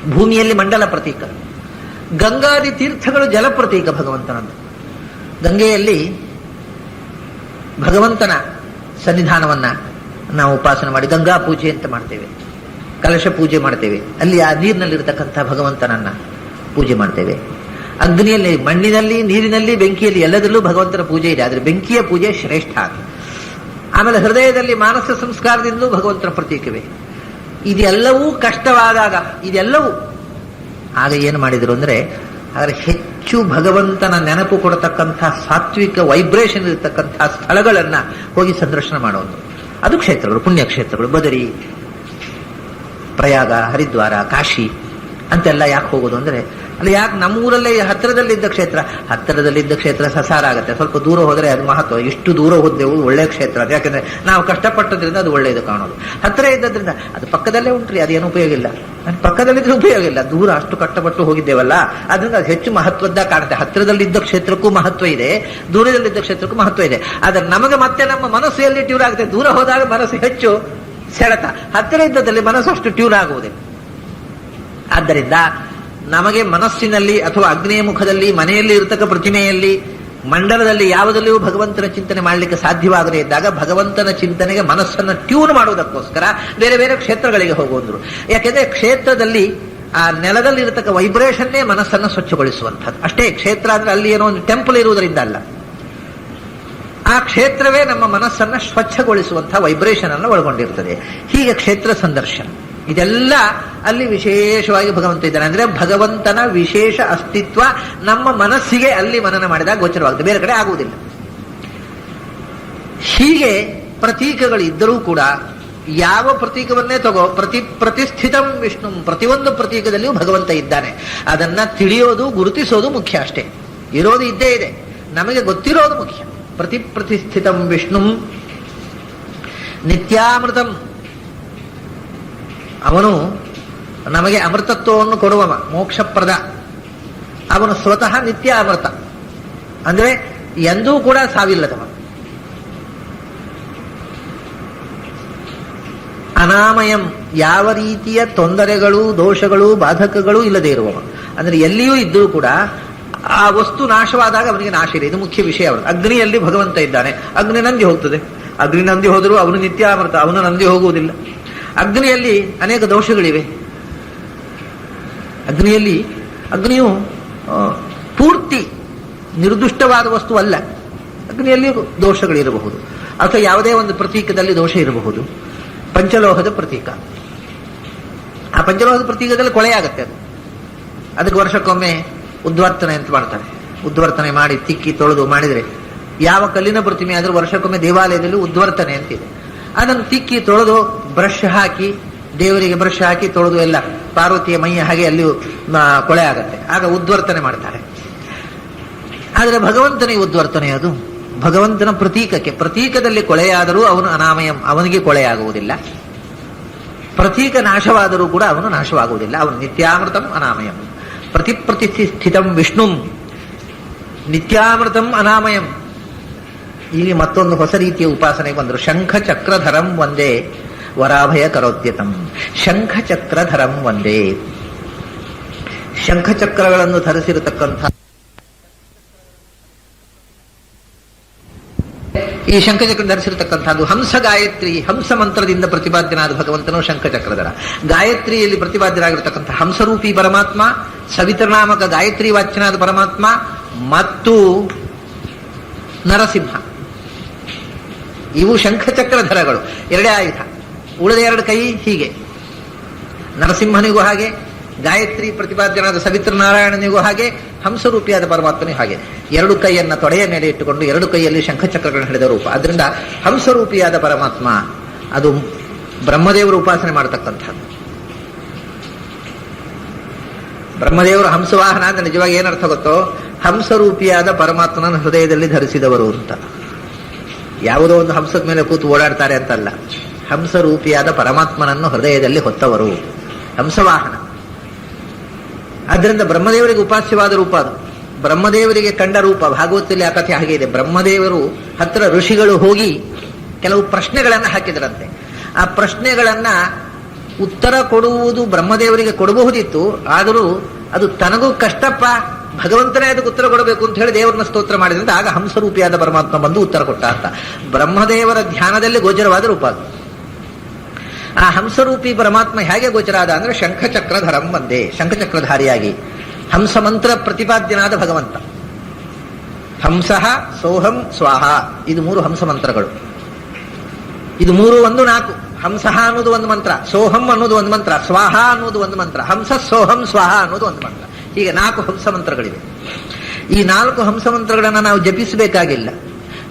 ಭೂಮಿಯಲ್ಲಿ ಮಂಡಲ ಪ್ರತೀಕ. ಗಂಗಾದಿ ತೀರ್ಥಗಳು ಜಲ ಪ್ರತೀಕ ಭಗವಂತನದ್ದು. ಗಂಗೆಯಲ್ಲಿ ಭಗವಂತನ ಸನ್ನಿಧಾನವನ್ನ ನಾವು ಉಪಾಸನೆ ಮಾಡಿ ಗಂಗಾ ಪೂಜೆ ಅಂತ ಮಾಡ್ತೇವೆ, ಕಲಶ ಪೂಜೆ ಮಾಡ್ತೇವೆ. ಅಲ್ಲಿ ಆ ನೀರಿನಲ್ಲಿರತಕ್ಕಂಥ ಭಗವಂತನನ್ನ ಪೂಜೆ ಮಾಡ್ತೇವೆ. ಅಗ್ನಿಯಲ್ಲಿ, ಮಣ್ಣಿನಲ್ಲಿ, ನೀರಿನಲ್ಲಿ, ಬೆಂಕಿಯಲ್ಲಿ ಎಲ್ಲದರಲ್ಲೂ ಭಗವಂತನ ಪೂಜೆ ಇದೆ. ಆದರೆ ಬೆಂಕಿಯ ಪೂಜೆ ಶ್ರೇಷ್ಠ. ಆಮೇಲೆ ಹೃದಯದಲ್ಲಿ ಮಾನಸ ಸಂಸ್ಕಾರದಿಂದಲೂ ಭಗವಂತನ ಪ್ರತೀಕವೇ. ಇದೆಲ್ಲವೂ ಕಷ್ಟವಾದಾಗ, ಇದೆಲ್ಲವೂ ಆಗ ಏನು ಮಾಡಿದ್ರು ಅಂದ್ರೆ, ಆದರೆ ಹೆಚ್ಚು ಭಗವಂತನ ನೆನಪು ಕೊಡತಕ್ಕಂಥ ಸಾತ್ವಿಕ ವೈಬ್ರೇಷನ್ ಇರತಕ್ಕಂಥ ಸ್ಥಳಗಳನ್ನ ಹೋಗಿ ಸಂದರ್ಶನ ಮಾಡೋದು. ಅದು ಕ್ಷೇತ್ರಗಳು, ಪುಣ್ಯಕ್ಷೇತ್ರಗಳು. ಬದರಿ, ಪ್ರಯಾಗ, ಹರಿದ್ವಾರ, ಕಾಶಿ, ಅಂತೆಲ್ಲ ಯಾಕೆ ಹೋಗೋದು ಅಂದ್ರೆ, ಅಲ್ಲಿ ಯಾಕೆ ನಮ್ಮೂರಲ್ಲೇ ಹತ್ತಿರದಲ್ಲಿದ್ದ ಕ್ಷೇತ್ರ ಸಸಾರ ಆಗುತ್ತೆ. ಸ್ವಲ್ಪ ದೂರ ಹೋದರೆ ಅದು ಮಹತ್ವ. ಇಷ್ಟು ದೂರ ಹೋದೆವು, ಒಳ್ಳೆ ಕ್ಷೇತ್ರ ಅದು. ಯಾಕಂದ್ರೆ ನಾವು ಕಷ್ಟಪಟ್ಟದ್ರಿಂದ ಅದು ಒಳ್ಳೆಯದು ಕಾಣೋದು. ಹತ್ತಿರ ಇದ್ದದ್ರಿಂದ ಅದು ಪಕ್ಕದಲ್ಲೇ ಉಂಟ್ರಿ, ಅದೇನು ಉಪಯೋಗ ಇಲ್ಲ. ಪಕ್ಕದಲ್ಲಿದ್ರೆ ಉಪಯೋಗ ಇಲ್ಲ, ದೂರ ಅಷ್ಟು ಕಷ್ಟಪಟ್ಟು ಹೋಗಿದ್ದೇವಲ್ಲ, ಅದರಿಂದ ಅದು ಹೆಚ್ಚು ಮಹತ್ವದ ಕಾಣುತ್ತೆ. ಹತ್ತಿರದಲ್ಲಿದ್ದ ಕ್ಷೇತ್ರಕ್ಕೂ ಮಹತ್ವ ಇದೆ, ದೂರದಲ್ಲಿದ್ದ ಕ್ಷೇತ್ರಕ್ಕೂ ಮಹತ್ವ ಇದೆ. ಆದ್ರೆ ನಮಗೆ ಮತ್ತೆ ನಮ್ಮ ಮನಸ್ಸು ಎಲ್ಲಿ ಟ್ಯೂರ್ ಆಗುತ್ತೆ? ದೂರ ಹೋದಾಗ ಮನಸ್ಸು ಹೆಚ್ಚು ಸೆಳೆತ, ಹತ್ತಿರ ಇದ್ದದಲ್ಲಿ ಮನಸ್ಸು ಅಷ್ಟು ಟ್ಯೂರ್ ಆಗುವುದಿಲ್ಲ. ಆದ್ದರಿಂದ ನಮಗೆ ಮನಸ್ಸಿನಲ್ಲಿ ಅಥವಾ ಅಗ್ನಿಯ ಮುಖದಲ್ಲಿ, ಮನೆಯಲ್ಲಿ ಇರತಕ್ಕ ಪ್ರತಿಮೆಯಲ್ಲಿ, ಮಂಡಲದಲ್ಲಿ ಯಾವುದಲ್ಲಿಯೂ ಭಗವಂತನ ಚಿಂತನೆ ಮಾಡಲಿಕ್ಕೆ ಸಾಧ್ಯವಾಗದೇ ಇದ್ದಾಗ ಭಗವಂತನ ಚಿಂತನೆಗೆ ಮನಸ್ಸನ್ನು ಟ್ಯೂನ್ ಮಾಡುವುದಕ್ಕೋಸ್ಕರ ಬೇರೆ ಬೇರೆ ಕ್ಷೇತ್ರಗಳಿಗೆ ಹೋಗುವಂದ್ರು. ಯಾಕೆಂದ್ರೆ ಕ್ಷೇತ್ರದಲ್ಲಿ ಆ ನೆಲದಲ್ಲಿ ಇರತಕ್ಕ ವೈಬ್ರೇಷನ್ನೇ ಮನಸ್ಸನ್ನು ಸ್ವಚ್ಛಗೊಳಿಸುವಂಥದ್ದು ಅಷ್ಟೇ. ಕ್ಷೇತ್ರ ಅಂದ್ರೆ ಅಲ್ಲಿ ಏನೋ ಒಂದು ಟೆಂಪಲ್ ಇರುವುದರಿಂದ ಅಲ್ಲ, ಆ ಕ್ಷೇತ್ರವೇ ನಮ್ಮ ಮನಸ್ಸನ್ನ ಸ್ವಚ್ಛಗೊಳಿಸುವಂತಹ ವೈಬ್ರೇಷನ್ ಅನ್ನು ಒಳಗೊಂಡಿರ್ತದೆ. ಹೀಗೆ ಕ್ಷೇತ್ರ ಸಂದರ್ಶನ ಇದೆಲ್ಲ ಅಲ್ಲಿ ವಿಶೇಷವಾಗಿ ಭಗವಂತ ಇದ್ದಾನೆ. ಅಂದ್ರೆ ಭಗವಂತನ ವಿಶೇಷ ಅಸ್ತಿತ್ವ ನಮ್ಮ ಮನಸ್ಸಿಗೆ ಅಲ್ಲಿ ಮನನ ಮಾಡಿದಾಗ ಗೋಚರವಾಗುತ್ತೆ, ಬೇರೆ ಕಡೆ ಆಗುವುದಿಲ್ಲ. ಹೀಗೆ ಪ್ರತೀಕಗಳಿದ್ದರೂ ಕೂಡ ಯಾವ ಪ್ರತೀಕವನ್ನೇ ತಗೋ, ಪ್ರತಿಷ್ಠಿತಂ ವಿಷ್ಣು, ಪ್ರತಿಯೊಂದು ಪ್ರತೀಕದಲ್ಲಿಯೂ ಭಗವಂತ ಇದ್ದಾನೆ. ಅದನ್ನ ತಿಳಿಯೋದು, ಗುರುತಿಸೋದು ಮುಖ್ಯ ಅಷ್ಟೇ. ಇರೋದು ಇದ್ದೇ ಇದೆ, ನಮಗೆ ಗೊತ್ತಿರೋದು ಮುಖ್ಯ. ಪ್ರತಿಷ್ಠಿತಂ ವಿಷ್ಣು ನಿತ್ಯಾಮೃತಂ, ಅವನು ನಮಗೆ ಅಮೃತತ್ವವನ್ನು ಕೊಡುವವ, ಮೋಕ್ಷಪ್ರದ. ಅವನು ಸ್ವತಃ ನಿತ್ಯ ಅಮೃತ, ಅಂದ್ರೆ ಎಂದೂ ಕೂಡ ಸಾವಿಲ್ಲದವ. ಅನಾಮಯಂ, ಯಾವ ರೀತಿಯ ತೊಂದರೆಗಳು, ದೋಷಗಳು, ಬಾಧಕಗಳು ಇಲ್ಲದೆ ಇರುವವ. ಅಂದ್ರೆ ಎಲ್ಲಿಯೂ ಇದ್ದರೂ ಕೂಡ ಆ ವಸ್ತು ನಾಶವಾದಾಗ ಅವನಿಗೆ ನಾಶ ಇದೆ. ಇದು ಮುಖ್ಯ ವಿಷಯ. ಅವನು ಅಗ್ನಿಯಲ್ಲಿ ಭಗವಂತ ಇದ್ದಾನೆ, ಅಗ್ನಿ ನಂದಿ ಹೋಗ್ತದೆ. ಅಗ್ನಿ ನಂದಿ ಹೋದರೂ ಅವನು ನಿತ್ಯಾಮೃತ, ಅವನು ನಂದಿ ಹೋಗುವುದಿಲ್ಲ. ಅಗ್ನಿಯಲ್ಲಿ ಅನೇಕ ದೋಷಗಳಿವೆ. ಅಗ್ನಿಯು ಪೂರ್ತಿ ನಿರ್ದುಷ್ಟವಾದ ವಸ್ತು ಅಲ್ಲ. ಅಗ್ನಿಯಲ್ಲಿ ದೋಷಗಳಿರಬಹುದು, ಅಥವಾ ಯಾವುದೇ ಒಂದು ಪ್ರತೀಕದಲ್ಲಿ ದೋಷ ಇರಬಹುದು. ಪಂಚಲೋಹದ ಪ್ರತೀಕ, ಆ ಪಂಚಲೋಹದ ಪ್ರತೀಕದಲ್ಲಿ ಕೊಳೆಯಾಗತ್ತೆ. ಅದಕ್ಕೆ ವರ್ಷಕ್ಕೊಮ್ಮೆ ಉದ್ವರ್ತನೆ ಅಂತ ಮಾಡ್ತಾರೆ. ಉದ್ವರ್ತನೆ ಮಾಡಿ ತಿಕ್ಕಿ ತೊಳೆದು ಮಾಡಿದ್ರೆ, ಯಾವ ಕಲ್ಲಿನ ಪ್ರತಿಮೆ ಆದ್ರೂ ವರ್ಷಕ್ಕೊಮ್ಮೆ ದೇವಾಲಯದಲ್ಲಿ ಉದ್ವರ್ತನೆ ಅಂತಿದೆ. ಅದನ್ನು ತಿಕ್ಕಿ ತೊಳೆದು ಬ್ರಷ್ ಹಾಕಿ, ದೇವರಿಗೆ ಬ್ರಷ್ ಹಾಕಿ ತೊಳೆದು ಎಲ್ಲ ಪಾರ್ವತಿಯ ಮೈಯ ಹಾಗೆ ಅಲ್ಲಿ ಕೊಳೆ ಆಗತ್ತೆ, ಆಗ ಉದ್ವರ್ತನೆ ಮಾಡ್ತಾರೆ. ಆದರೆ ಭಗವಂತನಿಗೆ ಉದ್ವರ್ತನೆ ಅದು ಭಗವಂತನ ಪ್ರತೀಕಕ್ಕೆ. ಪ್ರತೀಕದಲ್ಲಿ ಕೊಳೆಯಾದರೂ ಅವನು ಅನಾಮಯಂ, ಅವನಿಗೆ ಕೊಳೆಯಾಗುವುದಿಲ್ಲ. ಪ್ರತೀಕ ನಾಶವಾದರೂ ಕೂಡ ಅವನು ನಾಶವಾಗುವುದಿಲ್ಲ. ಅವನು ನಿತ್ಯಾಮೃತಂ ಅನಾಮಯಂ. ಪ್ರತಿಷ್ಠಿತಂ ವಿಷ್ಣು ನಿತ್ಯಾಮೃತಂ ಅನಾಮಯಂ. ಇಲ್ಲಿ ಮತ್ತೊಂದು ಹೊಸ ರೀತಿಯ ಉಪಾಸನೆಗೆ ಬಂದರು. ಶಂಖ ಚಕ್ರಧರಂ ಒಂದೇ ವರಾಭಯ ಕರೋತ್ಯತಂ. ಶಂಖ ಚಕ್ರಧರಂ ಒಂದೇ. ಶಂಖಚಕ್ರಗಳನ್ನು ಧರಿಸಿರತಕ್ಕಂಥ ಈ ಶಂಖಚಕ್ರ ಧರಿಸಿರತಕ್ಕಂಥದ್ದು ಹಂಸ ಗಾಯತ್ರಿ, ಹಂಸ ಮಂತ್ರದಿಂದ ಪ್ರತಿಪಾದ್ಯನಾದ ಭಗವಂತನು ಶಂಖಚಕ್ರಧರ. ಗಾಯತ್ರಿಯಲ್ಲಿ ಪ್ರತಿಪಾದ್ಯರಾಗಿರತಕ್ಕಂಥ ಹಂಸರೂಪಿ ಪರಮಾತ್ಮ, ಸವಿತೃನಾಮಕ ಗಾಯತ್ರಿ ವಾಚ್ಯನಾದ ಪರಮಾತ್ಮ ಮತ್ತು ನರಸಿಂಹ, ಇವು ಶಂಖಚಕ್ರಧರಗಳು. ಎರಡೇ ಆಯುಧ, ಉಳಿದ ಎರಡು ಕೈ ಹೀಗೆ. ನರಸಿಂಹನಿಗೂ ಹಾಗೆ, ಗಾಯತ್ರಿ ಪ್ರತಿಪಾದ್ಯನಾದ ಸವಿತೃನಾರಾಯಣನಿಗೂ ಹಾಗೆ, ಹಂಸರೂಪಿಯಾದ ಪರಮಾತ್ಮನಿಗೂ ಹಾಗೆ. ಎರಡು ಕೈಯನ್ನ ತೊಡೆಯ ಮೇಲೆ ಇಟ್ಟುಕೊಂಡು ಎರಡು ಕೈಯಲ್ಲಿ ಶಂಖಚಕ್ರಗಳನ್ನು ಹಿಡಿದ ರೂಪ. ಅದರಿಂದ ಹಂಸರೂಪಿಯಾದ ಪರಮಾತ್ಮ ಅದು ಬ್ರಹ್ಮದೇವರು ಉಪಾಸನೆ ಮಾಡತಕ್ಕಂಥದ್ದು. ಬ್ರಹ್ಮದೇವರು ಹಂಸವಾಹನ ಅಂದ್ರೆ ನಿಜವಾಗಿ ಏನರ್ಥ ಗೊತ್ತೋ, ಹಂಸರೂಪಿಯಾದ ಪರಮಾತ್ಮನ ಹೃದಯದಲ್ಲಿ ಧರಿಸಿದವರು ಅಂತ. ಯಾವುದೋ ಒಂದು ಹಂಸದ ಮೇಲೆ ಕೂತು ಓಡಾಡ್ತಾರೆ ಅಂತಲ್ಲ, ಹಂಸರೂಪಿಯಾದ ಪರಮಾತ್ಮನನ್ನು ಹೃದಯದಲ್ಲಿ ಹೊತ್ತವರು ಹಂಸವಾಹನ. ಆದ್ದರಿಂದ ಬ್ರಹ್ಮದೇವರಿಗೆ ಉಪಾಸ್ಯವಾದ ರೂಪ ಅದು. ಬ್ರಹ್ಮದೇವರಿಗೆ ಕಂಡ ರೂಪ. ಭಾಗವತದಲ್ಲಿ ಆ ಕಥೆ ಹಾಗೆ ಇದೆ. ಬ್ರಹ್ಮದೇವರು ಹತ್ತಿರ ಋಷಿಗಳು ಹೋಗಿ ಕೆಲವು ಪ್ರಶ್ನೆಗಳನ್ನು ಹಾಕಿದರಂತೆ. ಆ ಪ್ರಶ್ನೆಗಳನ್ನ ಉತ್ತರ ಕೊಡುವುದು ಬ್ರಹ್ಮದೇವರಿಗೆ ಕೊಡಬಹುದಿತ್ತು, ಆದರೂ ಅದು ತನಗೂ ಕಷ್ಟಪ್ಪ, ಭಗವಂತನೇ ಅದಕ್ಕೆ ಉತ್ತರ ಕೊಡಬೇಕು ಅಂತ ಹೇಳಿ ದೇವರನ್ನ ಸ್ತೋತ್ರ ಮಾಡಿದ್ರಿಂದ ಆಗ ಹಂಸರೂಪಿಯಾದ ಪರಮಾತ್ಮ ಬಂದು ಉತ್ತರ ಕೊಟ್ಟ ಅಂತ. ಬ್ರಹ್ಮದೇವರ ಧ್ಯಾನದಲ್ಲಿ ಗೋಚರವಾದ ರೂಪ ಅದು. ಆ ಹಂಸರೂಪಿ ಪರಮಾತ್ಮ ಹೇಗೆ ಗೋಚರ ಆದ ಅಂದ್ರೆ ಶಂಖಚಕ್ರಧರಂ ಒಂದೇ, ಶಂಖಚಕ್ರಧಾರಿಯಾಗಿ ಹಂಸ ಮಂತ್ರ ಪ್ರತಿಪಾದ್ಯನಾದ ಭಗವಂತ. ಹಂಸಃ ಸೋಹಂ ಸ್ವಾಹ, ಇದು ಮೂರು ಹಂಸ ಮಂತ್ರಗಳು. ಇದು ಮೂರು ಒಂದು ನಾಲ್ಕು. ಹಂಸಃ ಅನ್ನೋದು ಒಂದು ಮಂತ್ರ, ಸೋಹಂ ಅನ್ನೋದು ಒಂದು ಮಂತ್ರ, ಸ್ವಾಹ ಅನ್ನೋದು ಒಂದು ಮಂತ್ರ, ಹಂಸ ಸೋಹಂ ಸ್ವಾಹ ಅನ್ನೋದು ಒಂದು ಮಂತ್ರ. ಹೀಗೆ 4 ಹಂಸ ಮಂತ್ರಗಳಿವೆ. ಈ 4 ಹಂಸ ಮಂತ್ರಗಳನ್ನು ನಾವು ಜಪಿಸಬೇಕಾಗಿಲ್ಲ.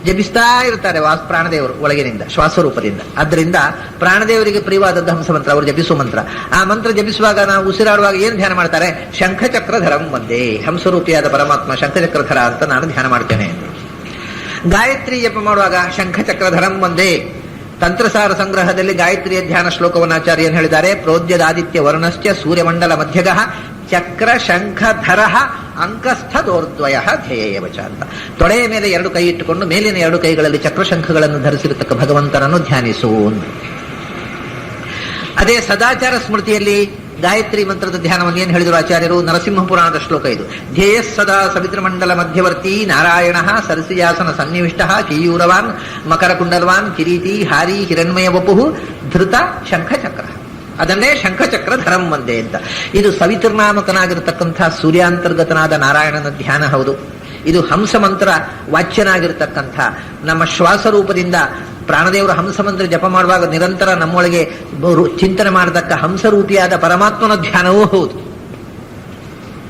ಜಪಿಸ್ತಾ ಇರ್ತಾರೆ ಪ್ರಾಣದೇವರು ಒಳಗಿನಿಂದ ಶ್ವಾಸರೂಪದಿಂದ. ಆದ್ದರಿಂದ ಪ್ರಾಣದೇವರಿಗೆ ಪ್ರಿಯವಾದದ್ದು ಹಂಸಮಂತ್ರ, ಅವರು ಜಪಿಸುವ ಮಂತ್ರ. ಆ ಮಂತ್ರ ಜಪಿಸುವಾಗ ನಾವು ಉಸಿರಾಡುವಾಗ ಏನು ಧ್ಯಾನ ಮಾಡ್ತಾರೆ? ಶಂಖಚಕ್ರಧರಂ ಒಂದೇ, ಹಂಸರೂಪಿಯಾದ ಪರಮಾತ್ಮ ಶಂಖಚಕ್ರಧರ ಅಂತ ನಾನು ಧ್ಯಾನ ಮಾಡ್ತೇನೆ. ಗಾಯತ್ರಿ ಜಪ ಮಾಡುವಾಗ ಶಂಖಚಕ್ರಧರಂ ಒಂದೇ. ತಂತ್ರಸಾರ ಸಂಗ್ರಹದಲ್ಲಿ ಗಾಯತ್ರಿಯ ಧ್ಯಾನ ಶ್ಲೋಕವನ್ನು ಆಚಾರ್ಯನು ಹೇಳಿದ್ದಾರೆ. ಪ್ರೋದ್ಯದಾದಿತ್ಯ ವರ್ಣಶ್ಚ ಸೂರ್ಯಮಂಡಲ ಮಧ್ಯಗಃ ಚಕ್ರ ಶಂಖಧರ ಅಂಕಸ್ಥದೋರ್ದ್ವಯ ಧ್ಯೇಯವಚ ಅಂತ. ತೊಡೆಯ ಮೇಲೆ ಎರಡು ಕೈ ಇಟ್ಟುಕೊಂಡು ಮೇಲಿನ ಎರಡು ಕೈಗಳಲ್ಲಿ ಚಕ್ರಶಂಖಗಳನ್ನು ಧರಿಸಿರತಕ್ಕ ಭಗವಂತನನ್ನು ಧ್ಯಾನಿಸು. ಅದೇ ಸದಾಚಾರ ಸ್ಮೃತಿಯಲ್ಲಿ ಗಾಯತ್ರಿ ಮಂತ್ರದ ಧ್ಯಾನವನ್ನು ಏನು ಹೇಳಿದರು ಆಚಾರ್ಯರು? ನರಸಿಂಹ ಪುರಾಣದ ಶ್ಲೋಕ ಇದು. ಧ್ಯೇಯ ಸದಾ ಸವಿತೃಮಂಡಲ ಮಧ್ಯವರ್ತಿ ನಾರಾಯಣ ಸರಸಿಯಾಸನ ಸನ್ನಿವಿಷ್ಟ ಕೇಯೂರವಾನ್ ಮಕರಕುಂಡಲವಾನ್ ಕಿರೀಟಿ ಹಾರಿ ಹಿರಣ್ಮಯ ವಪುಃ ಧೃತ ಶಂಖಚಕ್ರ. ಅದನ್ನೇ ಶಂಖಚಕ್ರ ಧರಂ ಒಂದೇ ಅಂತ. ಇದು ಸವಿತೃನಾಮಕನಾಗಿರತಕ್ಕಂಥ ಸೂರ್ಯಾಂತರ್ಗತನಾದ ನಾರಾಯಣನ ಧ್ಯಾನ ಹೌದು. ಇದು ಹಂಸ ಮಂತ್ರ ವಾಚ್ಯನಾಗಿರ್ತಕ್ಕಂಥ ನಮ್ಮ ಶ್ವಾಸರೂಪದಿಂದ ಪ್ರಾಣದೇವರು ಹಂಸಮಂತ್ರ ಜಪ ಮಾಡುವಾಗ ನಿರಂತರ ನಮ್ಮೊಳಗೆ ಚಿಂತನೆ ಮಾಡತಕ್ಕ ಹಂಸರೂಪಿಯಾದ ಪರಮಾತ್ಮನ ಧ್ಯಾನವೂ ಹೌದು.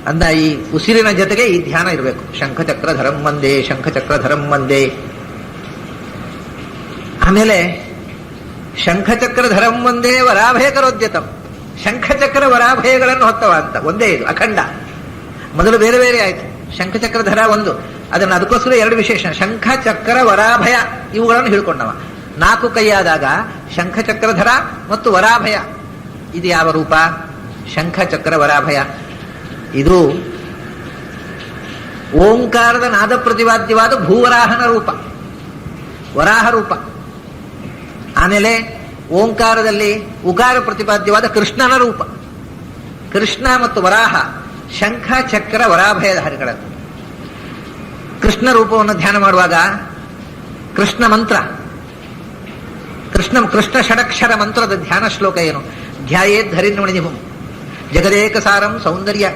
ಅಂದ ಈ ಉಸಿರಿನ ಜೊತೆಗೆ ಈ ಧ್ಯಾನ ಇರಬೇಕು. ಶಂಖಚಕ್ರ ಧರಂ ಒಂದೇ, ಶಂಖಚಕ್ರ ಧರಂ ಒಂದೇ. ಆಮೇಲೆ ಶಂಖಚಕ್ರ ಧರಂ ಒಂದೇ ವರಾಭಯ ಕರೋದ್ಯತಂ. ಶಂಖಚಕ್ರ ವರಾಭಯಗಳನ್ನು ಹೊತ್ತವ ಅಂತ ಒಂದೇ, ಇದು ಅಖಂಡ. ಮೊದಲು ಬೇರೆ ಬೇರೆ ಆಯ್ತು. ಶಂಖಚಕ್ರ ಧರ ಒಂದು, ಅದನ್ನು ಅದಕ್ಕೋಸ್ಕರ ಎರಡು ವಿಶೇಷ, ಶಂಖ ಚಕ್ರ ವರಾಭಯ ಇವುಗಳನ್ನು ಹಿಡ್ಕೊಂಡವ. 4 ಕೈಯಾದಾಗ ಶಂಖಚಕ್ರಧರ ಮತ್ತು ವರಾಭಯ. ಇದು ಯಾವ ರೂಪ? ಶಂಖಚಕ್ರ ವರಾಭಯ. ಇದು ಓಂಕಾರದ ನಾದ ಪ್ರತಿವಾದ್ಯವಾದ ಭೂವರಾಹನ ರೂಪ, ವರಾಹ ರೂಪ. ಆಮೇಲೆ ಓಂಕಾರದಲ್ಲಿ ಉಕಾರ ಪ್ರತಿಪಾದ್ಯವಾದ ಕೃಷ್ಣನ ರೂಪ. ಕೃಷ್ಣ ಮತ್ತು ವರಾಹ ಶಂಖ ಚಕ್ರ ವರಾಭಯಧಾರಿಗಳನ್ನು. ಕೃಷ್ಣ ರೂಪವನ್ನು ಧ್ಯಾನ ಮಾಡುವಾಗ ಕೃಷ್ಣ ಮಂತ್ರ, ಕೃಷ್ಣ ಷಡಕ್ಷರ ಮಂತ್ರದ ಧ್ಯಾನ ಶ್ಲೋಕ ಏನು? ಧ್ಯಾಯೇದ್ ಹರಿನ್ಮಣಿಭುಂ ಜಗದೇಕ ಸಾರಂ ಸೌಂದರ್ಯ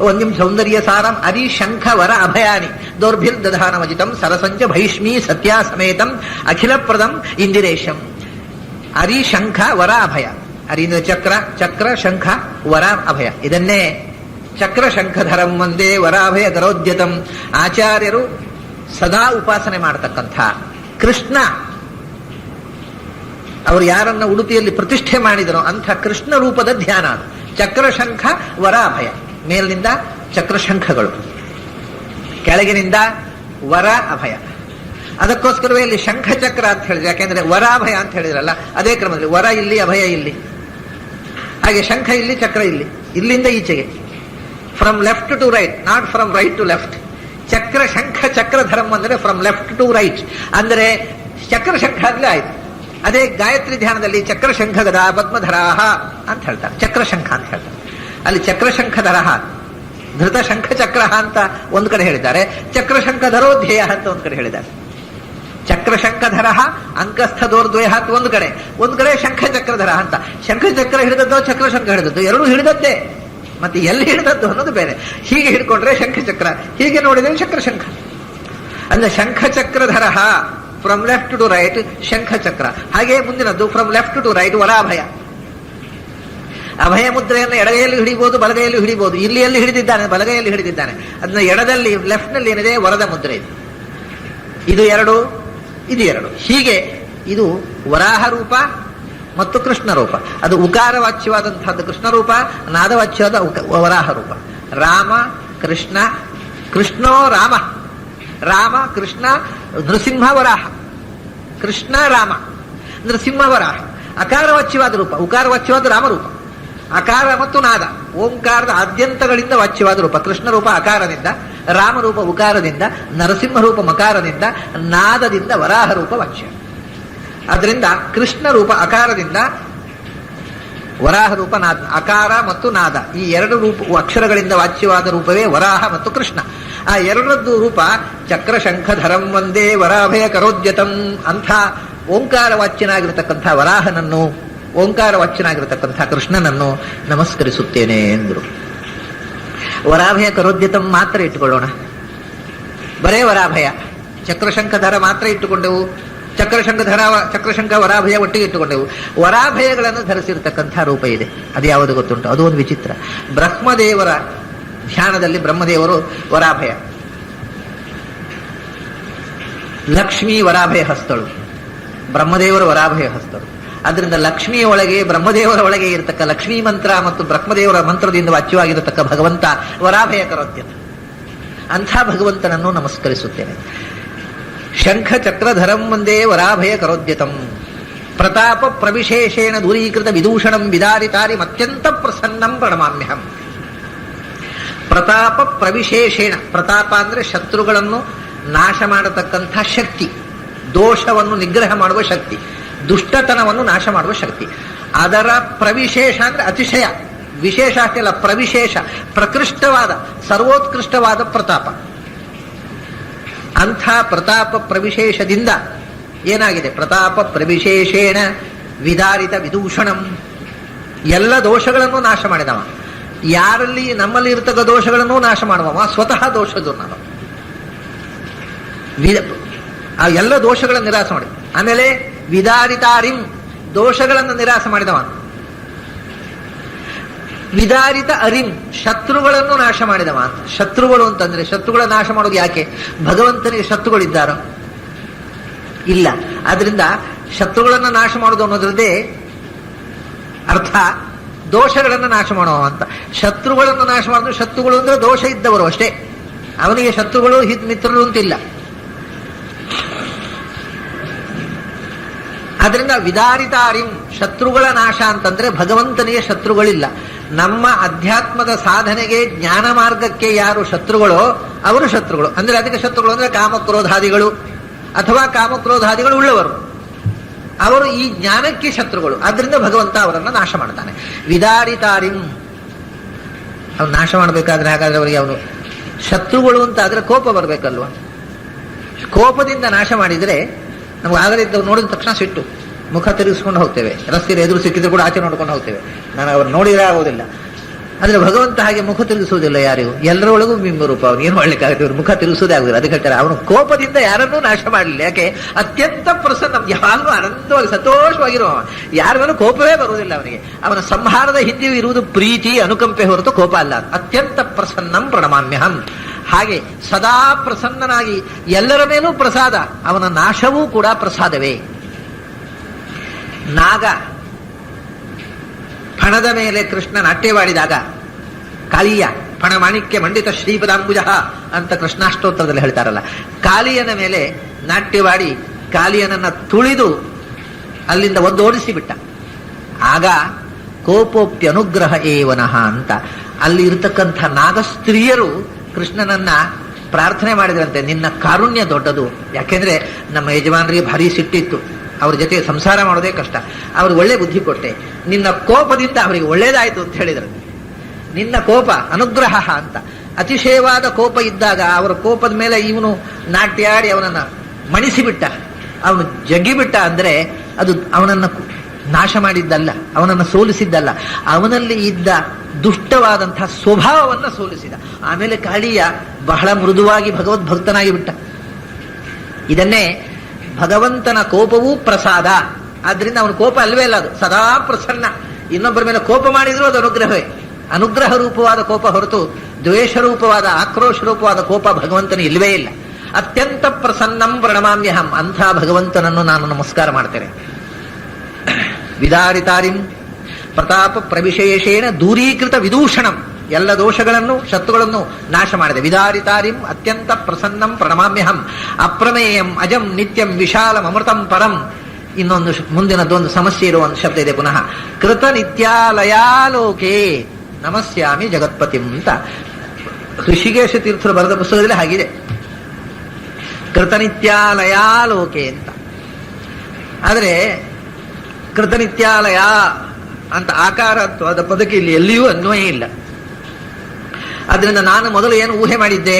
ವಂದ್ಯಂ ಸೌಂದರ್ಯ ಸಾರಂ ಅರಿ ಶಂಖ ವರ ಅಭಯಾನಿ ದೌರ್ಭಿರ್ದಧಾನಮಜಿತಂ ಸರಸಂಜ ಭೈಷ್ಮೀ ಸತ್ಯಾ ಸಮೇತಂ ಅಖಿಲಪ್ರದಂ ಇಂದಿರೇಶಂ. ಅರಿ ಶಂಖ ವರ ಅಭಯ. ಅರಿಯಿಂದ ಚಕ್ರ, ಚಕ್ರ ಶಂಖ ವರ ಅಭಯ. ಇದನ್ನೇ ಚಕ್ರ ಶಂಖಧರಂ ಒಂದೇ ವರಾಭಯ ಕರೋದ್ಯತಂ. ಆಚಾರ್ಯರು ಸದಾ ಉಪಾಸನೆ ಮಾಡತಕ್ಕಂಥ ಕೃಷ್ಣ, ಅವರು ಯಾರನ್ನ ಉಡುಪಿಯಲ್ಲಿ ಪ್ರತಿಷ್ಠೆ ಮಾಡಿದರೋ ಅಂಥ ಕೃಷ್ಣ ರೂಪದ ಧ್ಯಾನ. ಚಕ್ರಶಂಖ ವರಾಭಯ. ಮೇಲಿನಿಂದ ಚಕ್ರಶಂಖಗಳು, ಕೆಳಗಿನಿಂದ ವರ ಅಭಯ. ಅದಕ್ಕೋಸ್ಕರವೇ ಇಲ್ಲಿ ಶಂಖಚಕ್ರ ಅಂತ ಹೇಳಿದ್ರೆ, ಯಾಕೆಂದ್ರೆ ವರಾಭಯ ಅಂತ ಹೇಳಿದ್ರಲ್ಲ, ಅದೇ ಕ್ರಮದಲ್ಲಿ ವರ ಇಲ್ಲಿ, ಅಭಯ ಇಲ್ಲಿ. ಹಾಗೆ ಶಂಖ ಇಲ್ಲಿ, ಚಕ್ರ ಇಲ್ಲಿ, ಇಲ್ಲಿಂದ ಈಚೆಗೆ. From left to right, not from right to left. ಚಕ್ರ ಶಂಖ ಚಕ್ರಧರಂ ಅಂದರೆ ಫ್ರಮ್ ಲೆಫ್ಟ್ ಟು ರೈಟ್, ಅಂದರೆ ಚಕ್ರಶಂಖ ಆಗಲೇ ಆಯ್ತು. ಅದೇ ಗಾಯತ್ರಿ ಧ್ಯಾನದಲ್ಲಿ ಚಕ್ರಶಂಖ ಗದಾ ಪದ್ಮಧರಾಹ ಅಂತ ಹೇಳ್ತಾರೆ, ಚಕ್ರಶಂಖ ಅಂತ ಹೇಳ್ತಾರೆ. ಅಲ್ಲಿ ಚಕ್ರಶಂಖಧರಹ, ಧೃತ ಶಂಖ ಚಕ್ರ ಅಂತ ಒಂದು ಕಡೆ ಹೇಳಿದ್ದಾರೆ, ಚಕ್ರಶಂಖಧರೋಧ್ಯೇಯ ಅಂತ ಒಂದು ಕಡೆ ಹೇಳಿದ್ದಾರೆ. ಚಕ್ರಶಂಖಧರ ಅಂಕಸ್ಥದೋರ್ದ್ವಯ ಅಂತ ಒಂದು ಕಡೆ ಶಂಖಚಕ್ರಧರ ಅಂತ. ಶಂಖಚಕ್ರ ಹಿಡಿದದ್ದು, ಚಕ್ರಶಂಖ ಹಿಡಿದದ್ದು ಎರಡೂ ಹಿಡಿದದ್ದೇ. ಮತ್ತೆ ಎಲ್ಲಿ ಹಿಡಿದದ್ದು ಅನ್ನೋದು ಬೇರೆ. ಹೀಗೆ ಹಿಡ್ಕೊಂಡ್ರೆ ಶಂಖಚಕ್ರ, ಹೀಗೆ ನೋಡಿದ್ರೆ ಚಕ್ರಶಂಖ. ಅಂದ್ರೆ ಶಂಖಚಕ್ರಧರ ಫ್ರಮ್ ಲೆಫ್ಟ್ ಟು ರೈಟ್ ಶಂಖಚಕ್ರ. ಹಾಗೆ ಮುಂದಿನದ್ದು ಫ್ರಮ್ ಲೆಫ್ಟ್ ಟು ರೈಟ್ ವರಾಭಯ. ಅಭಯ ಮುದ್ರೆಯನ್ನು ಎಡಗೈಯಲ್ಲಿ ಹಿಡಿಬಹುದು, ಬಲಗೈಯಲ್ಲಿ ಹಿಡಿಬಹುದು. ಇಲ್ಲಿ ಎಲ್ಲಿ ಹಿಡಿದಿದ್ದಾನೆ? ಬಲಗೈಯಲ್ಲಿ ಹಿಡಿದಿದ್ದಾನೆ. ಅದನ್ನ ಎಡದಲ್ಲಿ, ಲೆಫ್ಟ್ ನಲ್ಲಿ ಏನಿದೆ? ವರದ ಮುದ್ರೆ ಇದೆ. ಇದು ಎರಡು, ಇದು ಎರಡು. ಹೀಗೆ ಇದು ವರಾಹ ರೂಪ ಮತ್ತು ಕೃಷ್ಣ ರೂಪ. ಅದು ಉಕಾರವಾಚ್ಯವಾದಂತಹದ್ದು ಕೃಷ್ಣ ರೂಪ, ನಾದವಾಚ್ಯವಾದ ವರಾಹ ರೂಪ. ರಾಮ ಕೃಷ್ಣ, ಕೃಷ್ಣೋ ರಾಮ, ರಾಮ ಕೃಷ್ಣ ನೃಸಿಂಹ ವರಾಹ, ಕೃಷ್ಣ ರಾಮ ನೃಸಿಂಹ ವರಾಹ. ಅಕಾರವಾಚ್ಯವಾದ ರೂಪ, ಉಕಾರವಾಚ್ಯವಾದ ರಾಮರೂಪ. ಅಕಾರ ಮತ್ತು ನಾದ, ಓಂಕಾರದ ಆದ್ಯಂತಗಳಿಂದ ವಾಚ್ಯವಾದ ರೂಪ. ಕೃಷ್ಣ ರೂಪ ಅಕಾರದಿಂದ, ರಾಮರೂಪ ಉಕಾರದಿಂದ, ನರಸಿಂಹ ರೂಪ ಮಕಾರದಿಂದ, ನಾದದಿಂದ ವರಾಹ ರೂಪ ವಾಚ್ಯ. ಅದರಿಂದ ಕೃಷ್ಣ ರೂಪ ಅಕಾರದಿಂದ, ವರಾಹ ರೂಪ ನಾದ. ಅಕಾರ ಮತ್ತು ನಾದ ಈ ಎರಡು ರೂಪ ಅಕ್ಷರಗಳಿಂದ ವಾಚ್ಯವಾದ ರೂಪವೇ ವರಾಹ ಮತ್ತು ಕೃಷ್ಣ. ಆ ಎರಡರದ್ದು ರೂಪ ಚಕ್ರಶಂಖಧರಂ ಒಂದೇ ವರಾಭಯ ಕರೋದ್ಯತಂ. ಅಂಥ ಓಂಕಾರ ವಾಚ್ಯನಾಗಿರತಕ್ಕಂಥ ವರಾಹನನ್ನು, ಓಂಕಾರ ವಾಚ್ಯನಾಗಿರತಕ್ಕಂಥ ಕೃಷ್ಣನನ್ನು ನಮಸ್ಕರಿಸುತ್ತೇನೆ ಎಂದರು. ವರಾಭಯ ಕರೋದ್ಯತಂ ಮಾತ್ರ ಇಟ್ಟುಕೊಳ್ಳೋಣ, ಬರೇ ವರಾಭಯ. ಚಕ್ರಶಂಖಧರ ಮಾತ್ರ ಇಟ್ಟುಕೊಂಡೆವು, ಚಕ್ರಶಂಖ ವರಾಭಯ ಒಟ್ಟಿಗೆ ಇಟ್ಟುಕೊಂಡೆವು. ವರಾಭಯಗಳನ್ನು ಧರಿಸಿರತಕ್ಕಂಥ ರೂಪ ಇದೆ. ಅದು ಯಾವುದು ಗೊತ್ತುಂಟು? ಅದು ಒಂದು ವಿಚಿತ್ರ. ಬ್ರಹ್ಮದೇವರ ಧ್ಯಾನದಲ್ಲಿ ಬ್ರಹ್ಮದೇವರು ವರಾಭಯ, ಲಕ್ಷ್ಮೀ ವರಾಭಯ ಹಸ್ತಳು, ಬ್ರಹ್ಮದೇವರ ವರಾಭಯ ಹಸ್ತಳು. ಅದರಿಂದ ಲಕ್ಷ್ಮಿಯ ಒಳಗೆ ಬ್ರಹ್ಮದೇವರ ಒಳಗೆ ಇರತಕ್ಕ ಲಕ್ಷ್ಮೀ ಮಂತ್ರ ಮತ್ತು ಬ್ರಹ್ಮದೇವರ ಮಂತ್ರದಿಂದ ವಾಚ್ಯವಾಗಿರತಕ್ಕ ಭಗವಂತ ವರಾಭಯ ಕರೋತ್ಯತ. ಅಂಥ ಭಗವಂತನನ್ನು ನಮಸ್ಕರಿಸುತ್ತೇನೆ. ಶಂಖ ಚಕ್ರಧರಂ ಒಂದೇ ವರಾಭಯ ಕರೋದ್ಯತಂ ಪ್ರತಾಪ ಪ್ರವಿಶೇಷೇಣ ದೂರೀಕೃತ ವಿದೂಷಣಂ ವಿದಾರಿತಾರಿ ಅತ್ಯಂತ ಪ್ರಸನ್ನಂ ಪ್ರಣಮಾಮ್ಯಹಂ. ಪ್ರತಾಪ ಪ್ರವಿಶೇಷೇಣ, ಪ್ರತಾಪ ಅಂದ್ರೆ ಶತ್ರುಗಳನ್ನು ನಾಶ ಮಾಡತಕ್ಕಂಥ ಶಕ್ತಿ, ದೋಷವನ್ನು ನಿಗ್ರಹ ಮಾಡುವ ಶಕ್ತಿ, ದುಷ್ಟತನವನ್ನು ನಾಶ ಮಾಡುವ ಶಕ್ತಿ. ಅದರ ಪ್ರವಿಶೇಷ ಅಂದ್ರೆ ಅತಿಶಯ, ವಿಶೇಷ ಅಷ್ಟಲ್ಲ, ಪ್ರವಿಶೇಷ, ಪ್ರಕೃಷ್ಟವಾದ ಸರ್ವೋತ್ಕೃಷ್ಟವಾದ ಪ್ರತಾಪ. ಅಂಥ ಪ್ರತಾಪ ಪ್ರವಿಶೇಷದಿಂದ ಏನಾಗಿದೆ? ಪ್ರತಾಪ ಪ್ರವಿಶೇಷೇಣ ವಿದಾರಿತ ವಿದೂಷಣಂ, ಎಲ್ಲ ದೋಷಗಳನ್ನು ನಾಶ ಮಾಡಿದವ. ಯಾರಲ್ಲಿ ನಮ್ಮಲ್ಲಿ ಇರತಕ್ಕ ದೋಷಗಳನ್ನು ನಾಶ ಮಾಡುವವ ಸ್ವತಃ ದೋಷದು ನಾವು. ಆ ಎಲ್ಲ ದೋಷಗಳನ್ನು ನಿರಾಸ ಮಾಡಿ. ಆಮೇಲೆ ವಿದಾರಿತಾರಿಂ, ದೋಷಗಳನ್ನು ನಿರಾಸ ಮಾಡಿದವ. ವಿದಾರಿತ ಅರಿಂ, ಶತ್ರುಗಳನ್ನು ನಾಶ ಮಾಡಿದವ. ಶತ್ರುಗಳು ಅಂತಂದ್ರೆ ಶತ್ರುಗಳ ನಾಶ ಮಾಡೋದು ಯಾಕೆ? ಭಗವಂತನಿಗೆ ಶತ್ರುಗಳಿದ್ದಾರೋ? ಇಲ್ಲ. ಆದ್ರಿಂದ ಶತ್ರುಗಳನ್ನು ನಾಶ ಮಾಡೋದು ಅನ್ನೋದ್ರದ್ದೇ ಅರ್ಥ ದೋಷಗಳನ್ನು ನಾಶ ಮಾಡುವ ಅಂತ. ಶತ್ರುಗಳನ್ನು ನಾಶ ಮಾಡೋದು, ಶತ್ರುಗಳು ಅಂದ್ರೆ ದೋಷ ಇದ್ದವರು ಅಷ್ಟೇ, ಅವನಿಗೆ ಶತ್ರುಗಳು ಮಿತ್ರರು ಅಂತಿಲ್ಲ. ಆದ್ರಿಂದ ವಿದಾರಿತಾರಿಂ, ಶತ್ರುಗಳ ನಾಶ ಅಂತಂದ್ರೆ ಭಗವಂತನಿಗೆ ಶತ್ರುಗಳಿಲ್ಲ. ನಮ್ಮ ಅಧ್ಯಾತ್ಮದ ಸಾಧನೆಗೆ ಜ್ಞಾನ ಮಾರ್ಗಕ್ಕೆ ಯಾರು ಶತ್ರುಗಳೋ ಅವರು ಶತ್ರುಗಳು. ಅಂದ್ರೆ ಅದಕ್ಕೆ ಶತ್ರುಗಳು ಅಂದ್ರೆ ಕಾಮಕ್ರೋಧಾದಿಗಳು ಅಥವಾ ಕಾಮಕ್ರೋಧಾದಿಗಳು ಉಳ್ಳವರು, ಅವರು ಈ ಜ್ಞಾನಕ್ಕೆ ಶತ್ರುಗಳು. ಆದ್ರಿಂದ ಭಗವಂತ ಅವರನ್ನು ನಾಶ ಮಾಡ್ತಾನೆ. ವಿದಾರಿತಾರಿಂ, ಅವ್ನು ನಾಶ ಮಾಡಬೇಕಾದ್ರೆ ಹಾಗಾದ್ರೆ ಅವರಿಗೆ ಅವನು ಶತ್ರುಗಳು ಅಂತ ಆದ್ರೆ ಕೋಪ ಬರಬೇಕಲ್ವ? ಕೋಪದಿಂದ ನಾಶ ಮಾಡಿದ್ರೆ ನಮ್ಗೆ ಆಗಲೇ ನೋಡಿದ ತಕ್ಷಣ ಸಿಟ್ಟು, ಮುಖ ತಿರುಗಿಸ್ಕೊಂಡು ಹೋಗ್ತೇವೆ. ರಸ್ತೆಯಲ್ಲಿ ಎದುರು ಸಿಕ್ಕಿದ್ರು ಕೂಡ ಆಚೆ ನೋಡ್ಕೊಂಡು ಹೋಗ್ತೇವೆ. ನಾನು ಅವ್ರು ನೋಡಿದ್ರೆ ಆಗೋದಿಲ್ಲ. ಅಂದ್ರೆ ಭಗವಂತ ಹಾಗೆ ಮುಖ ತಿರುಗಿಸುವುದಿಲ್ಲ ಯಾರಿಗೂ, ಎಲ್ಲರೊಳಗೂ ಬಿಂಬರೂಪ. ಅವನು ಏನು ಮಾಡ್ಲಿಕ್ಕಾಗುತ್ತೆ? ಇವ್ರು ಮುಖ ತಿರುಗಿಸೋದೇ ಆಗುದಿಲ್ಲ. ಅದಕ್ಕೆ ಹೇಳ್ತಾರೆ ಅವನು ಕೋಪದಿಂದ ಯಾರನ್ನೂ ನಾಶ ಮಾಡಲಿಲ್ಲ. ಯಾಕೆ? ಅತ್ಯಂತ ಪ್ರಸನ್ನ, ಯಾವಾಗಲೂ ಆನಂದವಾಗಿ ಸಂತೋಷವಾಗಿರುವ, ಯಾರ ಮೇಲೂ ಕೋಪವೇ ಬರುವುದಿಲ್ಲ ಅವನಿಗೆ. ಅವನ ಸಂಹಾರದ ಹಿಂದೆಯೂ ಇರುವುದು ಪ್ರೀತಿ, ಅನುಕಂಪೆ ಹೊರತು ಕೋಪ ಅಲ್ಲ. ಅತ್ಯಂತ ಪ್ರಸನ್ನಂ ಪ್ರಣಮಾಮ್ಯಹಂ. ಹಾಗೆ ಸದಾ ಪ್ರಸನ್ನನಾಗಿ ಎಲ್ಲರ ಮೇಲೂ ಪ್ರಸಾದ, ಅವನ ನಾಶವೂ ಕೂಡ ಪ್ರಸಾದವೇ. ನಾಗ ಫಣದ ಮೇಲೆ ಕೃಷ್ಣ ನಾಟ್ಯವಾಡಿದಾಗ ಕಾಳಿಯ ಫಣ ಮಾಣಿಕ್ಯ ಮಂಡಿತ ಶ್ರೀಪದಾಂಬುಜ ಅಂತ ಕೃಷ್ಣಾಷ್ಟೋತ್ತರದಲ್ಲಿ ಹೇಳ್ತಾರಲ್ಲ, ಕಾಳಿಯನ ಮೇಲೆ ನಾಟ್ಯವಾಡಿ ಕಾಳಿಯನನ್ನ ತುಳಿದು ಅಲ್ಲಿಂದ ಓಡಿಸಿ ಬಿಟ್ಟ. ಆಗ ಕೋಪೋಪ್ಯನುಗ್ರಹ ಏವನಃ ಅಂತ ಅಲ್ಲಿ ಇರತಕ್ಕಂಥ ನಾಗಸ್ತ್ರೀಯರು ಕೃಷ್ಣನನ್ನ ಪ್ರಾರ್ಥನೆ ಮಾಡಿದ್ರಂತೆ, ನಿನ್ನ ಕಾರುಣ್ಯ ದೊಡ್ಡದು. ಯಾಕೆಂದ್ರೆ ನಮ್ಮ ಯಜಮಾನರಿಗೆ ಭಾರಿ ಸಿಟ್ಟಿತ್ತು, ಅವ್ರ ಜೊತೆ ಸಂಸಾರ ಮಾಡೋದೇ ಕಷ್ಟ, ಅವ್ರಿಗೆ ಒಳ್ಳೆ ಬುದ್ಧಿ ಕೊಟ್ಟೆ, ನಿನ್ನ ಕೋಪದಿಂದ ಅವರಿಗೆ ಒಳ್ಳೇದಾಯ್ತು ಅಂತ ಹೇಳಿದ್ರು. ನಿನ್ನ ಕೋಪ ಅನುಗ್ರಹ ಅಂತ. ಅತಿಶಯವಾದ ಕೋಪ ಇದ್ದಾಗ ಅವರ ಕೋಪದ ಮೇಲೆ ಇವನು ನಾಟ್ಯಾಡಿ ಅವನನ್ನ ಮಣಿಸಿಬಿಟ್ಟ, ಅವನು ಜಗ್ಗಿಬಿಟ್ಟ. ಅಂದ್ರೆ ಅದು ಅವನನ್ನ ನಾಶ ಮಾಡಿದ್ದಲ್ಲ, ಅವನನ್ನು ಸೋಲಿಸಿದ್ದಲ್ಲ, ಅವನಲ್ಲಿ ಇದ್ದ ದುಷ್ಟವಾದಂತಹ ಸ್ವಭಾವವನ್ನ ಸೋಲಿಸಿದ. ಆಮೇಲೆ ಕಾಳಿಯ ಬಹಳ ಮೃದುವಾಗಿ ಭಗವದ್ಭಕ್ತನಾಗಿ ಬಿಟ್ಟ. ಇದನ್ನೇ ಭಗವಂತನ ಕೋಪವೂ ಪ್ರಸಾದ. ಆದ್ರಿಂದ ಅವನ ಕೋಪ ಅಲ್ವೇ ಅಲ್ಲ, ಅದು ಸದಾ ಪ್ರಸನ್ನ. ಇನ್ನೊಬ್ಬರ ಮೇಲೆ ಕೋಪ ಮಾಡಿದ್ರು ಅದು ಅನುಗ್ರಹವೇ. ಅನುಗ್ರಹ ರೂಪವಾದ ಕೋಪ ಹೊರತು ದ್ವೇಷ ರೂಪವಾದ ಆಕ್ರೋಶ ರೂಪವಾದ ಕೋಪ ಭಗವಂತನ ಇಲ್ವೇ ಇಲ್ಲ. ಅತ್ಯಂತ ಪ್ರಸನ್ನಂ ಪ್ರಣಮಾಮ್ಯಹಂ. ಅಂಥ ಭಗವಂತನನ್ನು ನಾನು ನಮಸ್ಕಾರ ಮಾಡ್ತೇನೆ. ವಿದಾರಿತಾರಿಂ ಪ್ರತಾಪ ಪ್ರವಿಶೇಷೇಣ ದೂರೀಕೃತ ವಿದೂಷಣಂ, ಎಲ್ಲ ದೋಷಗಳನ್ನು ಶತ್ರುಗಳನ್ನು ನಾಶ ಮಾಡಿದೆ. ವಿದಾರಿತಾರಿಂ ಅತ್ಯಂತ ಪ್ರಸನ್ನಂ ಪ್ರಣಮಾಮ್ಯಹಂ. ಅಪ್ರಮೇಯಂ ಅಜಂ ನಿತ್ಯಂ ವಿಶಾಲಂ ಅಮೃತಂ ಪರಂ. ಇನ್ನೊಂದು ಮುಂದಿನದೊಂದು ಸಮಸ್ಯೆ ಇರುವ ಒಂದು ಶಬ್ದ ಇದೆ ಪುನಃ. ಕೃತ ನಿತ್ಯಾಲಯಾಲೋಕೆ ನಮಸ್ಯಾಮಿ ಜಗತ್ಪತಿಂ ಅಂತ ಋಷಿಕೇಶ ತೀರ್ಥರು ಬರೆದ ಪುಸ್ತಕದಲ್ಲಿ ಹಾಗಿದೆ. ಕೃತನಿತ್ಯಾಲಯಾಲೋಕೆ ಅಂತ. ಆದರೆ ಕೃತನಿತ್ಯಾಲಯ ಅಂತ ಆಕಾರತ್ವದ ಪದಕ್ಕೆ ಇಲ್ಲಿ ಎಲ್ಲಿಯೂ ಅನ್ವಯ ಇಲ್ಲ. ಆದ್ರಿಂದ ನಾನು ಮೊದಲು ಏನು ಊಹೆ ಮಾಡಿದ್ದೆ,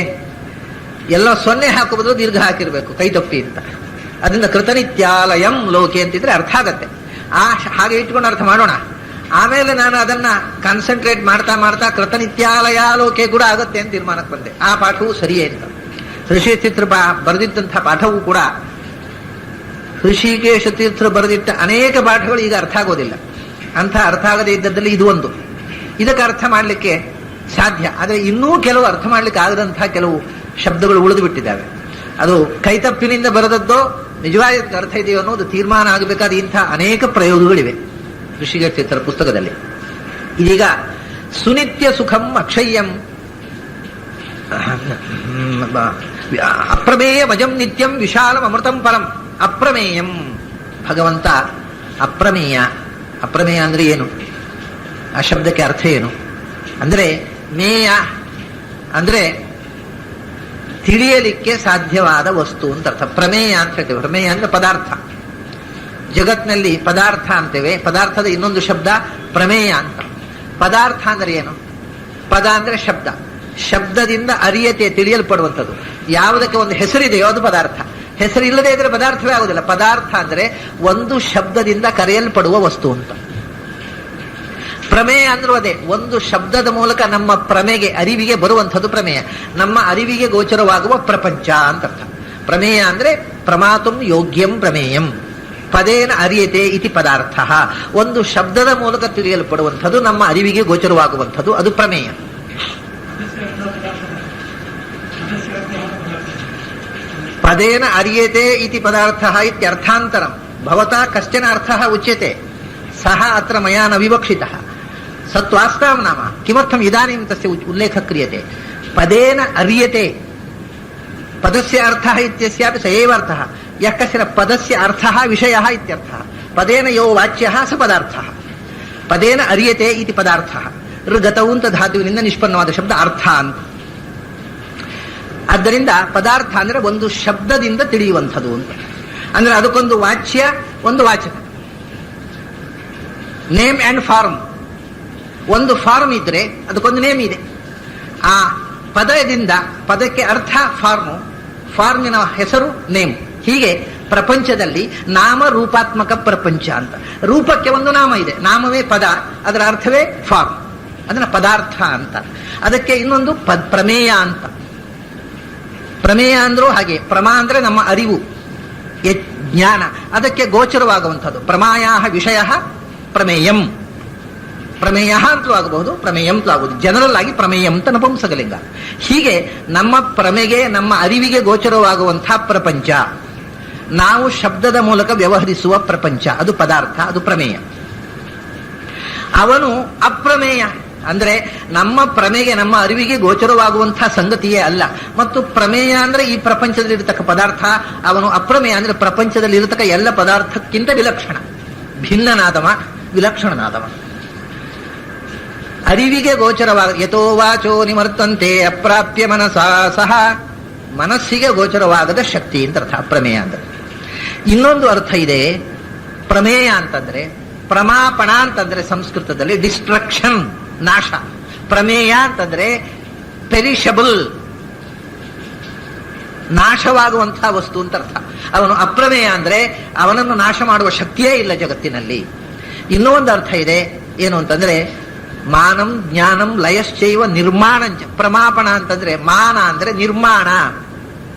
ಎಲ್ಲ ಸೊನ್ನೆ ಹಾಕುವುದು ದೀರ್ಘ ಹಾಕಿರ್ಬೇಕು, ಕೈ ತಪ್ಪಿ ಅಂತ. ಅದರಿಂದ ಕೃತನಿತ್ಯಾಲಯಂ ಲೋಕೆ ಅಂತಿದ್ರೆ ಅರ್ಥ ಆಗತ್ತೆ. ಹಾಗೆ ಇಟ್ಕೊಂಡು ಅರ್ಥ ಮಾಡೋಣ. ಆಮೇಲೆ ನಾನು ಅದನ್ನ ಕಾನ್ಸಂಟ್ರೇಟ್ ಮಾಡ್ತಾ ಮಾಡ್ತಾ ಕೃತನಿತ್ಯಾಲಯ ಲೋಕೆ ಕೂಡ ಆಗತ್ತೆ ಅಂತ ತೀರ್ಮಾನಕ್ಕೆ ಬಂದೆ. ಆ ಪಾಠವು ಸರಿಯೇ ಅಂತ. ಋಷಿಕೇಶ ತೀರ್ಥರು ಬರೆದಿದ್ದಂತಹ ಪಾಠವೂ ಕೂಡ, ಋಷಿಕೇಶ ತೀರ್ಥರು ಬರೆದಿಟ್ಟ ಅನೇಕ ಪಾಠಗಳು ಈಗ ಅರ್ಥ ಆಗೋದಿಲ್ಲ. ಅಂಥ ಅರ್ಥ ಆಗದೇ ಇದ್ದದ್ದಲ್ಲಿ ಇದು ಒಂದು. ಇದಕ್ಕೆ ಅರ್ಥ ಮಾಡಲಿಕ್ಕೆ ಸಾಧ್ಯ, ಆದರೆ ಇನ್ನೂ ಕೆಲವು ಅರ್ಥ ಮಾಡ್ಲಿಕ್ಕೆ ಆಗದಂತಹ ಕೆಲವು ಶಬ್ದಗಳು ಉಳಿದು ಬಿಟ್ಟಿದ್ದಾವೆ. ಅದು ಕೈತಪ್ಪಿನಿಂದ ಬರೆದದ್ದೋ ನಿಜವಾಗಿ ಅರ್ಥ ಇದೆಯೋ ಅನ್ನೋದು ತೀರ್ಮಾನ ಆಗಬೇಕಾದ ಇಂಥ ಅನೇಕ ಪ್ರಯೋಗಗಳಿವೆ ಋಷಿಗೇಶ್ವರ ಪುಸ್ತಕದಲ್ಲಿ. ಇದೀಗ ಸುನಿತ್ಯ ಸುಖಂ ಅಕ್ಷಯ್ಯಂ ಅಪ್ರಮೇಯಂ ಅಜಂ ನಿತ್ಯಂ ವಿಶಾಲಂ ಅಮೃತಂ ಪರಂ. ಅಪ್ರಮೇಯಂ ಭಗವಂತ ಅಪ್ರಮೇಯ. ಅಪ್ರಮೇಯ ಅಂದ್ರೆ ಏನು? ಆ ಶಬ್ದಕ್ಕೆ ಅರ್ಥ ಏನು ಅಂದ್ರೆ ಮೇಯ ಅಂದ್ರೆ ತಿಳಿಯಲಿಕ್ಕೆ ಸಾಧ್ಯವಾದ ವಸ್ತು ಅಂತ ಅರ್ಥ. ಪ್ರಮೇಯ ಅಂತ ಹೇಳ್ತೇವೆ. ಪ್ರಮೇಯ ಅಂದ್ರೆ ಪದಾರ್ಥ. ಜಗತ್ನಲ್ಲಿ ಪದಾರ್ಥ ಅಂತೇವೆ. ಪದಾರ್ಥದ ಇನ್ನೊಂದು ಶಬ್ದ ಪ್ರಮೇಯ ಅಂತ. ಪದಾರ್ಥ ಅಂದ್ರೆ ಏನು? ಪದ ಅಂದ್ರೆ ಶಬ್ದ. ಶಬ್ದದಿಂದ ಅರಿಯತೆ ತಿಳಿಯಲ್ಪಡುವಂಥದ್ದು. ಯಾವುದಕ್ಕೆ ಒಂದು ಹೆಸರಿದೆಯೋ ಅದು ಪದಾರ್ಥ. ಹೆಸರಿಲ್ಲದೆ ಇದ್ರೆ ಪದಾರ್ಥವೇ ಆಗುದಿಲ್ಲ. ಪದಾರ್ಥ ಅಂದ್ರೆ ಒಂದು ಶಬ್ದದಿಂದ ಕರೆಯಲ್ಪಡುವ ವಸ್ತು ಅಂತ. ಪ್ರಮೇಯ ಅಂದ್ರೂ ಅದೇ, ಒಂದು ಶಬ್ದದ ಮೂಲಕ ನಮ್ಮ ಪ್ರಮೆಗೆ ಅರಿವಿಗೆ ಬರುವಂಥದ್ದು ಪ್ರಮೇಯ. ನಮ್ಮ ಅರಿವಿಗೆ ಗೋಚರವಾಗುವ ಪ್ರಪಂಚ ಅಂತ ಅರ್ಥ. ಪ್ರಮೇಯ ಅಂದ್ರೆ ಪ್ರಮಾತುಂ ಯೋಗ್ಯಂ ಪ್ರಮೇಯಂ ಪದೇನ ಅರಿಯತೆ ಇತಿ ಪದಾರ್ಥ. ಒಂದು ಶಬ್ದದ ಮೂಲಕ ತಿಳಿಯಲ್ಪಡುವಂಥದ್ದು, ನಮ್ಮ ಅರಿವಿಗೆ ಗೋಚರವಾಗುವಂಥದ್ದು, ಅದು ಪ್ರಮೇಯ. ಪದೇನ ಅರಿಯತೆ ಇತಿ ಪದಾರ್ಥ ಇತ್ಯರ್ಥಾಂತರಂ ಭವತಾ ಕಶ್ಚನ ಅರ್ಥಃ ಉಚ್ಯತೆ ಸಹ ಅತ್ರ ಮಯಾ ನ ವಿವಕ್ಷಿತಃ ಸತ್ವಾಸ್ತಾಂ ನಾಮ ಕಿಮರ್ಥಂ ಇದಾನೀಂ ತಸ್ಯ ಉಲ್ಲೇಖ ಕ್ರಿಯತೆ. ಪದೇನ ಅರಿಯತೆ ಪದಸ್ಯ ಅರ್ಥಃ ಇತ್ಯಸ್ಯಾಪಿ ಸ ಏವ ಅರ್ಥಃ ಯಃ ಕಶ್ಚನ ಪದಸ್ಯ ಅರ್ಥಃ ವಿಷಯಃ ಇತ್ಯರ್ಥಃ. ಪದೇನ ಯೋ ವಾಚ್ಯಃ ಸ ಪದಾರ್ಥಃ. ಪದೇನ ಅರಿಯತೆ ಇತಿ ಪದಾರ್ಥಃ. ಋಗತೌ ಅಂತ ಧಾತುವಿನಿಂದ ನಿಷ್ಪನ್ನವಾದ ಶಬ್ದ ಅರ್ಥ ಅಂತ. ಆದ್ದರಿಂದ ಪದಾರ್ಥ ಅಂದ್ರೆ ಒಂದು ಶಬ್ದದಿಂದ ತಿಳಿಯುವಂಥದ್ದು ಅಂತ. ಅಂದ್ರೆ ಅದಕ್ಕೊಂದು ವಾಚ್ಯ, ಒಂದು ವಾಚಕ. Name and form. ಒಂದು ಫಾರ್ಮ್ ಇದ್ರೆ ಅದಕ್ಕೊಂದು ನೇಮ್ ಇದೆ. ಆ ಪದದಿಂದ ಪದಕ್ಕೆ ಅರ್ಥ ಫಾರ್ಮು, ಫಾರ್ಮಿನ ಹೆಸರು ನೇಮ್. ಹೀಗೆ ಪ್ರಪಂಚದಲ್ಲಿ ನಾಮ ರೂಪಾತ್ಮಕ ಪ್ರಪಂಚ ಅಂತ. ರೂಪಕ್ಕೆ ಒಂದು ನಾಮ ಇದೆ, ನಾಮವೇ ಪದ, ಅದರ ಅರ್ಥವೇ ಫಾರ್ಮ್, ಅದನ್ನ ಪದಾರ್ಥ ಅಂತ. ಅದಕ್ಕೆ ಇನ್ನೊಂದು ಪ್ರಮೇಯ ಅಂತ. ಪ್ರಮೇಯ ಅಂದ್ರೂ ಹಾಗೆ. ಪ್ರಮಾ ಅಂದ್ರೆ ನಮ್ಮ ಅರಿವು, ಜ್ಞಾನ, ಅದಕ್ಕೆ ಗೋಚರವಾಗುವಂಥದ್ದು. ಪ್ರಮಾಯಾ ವಿಷಯ ಪ್ರಮೇಯಂ. ಪ್ರಮೇಯ ಅಂತಲೂ ಆಗಬಹುದು, ಪ್ರಮೇಯಂ ಅಂತಲೂ ಆಗುವುದು. ಜನರಲ್ ಆಗಿ ಪ್ರಮೇಯಂ ಅಂತ ನಪುಂಸಕಲಿಂಗ. ಹೀಗೆ ನಮ್ಮ ಪ್ರಮೆಗೆ, ನಮ್ಮ ಅರಿವಿಗೆ ಗೋಚರವಾಗುವಂತಹ ಪ್ರಪಂಚ, ನಾವು ಶಬ್ದದ ಮೂಲಕ ವ್ಯವಹರಿಸುವ ಪ್ರಪಂಚ, ಅದು ಪದಾರ್ಥ, ಅದು ಪ್ರಮೇಯ. ಅವನು ಅಪ್ರಮೇಯ ಅಂದ್ರೆ ನಮ್ಮ ಪ್ರಮೆಗೆ, ನಮ್ಮ ಅರಿವಿಗೆ ಗೋಚರವಾಗುವಂತಹ ಸಂಗತಿಯೇ ಅಲ್ಲ. ಮತ್ತು ಪ್ರಮೇಯ ಅಂದ್ರೆ ಈ ಪ್ರಪಂಚದಲ್ಲಿ ಇರತಕ್ಕ ಪದಾರ್ಥ. ಅವನು ಅಪ್ರಮೇಯ ಅಂದ್ರೆ ಪ್ರಪಂಚದಲ್ಲಿ ಇರತಕ್ಕ ಎಲ್ಲ ಪದಾರ್ಥಕ್ಕಿಂತ ವಿಲಕ್ಷಣ, ಭಿನ್ನನಾದವ, ವಿಲಕ್ಷಣನಾದವ. ಅರಿವಿಗೆ ಗೋಚರವಾಗ ಯಥೋ ವಾಚೋ ನಿಮರ್ತಂತೆ ಅಪ್ರಾಪ್ಯ ಮನಸಾ ಸಹ. ಮನಸ್ಸಿಗೆ ಗೋಚರವಾಗದ ಶಕ್ತಿ ಅಂತ ಅರ್ಥ ಅಪ್ರಮೇಯ ಅಂದ್ರೆ. ಇನ್ನೊಂದು ಅರ್ಥ ಇದೆ ಪ್ರಮೇಯ ಅಂತಂದ್ರೆ. ಪ್ರಮಾಪಣ ಅಂತಂದ್ರೆ ಸಂಸ್ಕೃತದಲ್ಲಿ ಡಿಸ್ಟ್ರಕ್ಷನ್, ನಾಶ. ಪ್ರಮೇಯ ಅಂತಂದ್ರೆ ಪೆರಿಷಬಲ್, ನಾಶವಾಗುವಂತಹ ವಸ್ತು ಅಂತ ಅರ್ಥ. ಅವನು ಅಪ್ರಮೇಯ ಅಂದ್ರೆ ಅವನನ್ನು ನಾಶ ಮಾಡುವ ಶಕ್ತಿಯೇ ಇಲ್ಲ ಜಗತ್ತಿನಲ್ಲಿ. ಇನ್ನೂ ಒಂದು ಅರ್ಥ ಇದೆ, ಏನು ಅಂತಂದ್ರೆ ಮಾನಂ ಜ್ಞಾನಂ ಲಯಶ್ಚೈವ ನಿರ್ಮಾಣಂಚ. ಪ್ರಮಾಪಣ ಅಂತಂದ್ರೆ ಮಾನ ಅಂದ್ರೆ ನಿರ್ಮಾಣ,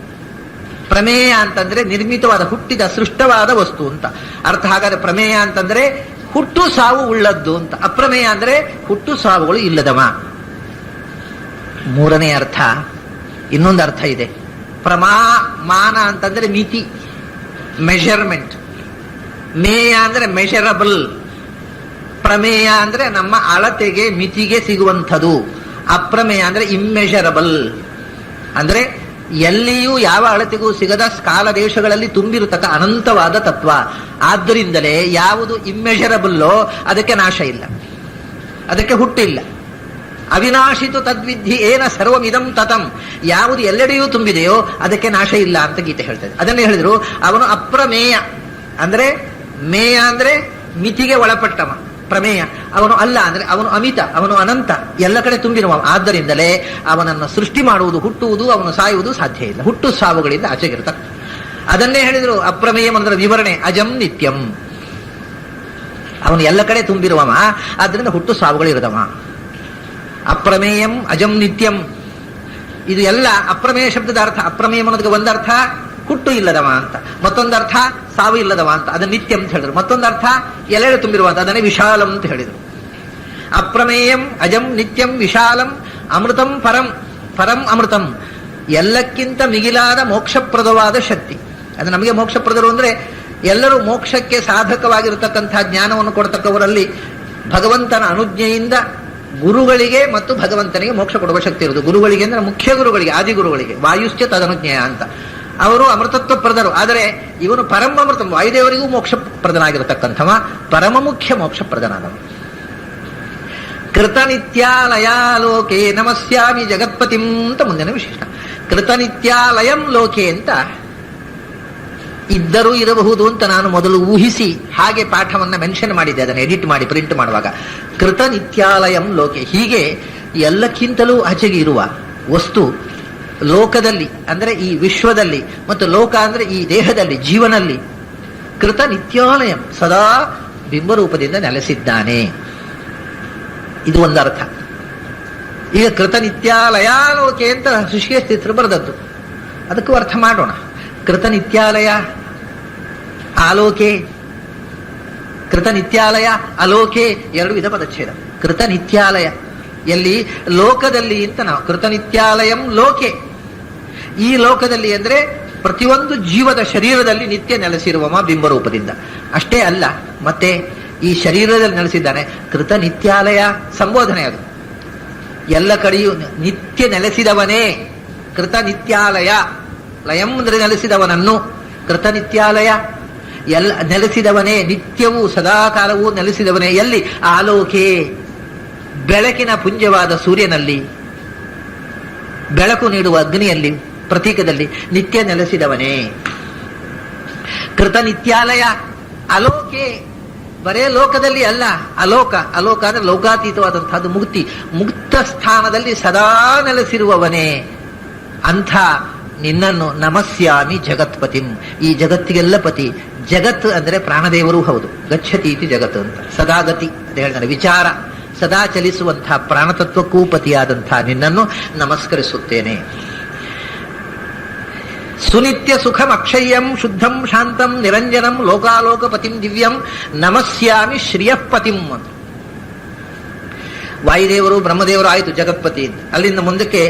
ಪ್ರಮೇಯ ಅಂತಂದ್ರೆ ನಿರ್ಮಿತವಾದ, ಹುಟ್ಟಿದ, ಸೃಷ್ಟವಾದ ವಸ್ತು ಅಂತ ಅರ್ಥ. ಹಾಗಾದ್ರೆ ಪ್ರಮೇಯ ಅಂತಂದ್ರೆ ಹುಟ್ಟು ಸಾವು ಉಳ್ಳದ್ದು ಅಂತ. ಅಪ್ರಮೇಯ ಅಂದ್ರೆ ಹುಟ್ಟು ಸಾವುಗಳು ಇಲ್ಲದವ. ಮೂರನೇ ಅರ್ಥ, ಇನ್ನೊಂದು ಅರ್ಥ ಇದೆ. ಮಾನ ಅಂತಂದ್ರೆ ಮಿತಿ, ಮೆಷರ್ಮೆಂಟ್. ಮೇಯ ಅಂದ್ರೆ ಮೆಷರಬಲ್. ಪ್ರಮೇಯ ಅಂದ್ರೆ ನಮ್ಮ ಅಳತೆಗೆ, ಮಿತಿಗೆ ಸಿಗುವಂಥದ್ದು. ಅಪ್ರಮೇಯ ಅಂದ್ರೆ ಇಮ್ಮೆಷರಬಲ್, ಅಂದ್ರೆ ಎಲ್ಲಿಯೂ ಯಾವ ಅಳತೆಗೂ ಸಿಗದ ಕಾಲ ದೇಶಗಳಲ್ಲಿ ತುಂಬಿರತಕ್ಕ ಅನಂತವಾದ ತತ್ವ. ಆದ್ದರಿಂದಲೇ ಯಾವುದು ಇಮ್ಮೆಷರಬಲ್ಲೋ ಅದಕ್ಕೆ ನಾಶ ಇಲ್ಲ, ಅದಕ್ಕೆ ಹುಟ್ಟಿಲ್ಲ. ಅವಿನಾಶಿತು ತದ್ವಿಧಿ ಏನ ಸರ್ವಮಿದಂ ತತಂ. ಯಾವುದು ಎಲ್ಲೆಡೆಯೂ ತುಂಬಿದೆಯೋ ಅದಕ್ಕೆ ನಾಶ ಇಲ್ಲ ಅಂತ ಗೀತೆ ಹೇಳ್ತದೆ. ಅದನ್ನೇ ಹೇಳಿದ್ರು ಅವನು ಅಪ್ರಮೇಯ ಅಂದ್ರೆ, ಮೇಯ ಅಂದ್ರೆ ಮಿತಿಗೆ ಒಳಪಟ್ಟವ. ಪ್ರಮೇಯ ಅವನು ಅಲ್ಲ ಅಂದ್ರೆ ಅವನು ಅಮಿತ, ಅವನು ಅನಂತ, ಎಲ್ಲ ಕಡೆ ತುಂಬಿರುವ. ಆದ್ದರಿಂದಲೇ ಅವನನ್ನು ಸೃಷ್ಟಿ ಮಾಡುವುದು, ಹುಟ್ಟುವುದು, ಅವನು ಸಾಯುವುದು ಸಾಧ್ಯ ಇಲ್ಲ. ಹುಟ್ಟು ಸಾವುಗಳಿಂದ ಆಚೆಗಿರ್ತ. ಅದನ್ನೇ ಹೇಳಿದ್ರು ಅಪ್ರಮೇಯಂ ಅಂದ್ರೆ ವಿವರಣೆ, ಅಜಂ ನಿತ್ಯಂ. ಅವನು ಎಲ್ಲ ಕಡೆ ತುಂಬಿರುವವ, ಆದ್ರಿಂದ ಹುಟ್ಟು ಸಾವುಗಳಿರದವ. ಅಪ್ರಮೇಯಂ ಅಜಂ ನಿತ್ಯಂ, ಇದು ಎಲ್ಲ ಅಪ್ರಮೇಯ ಶಬ್ದದ ಅರ್ಥ. ಅಪ್ರಮೇಯಂ ಅನ್ನೋದಕ್ಕೆ ಒಂದರ್ಥ ಹುಟ್ಟು ಇಲ್ಲದವ ಅಂತ, ಮತ್ತೊಂದರ್ಥ ಸಾವು ಇಲ್ಲದವ ಅಂತ, ಅದನ್ನ ನಿತ್ಯ ಅಂತ ಹೇಳಿದ್ರು. ಮತ್ತೊಂದರ್ಥ ಎಲ್ಲೆಡೆ ತುಂಬಿರುವಂತ, ಅದನ್ನೇ ವಿಶಾಲಂ ಅಂತ ಹೇಳಿದ್ರು. ಅಪ್ರಮೇಯಂ ಅಜಂ ನಿತ್ಯಂ ವಿಶಾಲಂ ಅಮೃತಂ ಪರಂ. ಪರಂ ಅಮೃತಂ. ಎಲ್ಲಕ್ಕಿಂತ ಮಿಗಿಲಾದ ಮೋಕ್ಷಪ್ರದವಾದ ಶಕ್ತಿ. ಅದು ನಮಗೆ ಮೋಕ್ಷಪ್ರದರು ಅಂದ್ರೆ ಎಲ್ಲರೂ ಮೋಕ್ಷಕ್ಕೆ ಸಾಧಕವಾಗಿರತಕ್ಕಂತಹ ಜ್ಞಾನವನ್ನು ಕೊಡ್ತಕ್ಕವರಲ್ಲಿ ಭಗವಂತನ ಅನುಜ್ಞೆಯಿಂದ ಗುರುಗಳಿಗೆ ಮತ್ತು ಭಗವಂತನಿಗೆ ಮೋಕ್ಷ ಕೊಡುವ ಶಕ್ತಿ ಇರುವುದು. ಗುರುಗಳಿಗೆ ಅಂದ್ರೆ ಮುಖ್ಯ ಗುರುಗಳಿಗೆ, ಆದಿಗುರುಗಳಿಗೆ, ವಾಯುಶ್ಚ ತದನುಜ್ಞೇಯ ಅಂತ. ಅವರು ಅಮೃತತ್ವ ಪ್ರದರು. ಆದರೆ ಇವನು ಪರಮ ಅಮೃತ, ವಾಯುದೇವರಿಗೂ ಮೋಕ್ಷ ಪ್ರದನಾಗಿರತಕ್ಕಂಥವ, ಪರಮ ಮುಖ್ಯ ಮೋಕ್ಷ ಪ್ರದನಾದವ. ಕೃತನಿತ್ಯಾಲಯಾಲೋಕೆ ನಮಸ್ಯಾಮಿ ಜಗತ್ಪತಿಂ ಅಂತ ಮುಂದಿನ ವಿಶೇಷ. ಕೃತನಿತ್ಯಾಲಯಂ ಲೋಕೆ ಅಂತ ಇದ್ದರೂ ಇರಬಹುದು ಅಂತ ನಾನು ಮೊದಲು ಊಹಿಸಿ ಹಾಗೆ ಪಾಠವನ್ನ ಮೆನ್ಷನ್ ಮಾಡಿದ್ದೆ, ಅದನ್ನು ಎಡಿಟ್ ಮಾಡಿ ಪ್ರಿಂಟ್ ಮಾಡುವಾಗ. ಕೃತನಿತ್ಯಾಲಯಂ ಲೋಕೆ, ಹೀಗೆ ಎಲ್ಲಕ್ಕಿಂತಲೂ ಆಚೆಗೆ ಇರುವ ವಸ್ತು ಲೋಕದಲ್ಲಿ ಅಂದರೆ ಈ ವಿಶ್ವದಲ್ಲಿ, ಮತ್ತು ಲೋಕ ಅಂದ್ರೆ ಈ ದೇಹದಲ್ಲಿ, ಜೀವನಲ್ಲಿ ಕೃತ ನಿತ್ಯಾಲಯಂ ಸದಾ ಬಿಂಬರೂಪದಿಂದ ನೆಲೆಸಿದ್ದಾನೆ. ಇದು ಒಂದು ಅರ್ಥ. ಈಗ ಕೃತ ನಿತ್ಯಾಲಯಾಲೋಕೆ ಅಂತ ಋಷಿಕೇಶತೀರ್ಥರು ಬರೆದದ್ದು, ಅದಕ್ಕೂ ಅರ್ಥ ಮಾಡೋಣ. ಕೃತ ನಿತ್ಯಾಲಯ ಆಲೋಕೆ, ಕೃತ ನಿತ್ಯಾಲಯ ಅಲೋಕೆ ಎರಡು ವಿಧ ಪದಚ್ಛೇದ. ಕೃತ ನಿತ್ಯಾಲಯ ಎಲ್ಲಿ? ಲೋಕದಲ್ಲಿ ಅಂತ ನಾವು. ಕೃತ ನಿತ್ಯಾಲಯಂ ಲೋಕೆ, ಈ ಲೋಕದಲ್ಲಿ ಅಂದ್ರೆ ಪ್ರತಿಯೊಂದು ಜೀವದ ಶರೀರದಲ್ಲಿ ನಿತ್ಯ ನೆಲೆಸಿರುವವ ಬಿಂಬರೂಪದಿಂದ. ಅಷ್ಟೇ ಅಲ್ಲ, ಮತ್ತೆ ಈ ಶರೀರದಲ್ಲಿ ನೆಲೆಸಿದ್ದಾನೆ. ಕೃತ ನಿತ್ಯಾಲಯ ಸಂಬೋಧನೆ ಅದು. ಎಲ್ಲ ಕಡೆಯೂ ನಿತ್ಯ ನೆಲೆಸಿದವನೇ ಕೃತ ನಿತ್ಯಾಲಯ. ಲಯಂ ಅಂದ್ರೆ ನೆಲೆಸಿದವನನ್ನು, ಕೃತ ನಿತ್ಯಾಲಯ ಎಲ್ಲ ನೆಲೆಸಿದವನೇ, ನಿತ್ಯವೂ ಸದಾಕಾಲವೂ ನೆಲೆಸಿದವನೇ. ಎಲ್ಲಿ? ಆಲೋಕೆ, ಬೆಳಕಿನ ಪುಂಜವಾದ ಸೂರ್ಯನಲ್ಲಿ, ಬೆಳಕು ನೀಡುವ ಅಗ್ನಿಯಲ್ಲಿ, ಪ್ರತೀಕದಲ್ಲಿ ನಿತ್ಯ ನೆಲೆಸಿದವನೇ ಕೃತ ನಿತ್ಯಾಲಯ. ಅಲೋಕೆ, ಬರೇ ಲೋಕದಲ್ಲಿ ಅಲ್ಲ, ಅಲೋಕ. ಅಲೋಕ ಅಂದ್ರೆ ಲೋಕಾತೀತವಾದಂತಹದ್ದು, ಮುಕ್ತಿ, ಮುಕ್ತ ಸ್ಥಾನದಲ್ಲಿ ಸದಾ ನೆಲೆಸಿರುವವನೇ. ಅಂಥ ನಿನ್ನನ್ನು ನಮಸ್ಯಾಮಿ ಜಗತ್ಪತಿಂ, ಈ ಜಗತ್ತಿಗೆಲ್ಲ ಪತಿ. ಜಗತ್ ಅಂದ್ರೆ ಪ್ರಾಣದೇವರೂ ಹೌದು. ಗಚ್ಚತೀತಿ ಜಗತ್ ಅಂತ, ಸದಾ ಗತಿ ಅಂತ ಹೇಳ್ತಾರೆ. ವಿಚಾರ ಸದಾ ಚಲಿಸುವಂತಹ ಪ್ರಾಣತತ್ವಕ್ಕೂ ಪತಿಯಾದಂತಹ ನಿನ್ನನ್ನು ನಮಸ್ಕರಿಸುತ್ತೇನೆ. ಸುನಿತ್ಯ ಸುಖಂ ಅಕ್ಷಯ್ಯಂ ಶುದ್ಧಂ ಶಾಂತಂ ನಿರಂಜನಂ ಲೋಕಾಲೋಕಪತಿಂ ದಿವ್ಯಂ ನಮಸ್ಯಾಮಿ ಶ್ರಿಯಃಪತಿಂ ಅಂತ. ವಾಯುದೇವರು ಬ್ರಹ್ಮದೇವರು ಆಯಿತು ಜಗತ್ಪತಿ. ಅಲ್ಲಿಂದ ಮುಂದಕ್ಕೆ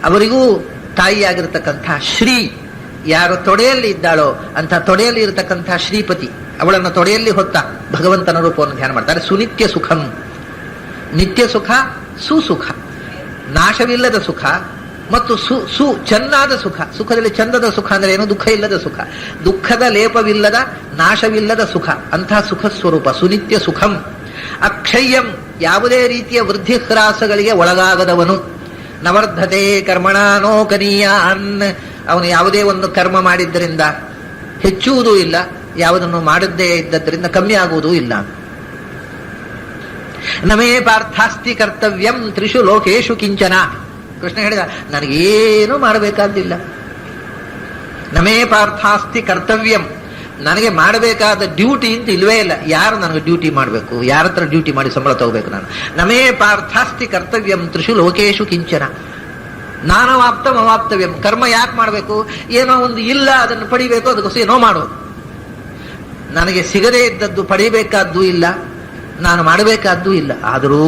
ಅವರಿಗೂ ತಾಯಿಯಾಗಿರ್ತಕ್ಕಂಥ ಶ್ರೀ, ಯಾರು ತೊಡೆಯಲ್ಲಿ ಇದ್ದಾಳೋ ಅಂತ ತೊಡೆಯಲ್ಲಿ ಇರತಕ್ಕಂಥ ಶ್ರೀಪತಿ, ಅವಳನ್ನು ತೊಡೆಯಲ್ಲಿ ಹೊತ್ತ ಭಗವಂತನ ರೂಪವನ್ನು ಧ್ಯಾನ ಮಾಡ್ತಾರೆ. ಸುನಿತ್ಯ ಸುಖಂ, ನಿತ್ಯ ಸುಖ, ಸುಸುಖ, ನಾಶವಿಲ್ಲದ ಸುಖ ಮತ್ತು ಚೆನ್ನಾದ ಸುಖ. ಸುಖದಲ್ಲಿ ಚಂದದ ಸುಖ ಅಂದ್ರೆ ಏನು? ದುಃಖ ಇಲ್ಲದ ಸುಖ, ದುಃಖದ ಲೇಪವಿಲ್ಲದ, ನಾಶವಿಲ್ಲದ ಸುಖ, ಅಂತಹ ಸುಖ ಸ್ವರೂಪ ಸುನಿತ್ಯ ಸುಖಂ. ಅಕ್ಷಯ್ಯಂ, ಯಾವುದೇ ರೀತಿಯ ವೃದ್ಧಿ ಹ್ರಾಸಗಳಿಗೆ ಒಳಗಾಗದವನು. ನವರ್ಧತೆ ಕರ್ಮಣಾನೋಕನೀಯ ಅನ್, ಅವನು ಯಾವುದೇ ಒಂದು ಕರ್ಮ ಮಾಡಿದ್ದರಿಂದ ಹೆಚ್ಚುವುದೂ ಇಲ್ಲ, ಯಾವುದನ್ನು ಮಾಡದೇ ಇದ್ದದ್ರಿಂದ ಕಮ್ಮಿ ಆಗುವುದೂ ಇಲ್ಲ. ನಮೇ ಪಾರ್ಥಾಸ್ತಿ ಕರ್ತವ್ಯಂ ತ್ರಿಷು ಲೋಕೇಶು ಕಿಂಚನ. ಕೃಷ್ಣ ಹೇಳಿದ, ನನಗೇನು ಮಾಡಬೇಕಾದಿಲ್ಲ. ನಮೇ ಪಾರ್ಥಾಸ್ತಿ ಕರ್ತವ್ಯಂ, ನನಗೆ ಮಾಡಬೇಕಾದ ಡ್ಯೂಟಿ ಅಂತ ಇಲ್ವೇ ಇಲ್ಲ. ಯಾರು ನನಗೆ ಡ್ಯೂಟಿ ಮಾಡಬೇಕು? ಯಾರ ಹತ್ರ ಡ್ಯೂಟಿ ಮಾಡಿ ಸಂಬಳ ತಗೋಬೇಕು ನಾನು? ನಮೇ ಪಾರ್ಥಾಸ್ತಿ ಕರ್ತವ್ಯಂ ತ್ರಿಷು ಲೋಕೇಶು ಕಿಂಚನ ನಾನವಾಪ್ತಂ ಅವಾಪ್ತವ್ಯಂ. ಕರ್ಮ ಯಾಕೆ ಮಾಡಬೇಕು? ಏನೋ ಒಂದು ಇಲ್ಲ, ಅದನ್ನು ಪಡಿಬೇಕು, ಅದಕ್ಕೋಸ್ಕರ ಏನೋ ಮಾಡೋದು. ನನಗೆ ಸಿಗದೇ ಇದ್ದದ್ದು ಪಡಿಬೇಕಾದ್ದು ಇಲ್ಲ, ನಾನು ಮಾಡಬೇಕಾದ್ದೂ ಇಲ್ಲ. ಆದರೂ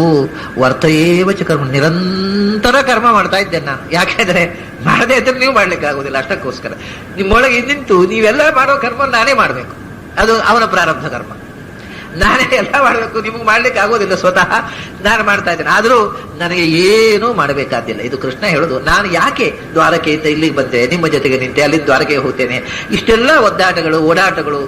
ವರ್ತಯೇವಚ ಕರ್ಮ, ನಿರಂತರ ಕರ್ಮ ಮಾಡ್ತಾ ಇದ್ದೇನೆ ನಾನು. ಯಾಕೆಂದ್ರೆ ಮಾಡದೇ ಇದ್ರೆ ನೀವು ಮಾಡ್ಲಿಕ್ಕೆ ಆಗುದಿಲ್ಲ. ಅಷ್ಟಕ್ಕೋಸ್ಕರ ನಿಮ್ಮೊಳಗೆ ನಿಂತು ನೀವೆಲ್ಲ ಮಾಡೋ ಕರ್ಮ ನಾನೇ ಮಾಡಬೇಕು. ಅದು ಅವನ ಪ್ರಾರಬ್ಧ ಕರ್ಮ. ನಾನೇ ಎಲ್ಲ ಮಾಡಬೇಕು, ನಿಮಗೆ ಮಾಡ್ಲಿಕ್ಕೆ ಆಗೋದಿಲ್ಲ. ಸ್ವತಃ ನಾನು ಮಾಡ್ತಾ ಇದ್ದೇನೆ, ಆದರೂ ನನಗೆ ಏನೂ ಮಾಡಬೇಕಾದಿಲ್ಲ. ಇದು ಕೃಷ್ಣ ಹೇಳುದು. ನಾನು ಯಾಕೆ ದ್ವಾರಕೆಯಿಂದ ಇಲ್ಲಿಗೆ ಬಂದೆ, ನಿಮ್ಮ ಜೊತೆಗೆ ನಿಂತೆ, ಅಲ್ಲಿ ದ್ವಾರಕೆಗೆ ಹೋಗ್ತೇನೆ, ಇಷ್ಟೆಲ್ಲ ಒದ್ದಾಟಗಳು ಓಡಾಟಗಳು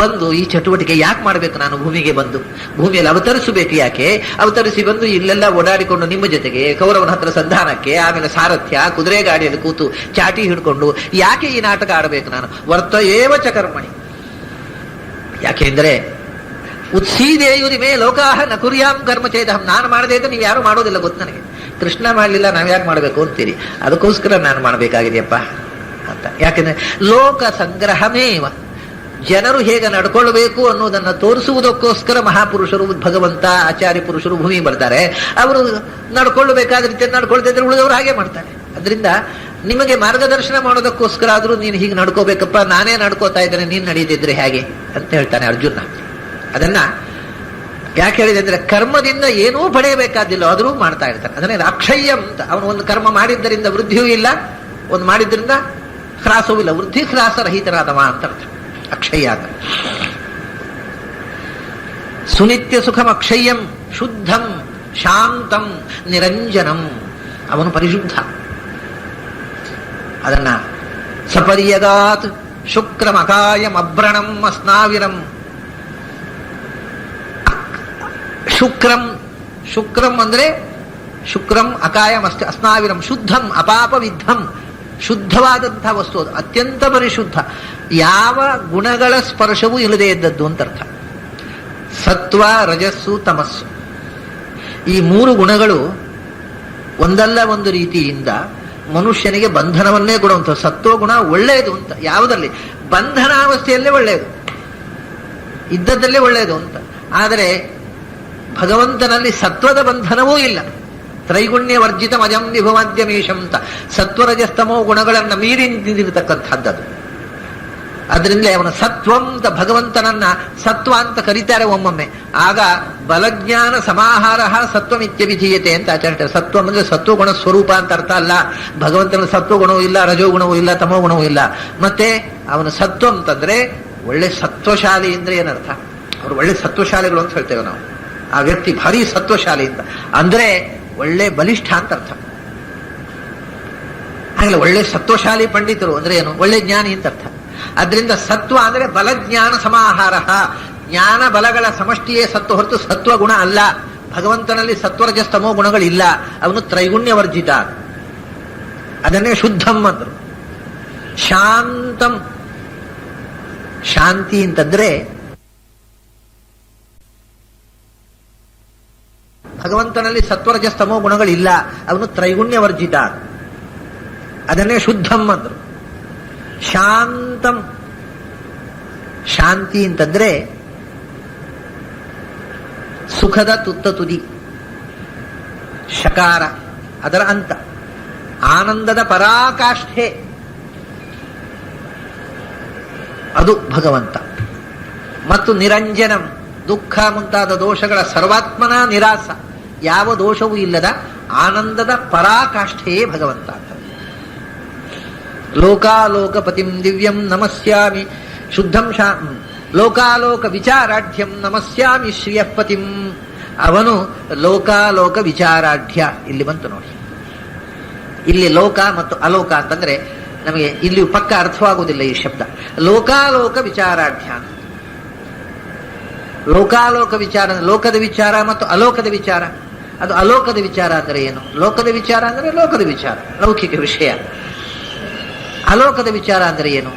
ಬಂದು ಈ ಚಟುವಟಿಕೆ ಯಾಕೆ ಮಾಡಬೇಕು? ನಾನು ಭೂಮಿಗೆ ಬಂದು ಭೂಮಿಯಲ್ಲಿ ಅವತರಿಸಬೇಕು. ಯಾಕೆ ಅವತರಿಸಿ ಬಂದು ಇಲ್ಲೆಲ್ಲ ಓಡಾಡಿಕೊಂಡು ನಿಮ್ಮ ಜೊತೆಗೆ ಕೌರವನ ಹತ್ರ ಸಂಧಾನಕ್ಕೆ, ಆಮೇಲೆ ಸಾರಥ್ಯ, ಕುದುರೆ ಗಾಡಿಯಲ್ಲಿ ಕೂತು ಚಾಟಿ ಹಿಡ್ಕೊಂಡು ಯಾಕೆ ಈ ನಾಟಕ ಆಡಬೇಕು? ನಾನು ವರ್ತಯೇವಚ ಕರ್ಮಣಿ. ಯಾಕೆಂದ್ರೆ ಉತ್ಸೀದೇಯುರಿಮೇ ಲೋಕಾಹ ನ ಕುರ್ಯಾಂ ಕರ್ಮ ಚೇದಹಂ. ನಾನು ಮಾಡದೇ ಇದ್ರೆ ನೀವು ಯಾರು ಮಾಡೋದಿಲ್ಲ, ಗೊತ್ತು ನನಗೆ. ಕೃಷ್ಣ ಮಾಡಲಿಲ್ಲ, ನಾವು ಯಾಕೆ ಮಾಡಬೇಕು ಅಂತೀರಿ? ಅದಕ್ಕೋಸ್ಕರ ನಾನು ಮಾಡಬೇಕಾಗಿದೆಯಪ್ಪ ಅಂತ. ಯಾಕೆಂದ್ರೆ ಲೋಕ ಸಂಗ್ರಹಮೇವ, ಜನರು ಹೇಗೆ ನಡ್ಕೊಳ್ಬೇಕು ಅನ್ನೋದನ್ನ ತೋರಿಸುವುದಕ್ಕೋಸ್ಕರ ಮಹಾಪುರುಷರು, ಭಗವಂತ, ಆಚಾರ್ಯ ಪುರುಷರು ಭೂಮಿ ಬರ್ತಾರೆ. ಅವರು ನಡ್ಕೊಳ್ಬೇಕಾದ ರೀತಿ ನಡ್ಕೊಳ್ತಿದ್ರೆ ಉಳಿದವರು ಹಾಗೆ ಮಾಡ್ತಾರೆ. ಅದರಿಂದ ನಿಮಗೆ ಮಾರ್ಗದರ್ಶನ ಮಾಡೋದಕ್ಕೋಸ್ಕರ ಆದ್ರೂ ನೀನು ಹೀಗೆ ನಡ್ಕೋಬೇಕಪ್ಪ, ನಾನೇ ನಡ್ಕೋತಾ ಇದ್ದೇನೆ, ನೀನು ನಡೀತಿದ್ರೆ ಹೇಗೆ ಅಂತ ಹೇಳ್ತಾನೆ ಅರ್ಜುನ. ಅದನ್ನ ಯಾಕೆ ಹೇಳಿದೆ ಅಂದ್ರೆ ಕರ್ಮದಿಂದ ಏನೂ ಪಡೆಯಬೇಕಾದಿಲ್ಲ, ಆದರೂ ಮಾಡ್ತಾ ಇರ್ತಾನೆ. ಅದನ್ನೇ ಅಕ್ಷಯ್ಯ ಅಂತ. ಅವನು ಒಂದು ಕರ್ಮ ಮಾಡಿದ್ದರಿಂದ ವೃದ್ಧಿಯೂ ಇಲ್ಲ, ಒಂದು ಮಾಡಿದ್ರಿಂದ ಹ್ರಾಸವಿಲ್ಲ, ವೃದ್ಧಿ ಹ್ರಾಸ ರಹಿತರಾದವ ಅಂತ ಅರ್ಥ. ಅಕ್ಷಯ್ಯಾಗ ಸುನಿತ್ಯ ಸುಖಂ ಅಕ್ಷಯ್ಯಂ ಶುದ್ಧಂ ಶಾಂತಂ ನಿರಂಜನಂ, ಅವನು ಪರಿಶುದ್ಧ. ಅದನ್ನ ಸಪರ್ಯಗಾತ್ ಶುಕ್ರಂ ಅಕಾಯಂ ಅಭ್ರಣಂ ಅಸ್ನಾವಿರಂ. ಶುಕ್ರಂ, ಶುಕ್ರಂ ಅಂದ್ರೆ ಶುಕ್ರಂ ಅಕಾಯಂ ಅಸ್ನಾವಿರಂ, ಶುದ್ಧಂ ಅಪಾಪವಿದ್ಧಂ, ಶುದ್ಧವಾದಂತಹ ವಸ್ತು ಅದು, ಅತ್ಯಂತ ಪರಿಶುದ್ಧ, ಯಾವ ಗುಣಗಳ ಸ್ಪರ್ಶವೂ ಇಲ್ಲದೆ ಇದ್ದದ್ದು ಅಂತ ಅರ್ಥ. ಸತ್ವ ರಜಸ್ಸು ತಮಸ್ಸು, ಈ ಮೂರು ಗುಣಗಳು ಒಂದಲ್ಲ ಒಂದು ರೀತಿಯಿಂದ ಮನುಷ್ಯನಿಗೆ ಬಂಧನವನ್ನೇ ಕೊಡುವಂಥ. ಸತ್ವಗುಣ ಒಳ್ಳೆಯದು ಅಂತ ಯಾವುದರಲ್ಲಿ, ಬಂಧನಾವಸ್ಥೆಯಲ್ಲೇ ಒಳ್ಳೆಯದು, ಇದ್ದದ್ದಲ್ಲೇ ಒಳ್ಳೆಯದು ಅಂತ. ಆದರೆ ಭಗವಂತನಲ್ಲಿ ಸತ್ವದ ಬಂಧನವೂ ಇಲ್ಲ. ತ್ರೈಗುಣ್ಯ ವರ್ಜಿತ ಮಜಂ ವಿಭವಾದ್ಯಮೇಶಂ ಅಂತ ಸತ್ವರಜಸ್ತಮೋ ಗುಣಗಳನ್ನು ಮೀರಿ ನಿಂತಿರತಕ್ಕಂಥದ್ದದು. ಅದರಿಂದಲೇ ಅವನ ಸತ್ವಂ ಅಂತ ಭಗವಂತನನ್ನ ಸತ್ವ ಅಂತ ಕರೀತಾರೆ ಒಮ್ಮೊಮ್ಮೆ. ಆಗ ಬಲಜ್ಞಾನ ಸಮಾಹಾರ ಸತ್ವಮಿತ್ಯ ವಿಧೀಯತೆ ಅಂತ ಆಚರಣೆ. ಸತ್ವಂ ಅಂದ್ರೆ ಸತ್ವಗುಣ ಸ್ವರೂಪ ಅಂತ ಅರ್ಥ ಅಲ್ಲ. ಭಗವಂತನ ಸತ್ವಗುಣವೂ ಇಲ್ಲ, ರಜೋಗುಣವೂ ಇಲ್ಲ, ತಮೋಗುಣವೂ ಇಲ್ಲ. ಮತ್ತೆ ಅವನ ಸತ್ವ ಅಂತಂದ್ರೆ ಒಳ್ಳೆ ಸತ್ವಶಾಲಿ ಅಂದ್ರೆ ಏನರ್ಥ, ಅವ್ರು ಒಳ್ಳೆ ಸತ್ವಶಾಲಿಗಳು ಅಂತ ಹೇಳ್ತೇವೆ ನಾವು. ಆ ವ್ಯಕ್ತಿ ಭಾರಿ ಸತ್ವಶಾಲಿ ಅಂತ ಅಂದ್ರೆ ಒಳ್ಳೆ ಬಲಿಷ್ಠ ಅಂತ ಅರ್ಥ. ಹಾಗೆ ಒಳ್ಳೆ ಸತ್ವಶಾಲಿ ಪಂಡಿತರು ಅಂದ್ರೆ ಏನು, ಒಳ್ಳೆ ಜ್ಞಾನಿ ಅಂತ ಅರ್ಥ. ಅದರಿಂದ ಸತ್ವ ಅಂದ್ರೆ ಬಲಜ್ಞಾನ ಸಮಾಹಾರ, ಜ್ಞಾನ ಬಲಗಳ ಸಮಷ್ಟಿಯೇ ಸತ್ವ ಹೊರತು ಸತ್ವಗುಣ ಅಲ್ಲ. ಭಗವಂತನಲ್ಲಿ ಸತ್ವರಜಸ್ತಮೋ ಗುಣಗಳಿಲ್ಲ, ಅವನು ತ್ರೈಗುಣ್ಯ ವರ್ಜಿತ. ಅದನ್ನೇ ಶುದ್ಧಂ ಅಂದರು. ಶಾಂತಂ, ಶಾಂತಿ ಅಂತಂದ್ರೆ ಭಗವಂತನಲ್ಲಿ ಸತ್ವರಜಸ್ತಮೋ ಗುಣಗಳಿಲ್ಲ, ಅವನು ತ್ರೈಗುಣ್ಯ ವರ್ಜಿತ. ಅದನ್ನೇ ಶುದ್ಧಂ ಅಂದರು. ಶಾಂತಂ, ಶಾಂತಿ ಅಂತಂದ್ರೆ ಸುಖದ ತುತ್ತ ತುದಿ, ಶಕಾರ ಅದರ ಅಂತ, ಆನಂದದ ಪರಾಕಾಷ್ಠೆ, ಅದು ಭಗವಂತ. ಮತ್ತು ನಿರಂಜನಂ, ದುಃಖ ಮುಂತಾದ ದೋಷಗಳ ಸರ್ವಾತ್ಮನ ನಿರಾಸ, ಯಾವ ದೋಷವೂ ಇಲ್ಲದ ಆನಂದದ ಪರಾಕಾಷ್ಠೆಯೇ ಭಗವಂತ. ಲೋಕಾಲೋಕಪತಿಂ ದಿವ್ಯಂ ನಮಸ್ಯಾಮಿ ಶುದ್ಧಂ ಲೋಕಾಲೋಕ ವಿಚಾರಾಢ್ಯಂ ನಮಸ್ಯಾಮಿ ಶ್ರಿಯಪತಿಂ. ಅವನು ಲೋಕಾಲೋಕ ವಿಚಾರಾಢ್ಯ. ಇಲ್ಲಿ ಬಂತು ನೋಡಿ, ಇಲ್ಲಿ ಲೋಕ ಮತ್ತು ಅಲೋಕ ಅಂತಂದ್ರೆ ನಮಗೆ ಇಲ್ಲಿ ಪಕ್ಕ ಅರ್ಥವಾಗುವುದಿಲ್ಲ ಈ ಶಬ್ದ. ಲೋಕಾಲೋಕ ವಿಚಾರಾಢ್ಯ, ಲೋಕಾಲೋಕ ವಿಚಾರ, ಲೋಕದ ವಿಚಾರ ಮತ್ತು ಅಲೋಕದ ವಿಚಾರ. ಅದು ಅಲೋಕದ ವಿಚಾರ ಅಂದರೆ ಏನು, ಲೋಕದ ವಿಚಾರ ಅಂದರೆ ಲೋಕದ ವಿಚಾರ, ಲೌಕಿಕ ವಿಷಯ. ಅಲೋಕದ ವಿಚಾರ ಅಂದರೆ ಏನು,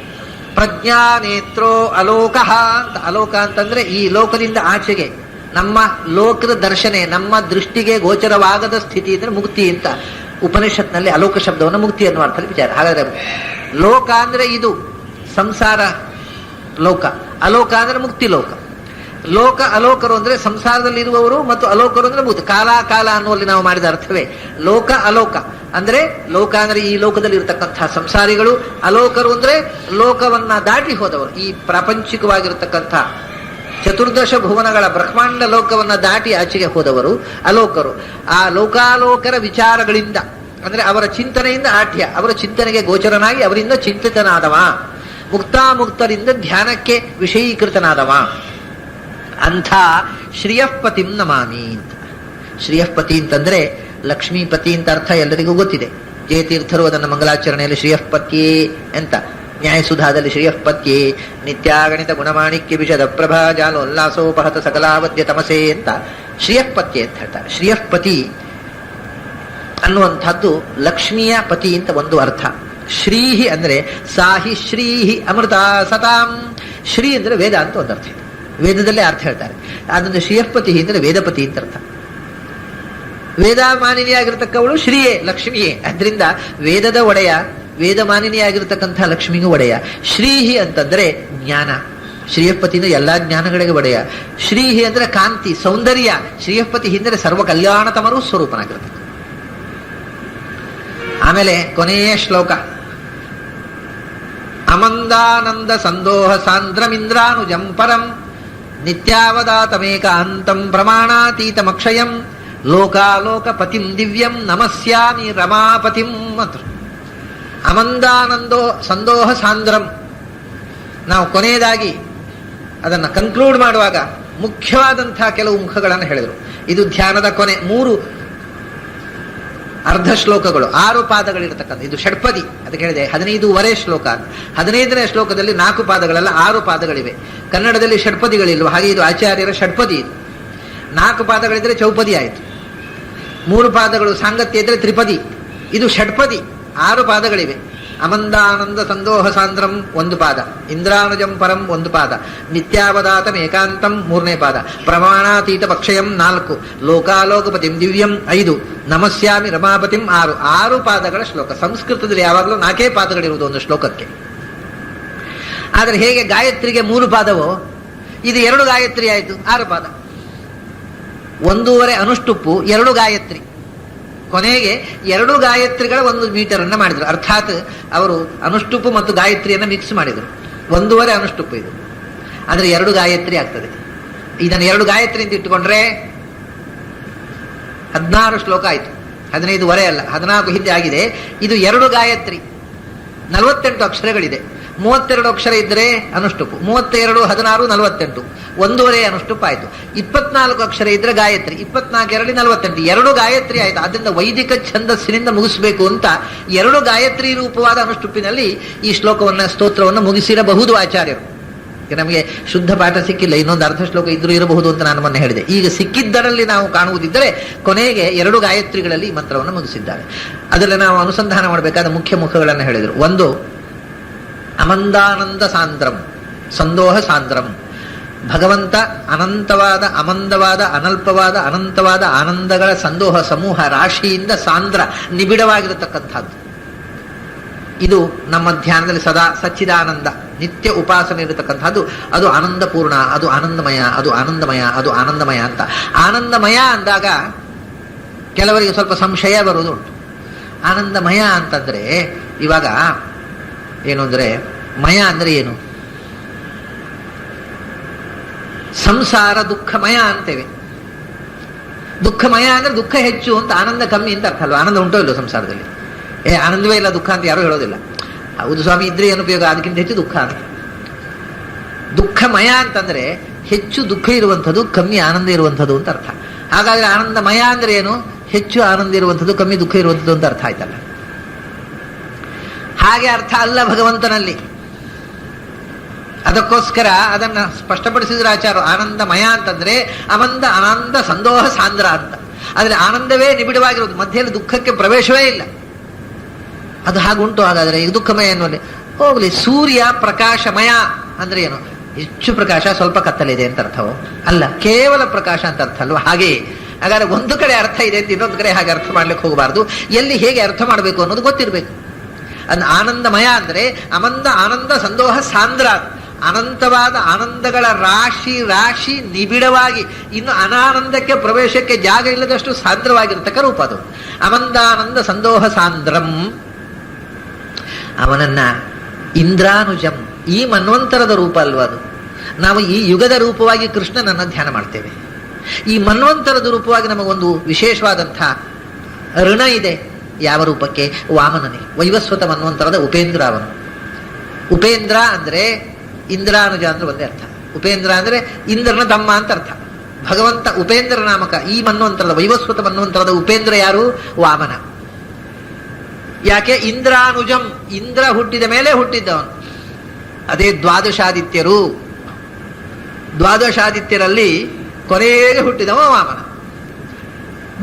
ಪ್ರಜ್ಞಾನೇತ್ರೋ ಅಲೋಕ ಅಂತ. ಅಲೋಕ ಅಂತಂದ್ರೆ ಈ ಲೋಕದಿಂದ ಆಚೆಗೆ ನಮ್ಮ ಲೋಕದ ದರ್ಶನೆ, ನಮ್ಮ ದೃಷ್ಟಿಗೆ ಗೋಚರವಾಗದ ಸ್ಥಿತಿ ಅಂದ್ರೆ ಮುಕ್ತಿ ಅಂತ ಉಪನಿಷತ್ನಲ್ಲಿ ಅಲೋಕ ಶಬ್ದವನ್ನು ಮುಕ್ತಿ ಅನ್ನುವ ಅರ್ಥದಲ್ಲಿ ವಿಚಾರ. ಹಾಗಾದ್ರೆ ಲೋಕ ಅಂದ್ರೆ ಇದು ಸಂಸಾರ ಲೋಕ, ಅಲೋಕ ಅಂದ್ರೆ ಮುಕ್ತಿ ಲೋಕ. ಲೋಕ ಅಲೋಕರು ಅಂದ್ರೆ ಸಂಸಾರದಲ್ಲಿ ಇರುವವರು ಮತ್ತು ಅಲೋಕರು ಅಂದ್ರೆ ಮುಕ್ತಿ. ಕಾಲ ಕಾಲ ಅನ್ನುವಲ್ಲಿ ನಾವು ಮಾಡಿದ ಅರ್ಥವೇ ಲೋಕ ಅಲೋಕ. ಅಂದ್ರೆ ಲೋಕ ಅಂದ್ರೆ ಈ ಲೋಕದಲ್ಲಿ ಇರತಕ್ಕಂತಹ ಸಂಸಾರಿಗಳು, ಅಲೋಕರು ಅಂದ್ರೆ ಲೋಕವನ್ನ ದಾಟಿ ಹೋದವರು, ಈ ಪ್ರಾಪಂಚಿಕವಾಗಿರತಕ್ಕಂಥ ಚತುರ್ದಶ ಭುವನಗಳ ಬ್ರಹ್ಮಾಂಡ ಲೋಕವನ್ನ ದಾಟಿ ಆಚೆಗೆ ಹೋದವರು ಅಲೋಕರು. ಆ ಲೋಕಾಲೋಕರ ವಿಚಾರಗಳಿಂದ ಅಂದ್ರೆ ಅವರ ಚಿಂತನೆಯಿಂದ ಆಢ್ಯ, ಅವರ ಚಿಂತನೆಗೆ ಗೋಚರನಾಗಿ ಅವರಿಂದ ಚಿಂತಿತನಾದವ, ಮುಕ್ತಾಮುಕ್ತರಿಂದ ಧ್ಯಾನಕ್ಕೆ ವಿಷಯೀಕೃತನಾದವ. ಅಂಥ ಶ್ರೀಯಃಪತಿಂ ನಮಾಮಿ ಅಂತ. ಶ್ರೀಯಃಪತಿ ಅಂತಂದ್ರೆ ಲಕ್ಷ್ಮೀಪತಿ ಅಂತ ಅರ್ಥ ಎಲ್ಲರಿಗೂ ಗೊತ್ತಿದೆ. ಜಯತೀರ್ಥರು ಅದನ್ನು ಮಂಗಲಾಚರಣೆಯಲ್ಲಿ ಶ್ರೀಯಃಪತ್ಯೇ ಅಂತ, ನ್ಯಾಯಸುಧಾದಲ್ಲಿ ಶ್ರೀಯಃಪತ್ಯೇ ನಿತ್ಯಾಗಣಿತ ಗುಣಮಾಣಿಕ್ಯ ವಿಷದ ಪ್ರಭಾ ಜಾಲೋಲ್ಲಾಸೋಪಹತ ಸಕಲಾವದ್ಯ ತಮಸೆ ಅಂತ ಶ್ರೀಯಃಪತ್ಯೆ ಅಂತ ಹೇಳ್ತಾರೆ. ಶ್ರೀಯಃಪತಿ ಅನ್ನುವಂಥದ್ದು ಲಕ್ಷ್ಮಿಯ ಪತಿ ಅಂತ ಒಂದು ಅರ್ಥ. ಶ್ರೀಹಿ ಅಂದ್ರೆ ಸಾಹಿ ಶ್ರೀಹಿ ಅಮೃತ ಸತಾಂ. ಶ್ರೀ ಅಂದ್ರೆ ವೇದ ಅಂತ ಒಂದು ಅರ್ಥ ಇದೆ, ವೇದದಲ್ಲೇ ಅರ್ಥ ಹೇಳ್ತಾರೆ. ಅದನ್ನು ಶ್ರೀಯಃಪತಿ ಅಂದ್ರೆ ವೇದಪತಿ ಅಂತ ಅರ್ಥ. ವೇದ ಮಾನಿನಿಯಾಗಿರ್ತಕ್ಕವಳು ಶ್ರೀಯೇ, ಲಕ್ಷ್ಮಿಯೇ. ಅದರಿಂದ ವೇದದ ಒಡೆಯ, ವೇದ ಮಾನಿನಿಯಾಗಿರ್ತಕ್ಕಂಥ ಲಕ್ಷ್ಮಿಗೂ ಒಡೆಯ. ಶ್ರೀಹಿ ಅಂತಂದ್ರೆ ಜ್ಞಾನ, ಶ್ರೀಯಃಪತಿ ಅಂದ್ರೆ ಎಲ್ಲಾ ಜ್ಞಾನಗಳಿಗೆ ಒಡೆಯ. ಶ್ರೀಹಿ ಅಂದ್ರೆ ಕಾಂತಿ ಸೌಂದರ್ಯ, ಶ್ರೀಯಃಪತಿ ಅಂದ್ರೆ ಸರ್ವ ಕಲ್ಯಾಣತಮರೂ ಸ್ವರೂಪನಾಗಿರ್ತಕ್ಕ. ಆಮೇಲೆ ಕೊನೆಯ ಶ್ಲೋಕ, ಅಮಂದಾನಂದ ಸಂದೋಹ ಸಾಂದ್ರಮಿಂದ್ರಾನುಜಂ ಪರಂ ನಿತ್ಯಾವದಾತಮೇಕ ಅಂತಂ ಪ್ರಮಾಣಾತೀತಮಕ್ಷಯಂ ಲೋಕಾಲೋಕ ಪತಿಂ ದಿವ್ಯಂ ನಮಸ್ಯಾಮಿ ರಮಾಪತಿಂ ಅಂತ. ಅಮಂದಾನಂದೋ ಸಂದೋಹ ಸಾಂದ್ರಂ. ನಾವು ಕೊನೆಯದಾಗಿ ಅದನ್ನು ಕನ್ಕ್ಲೂಡ್ ಮಾಡುವಾಗ ಮುಖ್ಯವಾದಂತಹ ಕೆಲವು ಮುಖಗಳನ್ನು ಹೇಳಿದರು. ಇದು ಧ್ಯಾನದ ಕೊನೆ 3 ಅರ್ಧ ಶ್ಲೋಕಗಳು, 6 ಪಾದಗಳಿರತಕ್ಕಂಥ ಇದು ಷಡ್ಪದಿ. ಅದಕ್ಕೆ ಹೇಳಿದೆ 15 ಶ್ಲೋಕ. 15ನೇ ಶ್ಲೋಕದಲ್ಲಿ 4 ಪಾದಗಳೆಲ್ಲ 6 ಪಾದಗಳಿವೆ. ಕನ್ನಡದಲ್ಲಿ ಷಡ್ಪದಿಗಳಿಲ್ವ, ಹಾಗೆ ಇದು ಆಚಾರ್ಯರ ಷಡ್ಪದಿ. ಇದು 4 ಪಾದಗಳಿದ್ರೆ ಚೌಪದಿ ಆಯಿತು, 3 ಪಾದಗಳು ಸಾಂಗತ್ಯ ಇದ್ರೆ ತ್ರಿಪದಿ. ಇದು ಷಡ್ಪದಿ, 6 ಪಾದಗಳಿವೆ. ಅಮಂದಾನಂದ ಸಂದೋಹ ಸಾಂದ್ರಂ 1 ಪಾದ, ಇಂದ್ರಾನುಜಂ ಪರಂ 1 ಪಾದ, ನಿತ್ಯಾವದಾತಂ ಏಕಾಂತಂ 3ನೇ ಪಾದ, ಪ್ರಮಾಣಾತೀತ ಪಕ್ಷಯಂ 4, ಲೋಕಾಲೋಕಪತಿಂ ದಿವ್ಯಂ 5, ನಮಸ್ಯಾಮಿ ರಮಾಪತಿಂ 6 ಪಾದಗಳ ಶ್ಲೋಕ. ಸಂಸ್ಕೃತದಲ್ಲಿ ಯಾವಾಗಲೂ 4 ಪಾದಗಳಿರುವುದು ಒಂದು ಶ್ಲೋಕಕ್ಕೆ. ಆದರೆ ಹೇಗೆ ಗಾಯತ್ರಿಗೆ 3 ಪಾದವೋ ಇದು 2 ಗಾಯತ್ರಿ ಆಯಿತು, 6 ಪಾದ. 1.5 ಅನುಷ್ಟುಪ್ಪು, 2 ಗಾಯತ್ರಿ. ಕೊನೆಗೆ 2 ಗಾಯತ್ರಿಗಳ 1 ಮೀಟರನ್ನು ಮಾಡಿದರು. ಅರ್ಥಾತ್ ಅವರು ಅನುಷ್ಟುಪ್ಪು ಮತ್ತು ಗಾಯತ್ರಿಯನ್ನು ಮಿಕ್ಸ್ ಮಾಡಿದರು. 1.5 ಅನುಷ್ಟುಪ್ಪು ಇದು, ಆದರೆ 2 ಗಾಯತ್ರಿ ಆಗ್ತದೆ. ಇದನ್ನು 2 ಗಾಯತ್ರಿ ಅಂತ ಇಟ್ಟುಕೊಂಡ್ರೆ 16 ಶ್ಲೋಕ ಆಯಿತು. 15.5 ಅಲ್ಲ, 14 ಹಿಂದೆ ಆಗಿದೆ. ಇದು 2 ಗಾಯತ್ರಿ, 48 ಅಕ್ಷರಗಳಿದೆ. 32 ಅಕ್ಷರ ಇದ್ದರೆ ಅನುಷ್ಟುಪ್ಪು, 32, 16, 48, 1.5 ಅನುಷ್ಟುಪ್ಪು ಆಯಿತು. 24 ಅಕ್ಷರ ಇದ್ರೆ ಗಾಯತ್ರಿ, 24 2 48, 2 ಗಾಯತ್ರಿ ಆಯಿತು. ಆದ್ದರಿಂದ ವೈದಿಕ ಛಂದಸ್ಸಿನಿಂದ ಮುಗಿಸಬೇಕು ಅಂತ 2 ಗಾಯತ್ರಿ ರೂಪವಾದ ಅನುಷ್ಟುಪ್ಪಿನಲ್ಲಿ ಈ ಶ್ಲೋಕವನ್ನು, ಸ್ತೋತ್ರವನ್ನು ಮುಗಿಸಿರಬಹುದು ಆಚಾರ್ಯರು. ನಮಗೆ ಶುದ್ಧ ಪಾಠ ಸಿಕ್ಕಿಲ್ಲ, ಇನ್ನೊಂದು ಅರ್ಧ ಶ್ಲೋಕ ಇದ್ರೂ ಇರಬಹುದು ಅಂತ ನಾನು ಮೊನ್ನೆ ಹೇಳಿದೆ. ಈಗ ಸಿಕ್ಕಿದ್ದರಲ್ಲಿ ನಾವು ಕಾಣುವುದಿದ್ದರೆ ಕೊನೆಗೆ 2 ಗಾಯತ್ರಿಗಳಲ್ಲಿ ಈ ಮಂತ್ರವನ್ನು ಮುಗಿಸಿದ್ದಾರೆ. ಅದರಲ್ಲಿ ನಾವು ಅನುಸಂಧಾನ ಮಾಡಬೇಕಾದ ಮುಖ್ಯ ಮುಖಗಳನ್ನು ಹೇಳಿದರು. 1 ಅಮಂದಾನಂದ ಸಾಂದ್ರಂ ಸಂದೋಹ ಸಾಂದ್ರಂ. ಭಗವಂತ ಅನಂತವಾದ, ಅಮಂದವಾದ, ಅನಲ್ಪವಾದ, ಅನಂತವಾದ ಆನಂದಗಳ ಸಂದೋಹ ಸಮೂಹ ರಾಶಿಯಿಂದ ಸಾಂದ್ರ ನಿಬಿಡವಾಗಿರತಕ್ಕಂಥದ್ದು. ಇದು ನಮ್ಮ ಧ್ಯಾನದಲ್ಲಿ ಸದಾ ಸಚ್ಚಿದಾನಂದ ನಿತ್ಯ ಉಪಾಸನೆ ಇರತಕ್ಕಂಥದ್ದು. ಅದು ಆನಂದಪೂರ್ಣ, ಅದು ಆನಂದಮಯ, ಅದು ಆನಂದಮಯ, ಅದು ಆನಂದಮಯ ಅಂತ. ಆನಂದಮಯ ಅಂದಾಗ ಕೆಲವರಿಗೆ ಸ್ವಲ್ಪ ಸಂಶಯ ಬರುವುದು ಉಂಟು. ಆನಂದಮಯ ಅಂತಂದ್ರೆ ಇವಾಗ ಏನು ಅಂದರೆ, ಮಯ ಅಂದರೆ ಏನು? ಸಂಸಾರ ದುಃಖಮಯ ಅಂತೇವೆ. ದುಃಖಮಯ ಅಂದ್ರೆ ದುಃಖ ಹೆಚ್ಚು ಅಂತ, ಆನಂದ ಕಮ್ಮಿ ಅಂತ ಅರ್ಥ ಅಲ್ವಾ? ಆನಂದ ಉಂಟೋ ಇಲ್ಲೋ ಸಂಸಾರದಲ್ಲಿ? ಆನಂದವೇ ಇಲ್ಲ ದುಃಖ ಅಂತ ಯಾರೂ ಹೇಳೋದಿಲ್ಲ. ಹೌದು ಸ್ವಾಮಿ, ಇದ್ರೆ ಏನು ಉಪಯೋಗ, ಅದಕ್ಕಿಂತ ಹೆಚ್ಚು ದುಃಖ ಅಂತ. ದುಃಖಮಯ ಅಂತಂದ್ರೆ ಹೆಚ್ಚು ದುಃಖ ಇರುವಂಥದ್ದು, ಕಮ್ಮಿ ಆನಂದ ಇರುವಂಥದ್ದು ಅಂತ ಅರ್ಥ. ಹಾಗಾದ್ರೆ ಆನಂದಮಯ ಅಂದ್ರೆ ಏನು? ಹೆಚ್ಚು ಆನಂದ ಇರುವಂಥದ್ದು, ಕಮ್ಮಿ ದುಃಖ ಇರುವಂಥದ್ದು ಅಂತ ಅರ್ಥ ಆಯ್ತಲ್ಲ. ಹಾಗೆ ಅರ್ಥ ಅಲ್ಲ ಭಗವಂತನಲ್ಲಿ. ಅದಕ್ಕೋಸ್ಕರ ಅದನ್ನ ಸ್ಪಷ್ಟಪಡಿಸಿದ್ರ ಆಚಾರ. ಆನಂದಮಯ ಅಂತಂದ್ರೆ ಆನಂದ ಸಂದೋಹ ಸಾಂದ್ರ ಅಂತ. ಆದ್ರೆ ಆನಂದವೇ ನಿಬಿಡವಾಗಿರೋದು, ಮಧ್ಯದಲ್ಲಿ ದುಃಖಕ್ಕೆ ಪ್ರವೇಶವೇ ಇಲ್ಲ. ಅದು ಹಾಗುಂಟು. ಹಾಗಾದ್ರೆ ಈಗ ದುಃಖಮಯ ಅನ್ನೋಲ್ಲಿ ಹೋಗ್ಲಿ. ಸೂರ್ಯ ಪ್ರಕಾಶಮಯ ಅಂದ್ರೆ ಏನು? ಹೆಚ್ಚು ಪ್ರಕಾಶ, ಸ್ವಲ್ಪ ಕತ್ತಲಿದೆ ಅಂತ ಅರ್ಥವೋ? ಅಲ್ಲ, ಕೇವಲ ಪ್ರಕಾಶ ಅಂತ ಅರ್ಥ ಅಲ್ವಾ? ಹಾಗೆಯೇ ಹಾಗಾದ್ರೆ ಒಂದು ಕಡೆ ಅರ್ಥ ಇದೆ ಅಂತ ಇನ್ನೊಂದು ಕಡೆ ಹಾಗೆ ಅರ್ಥ ಮಾಡ್ಲಿಕ್ಕೆ ಹೋಗಬಾರ್ದು. ಎಲ್ಲಿ ಹೇಗೆ ಅರ್ಥ ಮಾಡಬೇಕು ಅನ್ನೋದು ಗೊತ್ತಿರಬೇಕು. ಆನಂದಮಯ ಅಂದ್ರೆ ಆನಂದ ಸಂದೋಹ ಸಾಂದ್ರ, ಅನಂತವಾದ ಆನಂದಗಳ ರಾಶಿ ರಾಶಿ ನಿಬಿಡವಾಗಿ, ಇನ್ನು ಅನಾನಂದಕ್ಕೆ ಪ್ರವೇಶಕ್ಕೆ ಜಾಗ ಇಲ್ಲದಷ್ಟು ಸಾಂದ್ರವಾಗಿರ್ತಕ್ಕ ರೂಪ ಅದು. ಅಮಂದಾನಂದ ಸಂದೋಹ ಸಾಂದ್ರಂ. ಅವನನ್ನ ಇಂದ್ರಾನುಜಂ, ಈ ಮನ್ವಂತರದ ರೂಪ ಅಲ್ವಾ ಅದು? ನಾವು ಈ ಯುಗದ ರೂಪವಾಗಿ ಕೃಷ್ಣನನ್ನ ಧ್ಯಾನ ಮಾಡ್ತೇವೆ. ಈ ಮನ್ವಂತರದ ರೂಪವಾಗಿ ನಮಗೊಂದು ವಿಶೇಷವಾದಂಥ ಋಣ ಇದೆ. ಯಾವ ರೂಪಕ್ಕೆ? ವಾಮನನೇ. ವೈವಸ್ವತ ಮನ್ವಂತರದ ಉಪೇಂದ್ರ ಅವನು. ಉಪೇಂದ್ರ ಅಂದ್ರೆ ಇಂದ್ರಾನುಜ ಅಂದ್ರೆ ಒಂದೇ ಅರ್ಥ. ಉಪೇಂದ್ರ ಅಂದ್ರೆ ಇಂದ್ರನ ತಮ್ಮ ಅಂತ ಅರ್ಥ. ಭಗವಂತ ಉಪೇಂದ್ರ ನಾಮಕ ಈ ಮನ್ವಂತರದ, ವೈವಸ್ವತ ಮನ್ವಂತರದ ಉಪೇಂದ್ರ ಯಾರು? ವಾಮನ. ಯಾಕೆ? ಇಂದ್ರಾನುಜಂ, ಇಂದ್ರ ಹುಟ್ಟಿದ ಮೇಲೆ ಹುಟ್ಟಿದ್ದವನು. ಅದೇ ದ್ವಾದಶಾದಿತ್ಯರು. ದ್ವಾದಶಾದಿತ್ಯರಲ್ಲಿ ಕೊನೆಗೆ ಹುಟ್ಟಿದವ ವಾಮನ.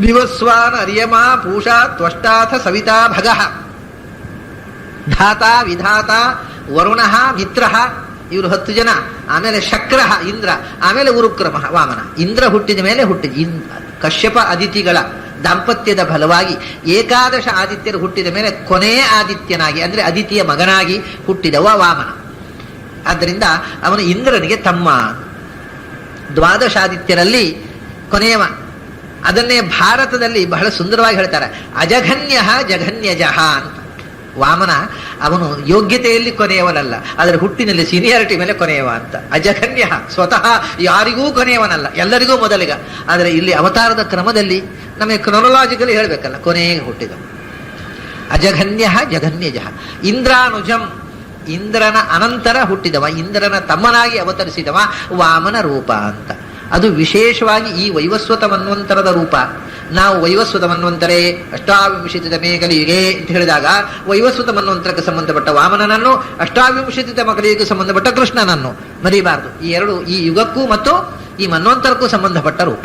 ವಿವಸ್ವಾನ ಅರ್ಯಮ ಪೂಷಾ ತ್ವಷ್ಟಾಥ ಸವಿತಾ ಭಗಃ ಧಾತ ವಿಧಾತ ವರುಣ ಮಿತ್ರ, ಇವರು 10 ಜನ. ಆಮೇಲೆ ಶಕ್ರ ಇಂದ್ರ, ಆಮೇಲೆ ಉರುಕ್ರಮ ವಾಮನ. ಇಂದ್ರ ಹುಟ್ಟಿದ ಮೇಲೆ ಕಶ್ಯಪ ಅದಿತಿಗಳ ದಾಂಪತ್ಯದ ಫಲವಾಗಿ ಏಕಾದಶ ಆದಿತ್ಯರು ಹುಟ್ಟಿದ ಮೇಲೆ ಕೊನೆಯ ಆದಿತ್ಯನಾಗಿ, ಅಂದ್ರೆ ಅದಿತಿಯ ಮಗನಾಗಿ ಹುಟ್ಟಿದವ ವಾಮನ. ಆದ್ದರಿಂದ ಅವನು ಇಂದ್ರನಿಗೆ ತಮ್ಮ. ದ್ವಾದಶಾದಿತ್ಯರಲ್ಲಿ ಕೊನೆಯವ. ಅದನ್ನೇ ಭಾರತದಲ್ಲಿ ಬಹಳ ಸುಂದರವಾಗಿ ಹೇಳ್ತಾರೆ, ಅಜಘನ್ಯ ಜಘನ್ಯಜಃ ಅಂತ. ವಾಮನ ಅವನು ಯೋಗ್ಯತೆಯಲ್ಲಿ ಕೊನೆಯವನಲ್ಲ, ಆದರೆ ಹುಟ್ಟಿನಲ್ಲಿ ಸೀನಿಯಾರಿಟಿ ಮೇಲೆ ಕೊನೆಯವ ಅಂತ. ಅಜಘನ್ಯ, ಸ್ವತಃ ಯಾರಿಗೂ ಕೊನೆಯವನಲ್ಲ, ಎಲ್ಲರಿಗೂ ಮೊದಲಿಗ. ಆದರೆ ಇಲ್ಲಿ ಅವತಾರದ ಕ್ರಮದಲ್ಲಿ ನಮಗೆ ಕ್ರೊನೊಲಾಜಿಕಲಿ ಹೇಳಬೇಕಲ್ಲ, ಕೊನೆಗೆ ಹುಟ್ಟಿದ. ಅಜಘನ್ಯ ಜಘನ್ಯಜ. ಇಂದ್ರಾನುಜಂ, ಇಂದ್ರನ ಅನಂತರ ಹುಟ್ಟಿದವ, ಇಂದ್ರನ ತಮ್ಮನಾಗಿ ಅವತರಿಸಿದವ ವಾಮನ ರೂಪ ಅಂತ. ಅದು ವಿಶೇಷವಾಗಿ ಈ ವೈವಸ್ವತ ಮನ್ವಂತರದ ರೂಪ. ನಾವು ವೈವಸ್ವತ ಮನ್ವಂತರೇ ಅಷ್ಟಾವಿಂಶಿತ ಮೇಘಲಿಗೆ ಅಂತ ಹೇಳಿದಾಗ ವೈವಸ್ವತ ಮನ್ವಂತರಕ್ಕೆ ಸಂಬಂಧಪಟ್ಟ ವಾಮನನನ್ನು, ಅಷ್ಟಾವಿಂಶಿತ ಮಗಲಿಗೆ ಸಂಬಂಧಪಟ್ಟ ಕೃಷ್ಣನನ್ನು ಮರಿಬಾರದು. ಈ ಎರಡು ಈ ಯುಗಕ್ಕೂ ಮತ್ತು ಈ ಮನ್ವಂತರಕ್ಕೂ ಸಂಬಂಧಪಟ್ಟ ರೂಪ.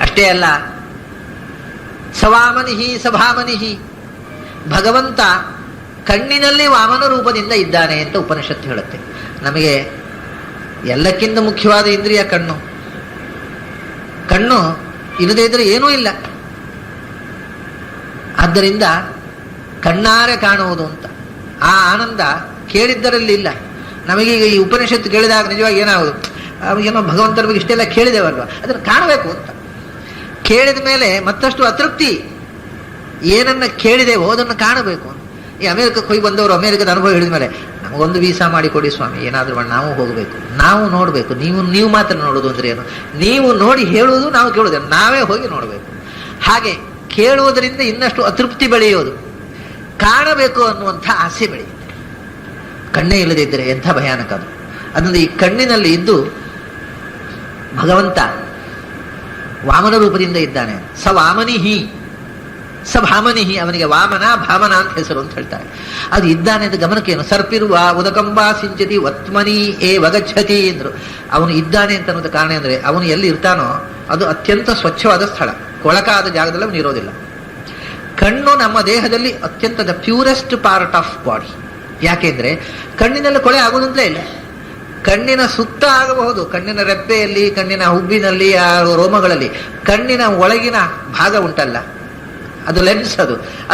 ಅಷ್ಟೇ ಅಲ್ಲ, ಸವಾಮನಿಹಿ ಸಭಾಮನಿಹಿ, ಭಗವಂತ ಕಣ್ಣಿನಲ್ಲಿ ವಾಮನ ರೂಪದಿಂದ ಇದ್ದಾನೆ ಅಂತ ಉಪನಿಷತ್ತು ಹೇಳುತ್ತೆ. ನಮಗೆ ಎಲ್ಲಕ್ಕಿಂತ ಮುಖ್ಯವಾದ ಇಂದ್ರಿಯ ಕಣ್ಣು. ಕಣ್ಣು ಇಲ್ಲದೇ ಇದ್ರೆ ಏನೂ ಇಲ್ಲ. ಆದ್ದರಿಂದ ಕಣ್ಣಾರೆ ಕಾಣುವುದು ಅಂತ ಆ ಆನಂದ ಕೇಳಿದ್ದರಲ್ಲಿ ಇಲ್ಲ. ನಮಗೀಗ ಈ ಉಪನಿಷತ್ತು ಕೇಳಿದಾಗ ನಿಜವಾಗಿ ಏನಾಗುವುದು, ಏನೋ ಭಗವಂತನ ಬಗ್ಗೆ ಇಷ್ಟೆಲ್ಲ ಕೇಳಿದೇವಲ್ವ, ಅದನ್ನು ಕಾಣಬೇಕು ಅಂತ. ಕೇಳಿದ ಮೇಲೆ ಮತ್ತಷ್ಟು ಅತೃಪ್ತಿ. ಏನನ್ನ ಕೇಳಿದೆವೋ ಅದನ್ನು ಕಾಣಬೇಕು. ಈ ಅಮೆರಿಕಕ್ಕೆ ಹೋಗಿ ಬಂದವರು ಅಮೆರಿಕದ ಅನುಭವ ಹೇಳಿದ ಮೇಲೆ ನಮಗೊಂದು ವೀಸಾ ಮಾಡಿಕೊಡಿ ಸ್ವಾಮಿ, ಏನಾದರೂ ಮಾಡಿ ನಾವು ಹೋಗಬೇಕು, ನಾವು ನೋಡಬೇಕು. ನೀವು ಮಾತ್ರ ನೋಡೋದು ಅಂದ್ರೆ ಏನು? ನೀವು ನೋಡಿ ಹೇಳುವುದು, ನಾವು ಕೇಳುವುದು, ನಾವೇ ಹೋಗಿ ನೋಡಬೇಕು. ಹಾಗೆ ಕೇಳುವುದರಿಂದ ಇನ್ನಷ್ಟು ಅತೃಪ್ತಿ ಬೆಳೆಯೋದು, ಕಾಣಬೇಕು ಅನ್ನುವಂಥ ಆಸೆ ಬೆಳೆಯುತ್ತೆ. ಕಣ್ಣೇ ಇಲ್ಲದೇ ಇದ್ದರೆ ಎಂಥ ಭಯಾನಕ ಅದು. ಅದರಿಂದ ಈ ಕಣ್ಣಿನಲ್ಲಿ ಇದ್ದು ಭಗವಂತ ವಾಮನ ರೂಪದಿಂದ ಇದ್ದಾನೆ. ಸ ವಾಮನಿಹಿ ಸ ಭಾಮನಿಹಿ, ಅವನಿಗೆ ವಾಮನ ಭಾಮನ ಅಂತ ಹೆಸರು ಅಂತ ಹೇಳ್ತಾರೆ. ಅದು ಇದ್ದಾನೆ ಅಂತ ಗಮನಕ್ಕೇನು? ಸರ್ಪಿರುವ ಉದಕಂಬಾ ಸಿಂಚತಿ ವತ್ಮನಿ ಏ ವಗಚ್ಚತಿ ಎಂದ್ರು. ಅವನು ಇದ್ದಾನೆ ಅಂತ ಅನ್ನೋದು ಕಾರಣ ಅಂದರೆ ಅವನು ಎಲ್ಲಿ ಇರ್ತಾನೋ ಅದು ಅತ್ಯಂತ ಸ್ವಚ್ಛವಾದ ಸ್ಥಳ, ಕೊಳಕಾದ ಜಾಗದಲ್ಲಿ ಅವನು ಇರೋದಿಲ್ಲ. ಕಣ್ಣು ನಮ್ಮ ದೇಹದಲ್ಲಿ ಅತ್ಯಂತ the purest part of body. ಯಾಕೆಂದ್ರೆ ಕಣ್ಣಿನಲ್ಲಿ ಕೊಳೆ ಆಗುವುದಂತಲೇ ಇಲ್ಲ. ಕಣ್ಣಿನ ಸುತ್ತ ಆಗಬಹುದು, ಕಣ್ಣಿನ ರೆಪ್ಪೆಯಲ್ಲಿ, ಕಣ್ಣಿನ ಹುಬ್ಬಿನಲ್ಲಿ, ಆ ರೋಮಗಳಲ್ಲಿ. ಕಣ್ಣಿನ ಒಳಗಿನ ಭಾಗ ಉಂಟಲ್ಲ, ಅದು ಲೆನ್ಸ್,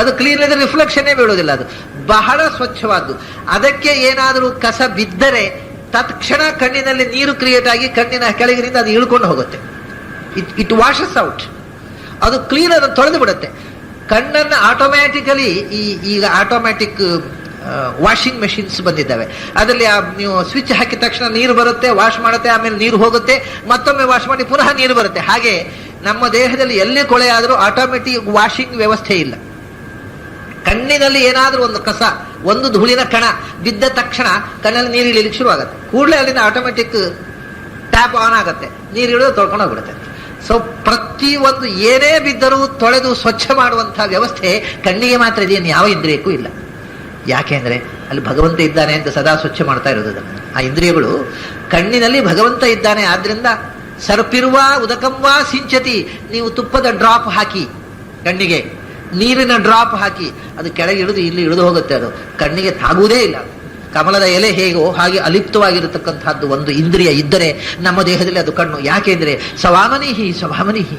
ಅದು ಕ್ಲೀನ್ ಇದ್ರೆ ರಿಫ್ಲೆಕ್ಷನ್ನೇ ಬೀಳೋದಿಲ್ಲ. ಅದು ಬಹಳ ಸ್ವಚ್ಛವಾದ್ದು. ಅದಕ್ಕೆ ಏನಾದರೂ ಕಸ ಬಿದ್ದರೆ ತತ್ಕ್ಷಣ ಕಣ್ಣಿನಲ್ಲಿ ನೀರು ಕ್ರಿಯೇಟ್ ಆಗಿ ಕಣ್ಣಿನ ಕೆಳಗಿನಿಂದ ಅದು ಇಳ್ಕೊಂಡು ಹೋಗುತ್ತೆ. It ವಾಷಸ್ out. ಅದು ಕ್ಲೀನ್, ಅದನ್ನು ತೊಳೆದು ಬಿಡುತ್ತೆ. ಕಣ್ಣನ್ನು ಆಟೋಮ್ಯಾಟಿಕಲಿ ಈಗ ಆಟೋಮ್ಯಾಟಿಕ್ ವಾಷಿಂಗ್ ಮೆಷಿನ್ಸ್ ಬಂದಿದ್ದಾವೆ. ಅದರಲ್ಲಿ ನೀವು ಸ್ವಿಚ್ ಹಾಕಿದ ತಕ್ಷಣ ನೀರು ಬರುತ್ತೆ, ವಾಶ್ ಮಾಡುತ್ತೆ, ಆಮೇಲೆ ನೀರು ಹೋಗುತ್ತೆ, ಮತ್ತೊಮ್ಮೆ ವಾಶ್ ಮಾಡಿ ಪುನಃ ನೀರು ಬರುತ್ತೆ. ಹಾಗೆ ನಮ್ಮ ದೇಹದಲ್ಲಿ ಎಲ್ಲಿ ಕೊಳೆ ಆದರೂ ಆಟೋಮೆಟಿಕ್ ವಾಷಿಂಗ್ ವ್ಯವಸ್ಥೆ ಇಲ್ಲ. ಕಣ್ಣಿನಲ್ಲಿ ಏನಾದರೂ ಒಂದು ಕಸ, ಒಂದು ಧೂಳಿನ ಕಣ ಬಿದ್ದ ತಕ್ಷಣ ಕಣ್ಣಲ್ಲಿ ನೀರು ಇಳಿಲಿಕ್ಕೆ ಶುರು ಆಗುತ್ತೆ. ಕೂಡಲೇ ಅಲ್ಲಿಂದ ಆಟೋಮೆಟಿಕ್ ಟ್ಯಾಪ್ ಆನ್ ಆಗುತ್ತೆ, ನೀರು ಇಳಿದು ತೊಳ್ಕೊಂಡು ಹೋಗ್ಬಿಡುತ್ತೆ. ಸೊ ಪ್ರತಿಯೊಂದು ಏನೇ ಬಿದ್ದರೂ ತೊಳೆದು ಸ್ವಚ್ಛ ಮಾಡುವಂತಹ ವ್ಯವಸ್ಥೆ ಕಣ್ಣಿಗೆ ಮಾತ್ರ ಇದೆಯನ್ನು ಯಾವ ಇಂದ್ರಿಯಕ್ಕೂ ಇಲ್ಲ. ಯಾಕೆಂದ್ರೆ ಅಲ್ಲಿ ಭಗವಂತ ಇದ್ದಾನೆ ಅಂತ ಸದಾ ಸ್ವಚ್ಛ ಮಾಡ್ತಾ ಇರೋದು ಅದನ್ನು. ಆ ಇಂದ್ರಿಯಗಳು ಕಣ್ಣಿನಲ್ಲಿ ಭಗವಂತ ಇದ್ದಾನೆ. ಆದ್ರಿಂದ ಸರ್ಪಿರುವ ಉದಕಂವಾ ಸಿಂಚತಿ, ನೀವು ತುಪ್ಪದ ಡ್ರಾಪ್ ಹಾಕಿ ಕಣ್ಣಿಗೆ, ನೀರಿನ ಡ್ರಾಪ್ ಹಾಕಿ ಅದು ಕೆಳಗೆ ಇಳಿದು ಇಲ್ಲಿ ಇಳಿದು ಹೋಗುತ್ತೆ. ಅದು ಕಣ್ಣಿಗೆ ತಾಗುವುದೇ ಇಲ್ಲ. ಕಮಲದ ಎಲೆ ಹೇಗೋ ಹಾಗೆ ಅಲಿಪ್ತವಾಗಿರತಕ್ಕಂಥದ್ದು ಒಂದು ಇಂದ್ರಿಯ ಇದ್ದರೆ ನಮ್ಮ ದೇಹದಲ್ಲಿ ಅದು ಕಣ್ಣು. ಯಾಕೆಂದ್ರೆ ಸವಾಮನಿಹಿ ಸ್ವಭಾಮನಿಹಿ.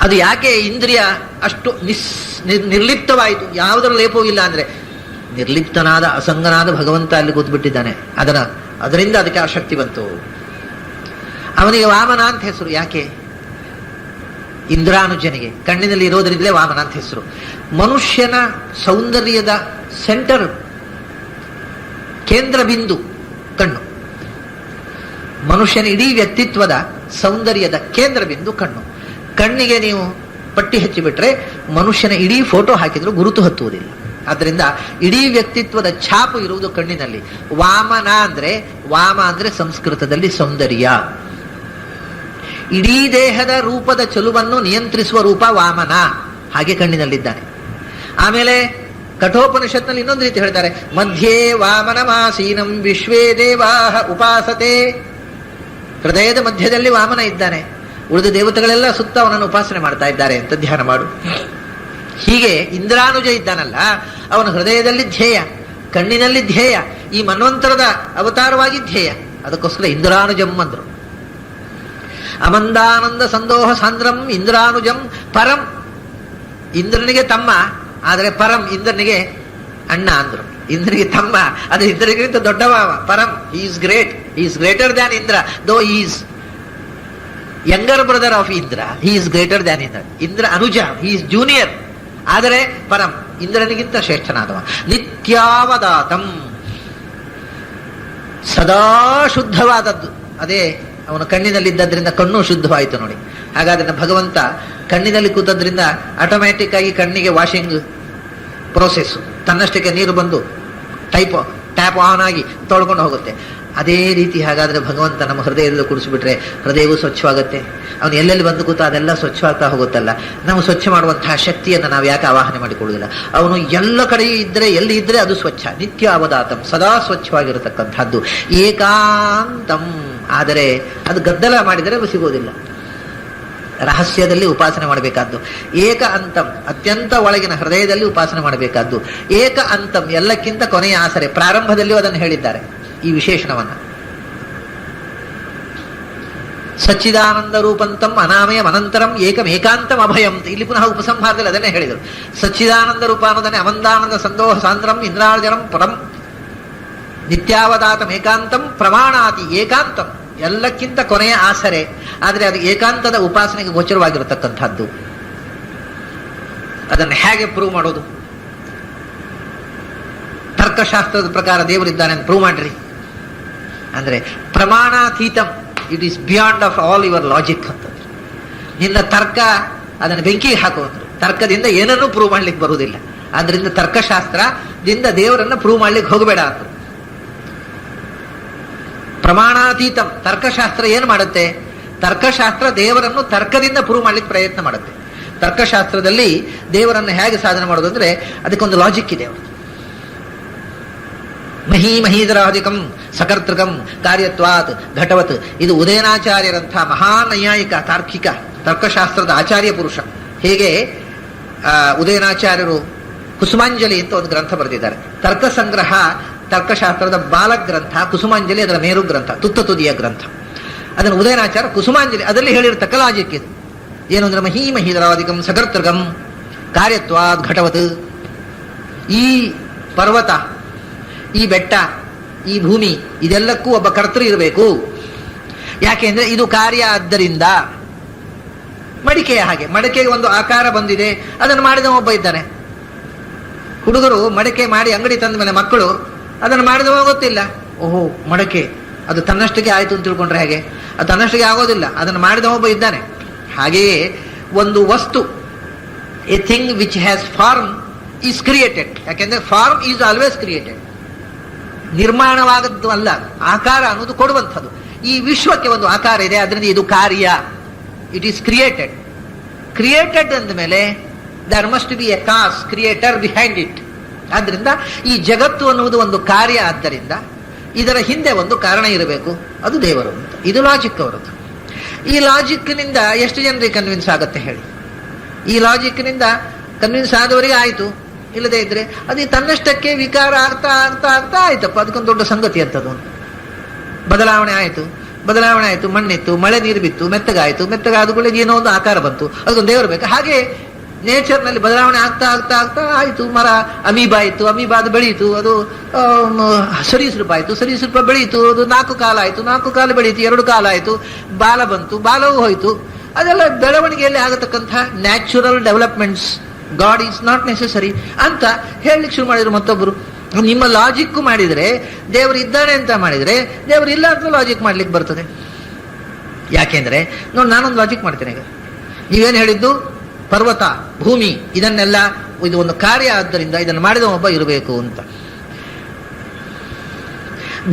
ಅದು ಯಾಕೆ ಇಂದ್ರಿಯ ಅಷ್ಟು ನಿರ್ಲಿಪ್ತವಾಯಿತು, ಯಾವುದರ ಲೇಪವೂ ಇಲ್ಲ ಅಂದ್ರೆ ನಿರ್ಲಿಪ್ತನಾದ ಅಸಂಗನಾದ ಭಗವಂತ ಅಲ್ಲಿ ಕೂತ್ಬಿಟ್ಟಿದ್ದಾನೆ. ಅದರಿಂದ ಅದಕ್ಕೆ ಆ ಶಕ್ತಿ ಬಂತು. ಅವನಿಗೆ ವಾಮನ ಅಂತ ಹೆಸರು. ಯಾಕೆ? ಇಂದ್ರಾನುಜನಿಗೆ ಕಣ್ಣಿನಲ್ಲಿ ಇರೋದ್ರಿಂದಲೇ ವಾಮನ ಅಂತ ಹೆಸರು. ಮನುಷ್ಯನ ಸೌಂದರ್ಯದ ಸೆಂಟರ್, ಕೇಂದ್ರ ಬಿಂದು ಕಣ್ಣು. ಮನುಷ್ಯನ ಇಡೀ ವ್ಯಕ್ತಿತ್ವದ ಸೌಂದರ್ಯದ ಕೇಂದ್ರ ಬಿಂದು ಕಣ್ಣು. ಕಣ್ಣಿಗೆ ನೀವು ಪಟ್ಟಿ ಹಚ್ಚಿಬಿಟ್ರೆ ಮನುಷ್ಯನ ಇಡೀ ಫೋಟೋ ಹಾಕಿದ್ರು ಗುರುತು ಹತ್ತುವುದಿಲ್ಲ. ಆದ್ದರಿಂದ ಇಡೀ ವ್ಯಕ್ತಿತ್ವದ ಛಾಪು ಇರುವುದು ಕಣ್ಣಿನಲ್ಲಿ. ವಾಮನ ಅಂದ್ರೆ, ವಾಮ ಅಂದ್ರೆ ಸಂಸ್ಕೃತದಲ್ಲಿ ಸೌಂದರ್ಯ. ಇಡೀ ದೇಹದ ರೂಪದ ಚಲುವನ್ನು ನಿಯಂತ್ರಿಸುವ ರೂಪ ವಾಮನ. ಹಾಗೆ ಕಣ್ಣಿನಲ್ಲಿದ್ದಾನೆ. ಆಮೇಲೆ ಕಠೋಪನಿಷತ್ನಲ್ಲಿ ಇನ್ನೊಂದು ರೀತಿ ಹೇಳ್ತಾರೆ, ಮಧ್ಯೆ ವಾಮನಮಾಸೀನಂ ವಿಶ್ವೇ ದೇವಾಹ ಉಪಾಸತೆ. ಹೃದಯದ ಮಧ್ಯದಲ್ಲಿ ವಾಮನ ಇದ್ದಾನೆ, ಉಳಿದ ದೇವತೆಗಳೆಲ್ಲ ಸುತ್ತ ಅವನನ್ನು ಉಪಾಸನೆ ಮಾಡ್ತಾ ಇದ್ದಾರೆ ಅಂತ ಧ್ಯಾನ ಮಾಡು. ಹೀಗೆ ಇಂದ್ರಾನುಜ ಇದ್ದಾನಲ್ಲ, ಅವನ ಹೃದಯದಲ್ಲಿ ಧ್ಯೇಯ, ಕಣ್ಣಿನಲ್ಲಿ ಧ್ಯೇಯ, ಈ ಮನ್ವಂತರದ ಅವತಾರವಾಗಿ ಧ್ಯೇಯ. ಅದಕ್ಕೋಸ್ಕರ ಇಂದ್ರಾನುಜಂ ಅಂದ್ರು. ಅಮಂದಾನಂದ ಸಂದೋಹ ಸಾಂದ್ರಂ ಇಂದ್ರಾನುಜಂ ಪರಂ. ಇಂದ್ರನಿಗೆ ತಮ್ಮ, ಆದರೆ ಪರಂ ಇಂದ್ರನಿಗೆ ಅಣ್ಣ ಅಂದ್ರು. ಇಂದ್ರನಿಗೆ ತಮ್ಮ, ಅದು ಇಂದ್ರನಿಗಿಂತ ದೊಡ್ಡವ. ಪರಂ, is great, is greater than Indra. Though is younger brother of Indra, he is greater than Indra. Indra ಅನುಜ, ಹಿ ಈಸ್ ಜೂನಿಯರ್. ಆದರೆ ಪರಂ, ಇಂದ್ರನಿಗಿಂತ ಶ್ರೇಷ್ಠನಾದವ. ನಿತ್ಯಾವದಾತಂ, ಸದಾ ಶುದ್ಧವಾದದ್ದು. ಅದೇ ಅವನ ಕಣ್ಣಿನಲ್ಲಿದ್ದರಿಂದ ಕಣ್ಣು ಶುದ್ಧವಾಯಿತು ನೋಡಿ. ಹಾಗಾದ್ರೆ ಭಗವಂತ ಕಣ್ಣಿನಲ್ಲಿ ಕೂತದ್ರಿಂದ ಆಟೋಮ್ಯಾಟಿಕ್ ಆಗಿ ಕಣ್ಣಿಗೆ ವಾಷಿಂಗ್ ಪ್ರೋಸೆಸ್, ತನ್ನಷ್ಟಕ್ಕೆ ನೀರು ಬಂದು ಟ್ಯಾಪ್ ಆನ್ ಆಗಿ ತೊಳ್ಕೊಂಡು ಹೋಗುತ್ತೆ. ಅದೇ ರೀತಿ ಹಾಗಾದ್ರೆ ಭಗವಂತ ನಮ್ಮ ಹೃದಯದಲ್ಲಿ ಕುಡಿಸ್ಬಿಟ್ರೆ ಹೃದಯವೂ ಸ್ವಚ್ಛವಾಗುತ್ತೆ. ಅವನು ಎಲ್ಲೆಲ್ಲಿ ಬಂದು ಕೂತ ಅದೆಲ್ಲ ಸ್ವಚ್ಛವಾಗ್ತಾ ಹೋಗುತ್ತಲ್ಲ. ನಾವು ಸ್ವಚ್ಛ ಮಾಡುವಂತಹ ಶಕ್ತಿಯನ್ನು ನಾವು ಯಾಕೆ ಆವಾಹನೆ ಮಾಡಿಕೊಳ್ಳುವುದಿಲ್ಲ? ಅವನು ಎಲ್ಲ ಕಡೆಯೂ ಇದ್ದರೆ, ಎಲ್ಲಿ ಇದ್ದರೆ ಅದು ಸ್ವಚ್ಛ, ನಿತ್ಯ ಅವಧಾತಂ, ಸದಾ ಸ್ವಚ್ಛವಾಗಿರತಕ್ಕಂಥದ್ದು ಏಕಾಂತಂ. ಆದರೆ ಅದು ಗದ್ದಲ ಮಾಡಿದರೆ ಸಿಗೋದಿಲ್ಲ. ರಹಸ್ಯದಲ್ಲಿ ಉಪಾಸನೆ ಮಾಡಬೇಕಾದ್ದು ಏಕ ಅಂತಂ, ಅತ್ಯಂತ ಒಳಗಿನ ಹೃದಯದಲ್ಲಿ ಉಪಾಸನೆ ಮಾಡಬೇಕಾದ್ದು ಏಕ ಅಂತಂ, ಎಲ್ಲಕ್ಕಿಂತ ಕೊನೆಯ ಆಸರೆ. ಪ್ರಾರಂಭದಲ್ಲಿಯೂ ಅದನ್ನು ಹೇಳಿದ್ದಾರೆ ಈ ವಿಶೇಷಣವನ್ನ. ಸಚ್ಚಿದಾನಂದ ರೂಪಂತಂ ಅನಾಮಯಂ ಅನಂತರಂ ಏಕಂ ಏಕಾಂತಂ ಅಭಯಂ. ಇಲ್ಲಿ ಪುನಃ ಉಪಸಂಹಾರದಲ್ಲಿ ಅದನ್ನೇ ಹೇಳಿದರು. ಸಚ್ಚಿದಾನಂದ ರೂಪ ಅನ್ನೋದನ್ನೇ ಅಮಂದಾನಂದ ಸಂದೋಹ ಸಾಂದ್ರಂ ಇಂದ್ರಾರ್ಜನಂ ಪರಂ ನಿತ್ಯಾವಧಾತಂ ಏಕಾಂತಂ ಪ್ರಮಾಣಾತಿ. ಏಕಾಂತಂ ಎಲ್ಲಕ್ಕಿಂತ ಕೊನೆಯ ಆಸರೆ, ಆದರೆ ಅದು ಏಕಾಂತದ ಉಪಾಸನೆಗೆ ಗೋಚರವಾಗಿರತಕ್ಕಂಥದ್ದು. ಅದನ್ನು ಹೇಗೆ ಪ್ರೂವ್ ಮಾಡೋದು? ತರ್ಕಶಾಸ್ತ್ರದ ಪ್ರಕಾರ ದೇವರಿದ್ದಾನೆ ಅಂತ ಪ್ರೂವ್ ಮಾಡ್ರಿ ಅಂದ್ರೆ ಪ್ರಮಾಣಾತೀತಂ, it is beyond of all your logic ಅಂತ. ನಿನ್ನ ತರ್ಕ ಅದನ್ನು ಬೆಂಕಿಗೆ ಹಾಕುವಂದ್ರು. ತರ್ಕದಿಂದ ಏನನ್ನೂ ಪ್ರೂವ್ ಮಾಡ್ಲಿಕ್ಕೆ ಬರುವುದಿಲ್ಲ. ಆದ್ರಿಂದ ತರ್ಕಶಾಸ್ತ್ರದಿಂದ ದೇವರನ್ನ ಪ್ರೂವ್ ಮಾಡ್ಲಿಕ್ಕೆ ಹೋಗಬೇಡ ಅಂತ. ಪ್ರಮಾಣಾತೀತಂ, ತರ್ಕಶಾಸ್ತ್ರ ಏನು ಮಾಡುತ್ತೆ? ತರ್ಕಶಾಸ್ತ್ರ ದೇವರನ್ನು ತರ್ಕದಿಂದ ಪ್ರೂವ್ ಮಾಡ್ಲಿಕ್ಕೆ ಪ್ರಯತ್ನ ಮಾಡುತ್ತೆ. ತರ್ಕಶಾಸ್ತ್ರದಲ್ಲಿ ದೇವರನ್ನು ಹೇಗೆ ಸಾಧನೆ ಮಾಡೋದು ಅಂದ್ರೆ ಅದಕ್ಕೊಂದು ಲಾಜಿಕ್ ಇದೆ. ಅವರು ಮಹೀಧರಾಧಿಕಂ ಸಕರ್ತೃಕಂ ಕಾರ್ಯತ್ವಾತ್ ಘಟವತ್. ಇದು ಉದಯನಾಚಾರ್ಯರಂತಹ ಮಹಾನೈಯಾಯಿಕ ತಾರ್ಕಿಕ ತರ್ಕಶಾಸ್ತ್ರದ ಆಚಾರ್ಯ ಪುರುಷ. ಹೇಗೆ ಉದಯನಾಚಾರ್ಯರು ಕುಸುಮಾಂಜಲಿ ಅಂತ ಒಂದು ಗ್ರಂಥ ಬರೆದಿದ್ದಾರೆ. ತರ್ಕ ಸಂಗ್ರಹ ತರ್ಕಶಾಸ್ತ್ರದ ಬಾಲಗ್ರಂಥ, ಕುಸುಮಾಂಜಲಿ ಅದರ ಮೇರು ಗ್ರಂಥ, ತುತ್ತ ತುದಿಯ ಗ್ರಂಥ. ಅದನ್ನು ಉದಯನಾಚಾರ್ಯ ಕುಸುಮಾಂಜಲಿ ಅದರಲ್ಲಿ ಹೇಳಿರತಕ್ಕ ಲಾಜಿಕ್ ಇದು. ಏನು ಅಂದ್ರೆ ಮಹೀಧರಾಧಿಕಂ ಸಕರ್ತೃಕಂ ಕಾರ್ಯತ್ವಾತ್ ಘಟವತ್. ಈ ಪರ್ವತ, ಈ ಬೆಟ್ಟ, ಈ ಭೂಮಿ, ಇದೆಲ್ಲಕ್ಕೂ ಒಬ್ಬ ಕರ್ತೃ ಇರಬೇಕು. ಯಾಕೆಂದ್ರೆ ಇದು ಕಾರ್ಯ. ಆದ್ದರಿಂದ ಮಡಿಕೆಯ ಹಾಗೆ, ಮಡಿಕೆಗೆ ಒಂದು ಆಕಾರ ಬಂದಿದೆ, ಅದನ್ನು ಮಾಡಿದ ಒಬ್ಬ ಇದ್ದಾನೆ. ಹುಡುಗರು ಮಡಿಕೆ ಮಾಡಿ ಅಂಗಡಿ ತಂದ ಮೇಲೆ ಮಕ್ಕಳು ಅದನ್ನು ಮಾಡಿದವ ಗೊತ್ತಿಲ್ಲ. ಓಹೋ ಮಡಕೆ ಅದು ತನ್ನಷ್ಟಕ್ಕೆ ಆಯಿತು ಅಂತ ತಿಳ್ಕೊಂಡ್ರೆ ಹೇಗೆ? ಅದು ತನ್ನಷ್ಟಕ್ಕೆ ಆಗೋದಿಲ್ಲ, ಅದನ್ನು ಮಾಡಿದ ಒಬ್ಬ ಇದ್ದಾನೆ. ಹಾಗೆಯೇ ಒಂದು ವಸ್ತು, a thing which has form is created. ಯಾಕೆಂದ್ರೆ ಫಾರ್ಮ್ ಈಸ್ ಆಲ್ವೇಸ್ ಕ್ರಿಯೇಟೆಡ್. ನಿರ್ಮಾಣವಾಗದ್ದು ಅಲ್ಲ, ಆಕಾರ ಅನ್ನೋದು ಕೊಡುವಂಥದ್ದು. ಈ ವಿಶ್ವಕ್ಕೆ ಒಂದು ಆಕಾರ ಇದೆ, ಅದರಿಂದ ಇದು ಕಾರ್ಯ. It is created. ಕ್ರಿಯೇಟೆಡ್ ಅಂದ ಮೇಲೆ there must be a cause creator behind it. ಆದ್ರಿಂದ ಈ ಜಗತ್ತು ಅನ್ನುವುದು ಒಂದು ಕಾರ್ಯ. ಆದ್ದರಿಂದ ಇದರ ಹಿಂದೆ ಒಂದು ಕಾರಣ ಇರಬೇಕು, ಅದು ದೇವರು ಅಂತ. ಇದು ಲಾಜಿಕ್ ಅವರದ್ದು. ಈ ಲಾಜಿಕ್ನಿಂದ ಎಷ್ಟು ಜನರಿಗೆ ಕನ್ವಿನ್ಸ್ ಆಗುತ್ತೆ ಹೇಳಿ? ಈ ಲಾಜಿಕ್ನಿಂದ ಕನ್ವಿನ್ಸ್ ಆದವರಿಗೆ ಆಯಿತು, ಇಲ್ಲದೆ ಇದ್ರೆ ಅದು ತನ್ನಷ್ಟಕ್ಕೆ ವಿಕಾರ ಆಗ್ತಾ ಆಗ್ತಾ ಆಗ್ತಾ ಆಯ್ತಪ್ಪ, ಅದಕ್ಕೊಂದು ದೊಡ್ಡ ಸಂಗತಿ ಅಂತದ್ದು. ಬದಲಾವಣೆ ಆಯಿತು, ಮಣ್ಣಿತ್ತು, ಮಳೆ ನೀರು ಬಿತ್ತು, ಮೆತ್ತಗಾಯಿತು, ಮೆತ್ತಗಾದ ಕೂಡ ಏನೋ ಒಂದು ಆಕಾರ ಬಂತು, ಅದಕ್ಕೊಂದು ದೇವರು ಬೇಕು. ಹಾಗೆ ನೇಚರ್ನಲ್ಲಿ ಬದಲಾವಣೆ ಆಗ್ತಾ ಆಗ್ತಾ ಆಗ್ತಾ ಆಯಿತು. ಮರ ಅಮೀಬಾ ಇತ್ತು, ಅಮೀಬಾ ಅದು ಬೆಳೀತು, ಅದು ಸರೀಸೃಪ ಆಯಿತು, ಸರೀಸೃಪ ಬೆಳೀತು, ಅದು 4 ಕಾಲ ಆಯಿತು, 4 ಕಾಲ ಬೆಳೀತು, 2 ಕಾಲ ಆಯಿತು, ಬಾಲ ಬಂತು, ಬಾಲವೂ ಹೋಯಿತು. ಅದೆಲ್ಲ ಬೆಳವಣಿಗೆಯಲ್ಲಿ ಆಗತಕ್ಕಂಥ natural developments. God is not necessary ಅಂತ ಹೇಳಲಿಕ್ಕೆ ಶುರು ಮಾಡಿದ್ರು ಮತ್ತೊಬ್ಬರು. ನಿಮ್ಮ ಲಾಜಿಕ್ ಮಾಡಿದರೆ ದೇವರು ಇದ್ದಾನೆ ಅಂತ ಮಾಡಿದರೆ ದೇವರು ಇಲ್ಲ ಅಂತ ಲಾಜಿಕ್ ಮಾಡ್ಲಿಕ್ಕೆ ಬರ್ತದೆ. ಯಾಕೆಂದ್ರೆ ನೋಡಿ, ನಾನೊಂದು ಲಾಜಿಕ್ ಮಾಡ್ತೇನೆ. ಈಗ ನೀವೇನು ಹೇಳಿದ್ದು, ಪರ್ವತ, ಭೂಮಿ, ಇದನ್ನೆಲ್ಲ ಇದು ಒಂದು ಕಾರ್ಯ, ಆದ್ದರಿಂದ ಇದನ್ನು ಮಾಡಿದ ಒಬ್ಬ ಇರಬೇಕು ಅಂತ.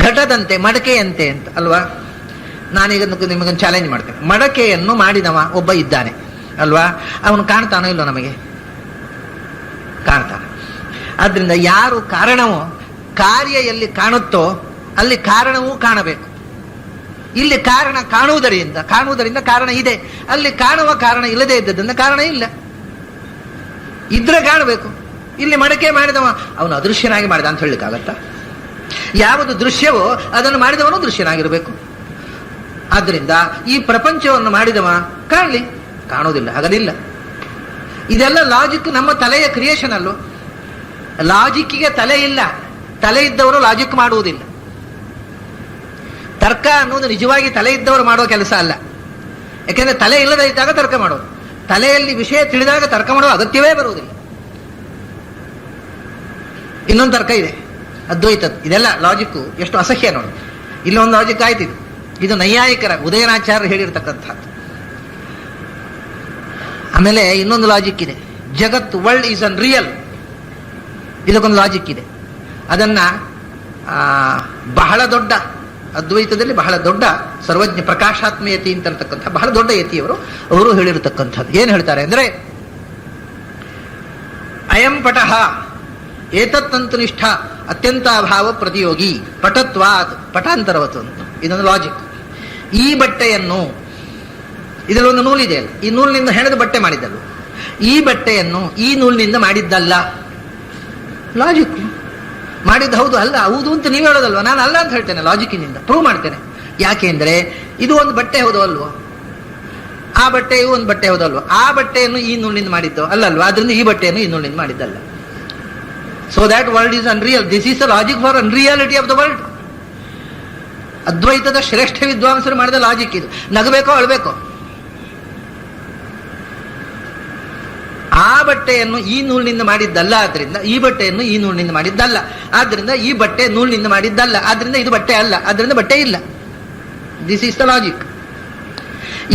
ಘಟದಂತೆ ಮಡಕೆಯಂತೆ ಅಂತ ಅಲ್ವಾ? ನಾನೀಗ ನಿಮಗೊಂದು ಚಾಲೆಂಜ್ ಮಾಡ್ತೇನೆ. ಮಡಕೆಯನ್ನು ಮಾಡಿದವ ಒಬ್ಬ ಇದ್ದಾನೆ ಅಲ್ವಾ? ಅವನು ಕಾಣ್ತಾನೋ ಇಲ್ಲೋ? ನಮಗೆ ಕಾಣ್ತಾನೆ. ಆದ್ರಿಂದ ಯಾರು ಕಾರಣವೋ, ಕಾರ್ಯ ಎಲ್ಲಿ ಕಾಣುತ್ತೋ ಅಲ್ಲಿ ಕಾರಣವೂ ಕಾಣಬೇಕು. ಇಲ್ಲಿ ಕಾರಣ ಕಾಣುವುದರಿಂದ ಕಾರಣ ಇದೆ, ಅಲ್ಲಿ ಕಾಣುವ ಕಾರಣ ಇಲ್ಲದೆ ಇದ್ದದ್ರಿಂದ ಕಾರಣ ಇಲ್ಲ. ಇದ್ರೆ ಕಾಣಬೇಕು. ಇಲ್ಲಿ ಮಡಕೆ ಮಾಡಿದವ ಅವನು ಅದೃಶ್ಯನಾಗಿ ಮಾಡಿದ ಅಂತ ಹೇಳಲಿಕ್ಕಾಗತ್ತಾ? ಯಾವುದು ದೃಶ್ಯವೋ ಅದನ್ನು ಮಾಡಿದವನು ದೃಶ್ಯನಾಗಿರಬೇಕು. ಆದ್ರಿಂದ ಈ ಪ್ರಪಂಚವನ್ನು ಮಾಡಿದವ ಕಾಣಲಿ, ಕಾಣುವುದಿಲ್ಲ, ಹಾಗಲಿಲ್ಲ. ಇದೆಲ್ಲ ಲಾಜಿಕ್, ನಮ್ಮ ತಲೆಯ ಕ್ರಿಯೇಷನ್ ಅಲ್ಲೋ. ಲಾಜಿಕ್ಕಿಗೆ ತಲೆ ಇಲ್ಲ, ತಲೆ ಇದ್ದವರು ಲಾಜಿಕ್ ಮಾಡುವುದಿಲ್ಲ. ತರ್ಕ ಅನ್ನೋದು ನಿಜವಾಗಿ ತಲೆ ಇದ್ದವರು ಮಾಡುವ ಕೆಲಸ ಅಲ್ಲ. ಯಾಕೆಂದ್ರೆ ತಲೆ ಇಲ್ಲದೆ ಇದ್ದಾಗ ತರ್ಕ ಮಾಡೋದು, ತಲೆಯಲ್ಲಿ ವಿಷಯ ತಿಳಿದಾಗ ತರ್ಕ ಮಾಡುವ ಅಗತ್ಯವೇ ಬರುವುದಿಲ್ಲ. ಇನ್ನೊಂದು ತರ್ಕ ಇದೆ, ಅದ್ವೈತದ್ದು. ಇದೆಲ್ಲ ಲಾಜಿಕ್ಕು ಎಷ್ಟು ಅಸಹ್ಯ ನೋಡಿ. ಇಲ್ಲೊಂದು ಲಾಜಿಕ್ ಆಯ್ತು, ಇದು ನೈಯಾಯಿಕರ ಉದಯನಾಚಾರ್ಯರು ಹೇಳಿರ್ತಕ್ಕಂಥದ್ದು. ಆಮೇಲೆ ಇನ್ನೊಂದು ಲಾಜಿಕ್ ಇದೆ, ಜಗತ್ ವರ್ಲ್ಡ್ ಈಸ್ ಅನ್ ರಿಯಲ್, ಇದಕ್ಕೊಂದು ಲಾಜಿಕ್ ಇದೆ. ಅದನ್ನ ಬಹಳ ದೊಡ್ಡ ಅದ್ವೈತದಲ್ಲಿ ಬಹಳ ದೊಡ್ಡ ಸರ್ವಜ್ಞ ಪ್ರಕಾಶಾತ್ಮ ಯತಿ ಅಂತಕ್ಕಂಥ ಬಹಳ ದೊಡ್ಡ ಯತಿಯವರು ಅವರು ಹೇಳಿರತಕ್ಕಂಥದ್ದು. ಏನ್ ಹೇಳ್ತಾರೆ ಅಂದ್ರೆ, ಅಯಂ ಪಟಃ ಏತತ್ತಂತು ನಿಷ್ಠ ಅತ್ಯಂತಾಭಾವ ಪ್ರತಿಯೋಗಿ ಪಟತ್ವಾತ್ ಪಟಾಂತರವತ್ತು ಅಂತ ಇದೊಂದು ಲಾಜಿಕ್. ಈ ಬಟ್ಟೆಯನ್ನು, ಇದರಲ್ಲಿ ಒಂದು ನೂಲಿದೆ ಅಲ್ಲ, ಈ ನೂಲಿನಿಂದ ಹೆಣೆದು ಬಟ್ಟೆ ಮಾಡಿದ್ದಲ್ಲ, ಈ ಬಟ್ಟೆಯನ್ನು ಈ ನೂಲಿನಿಂದ ಮಾಡಿದ್ದಲ್ಲ. ಲಾಜಿಕ್ ಮಾಡಿದ್ದು ಹೌದು ಅಲ್ಲ, ಹೌದು ಅಂತ ನೀವು ಹೇಳೋದಲ್ವ, ನಾನು ಅಲ್ಲ ಅಂತ ಹೇಳ್ತೇನೆ, ಲಾಜಿಕ್ಕಿನಿಂದ ಪ್ರೂವ್ ಮಾಡ್ತೇನೆ. ಯಾಕೆಂದ್ರೆ ಇದು ಒಂದು ಬಟ್ಟೆ ಹೌದು ಅಲ್ವೋ, ಆ ಬಟ್ಟೆಯು ಒಂದು ಬಟ್ಟೆ ಹೌದಲ್ವ, ಆ ಬಟ್ಟೆಯನ್ನು ಈ ನೂಲಿನಿಂದ ಮಾಡಿದ್ದು ಅಲ್ಲಲ್ವಾ, ಅದರಿಂದ ಈ ಬಟ್ಟೆಯನ್ನು ಈ ನೂಲಿನಿಂದ ಮಾಡಿದ್ದಲ್ಲ. So that world is unreal. This is the logic for unreality of the world. ಅದ್ವೈತದ ಶ್ರೇಷ್ಠ ವಿದ್ವಾಂಸರು ಮಾಡಿದ ಲಾಜಿಕ್ ಇದು. ನಗಬೇಕೋ ಅಳಬೇಕೋ? ಆ ಬಟ್ಟೆಯನ್ನು ಈ ನೂಲಿನಿಂದ ಮಾಡಿದ್ದಲ್ಲ, ಆದ್ರಿಂದ ಈ ಬಟ್ಟೆಯನ್ನು ಈ ನೂಲಿನಿಂದ ಮಾಡಿದ್ದಲ್ಲ, ಆದ್ರಿಂದ ಈ ಬಟ್ಟೆ ನೂಲಿನಿಂದ ಮಾಡಿದ್ದಲ್ಲ, ಆದ್ರಿಂದ ಇದು ಬಟ್ಟೆ ಅಲ್ಲ, ಆದ್ರಿಂದ ಬಟ್ಟೆ ಇಲ್ಲ. This is the logic.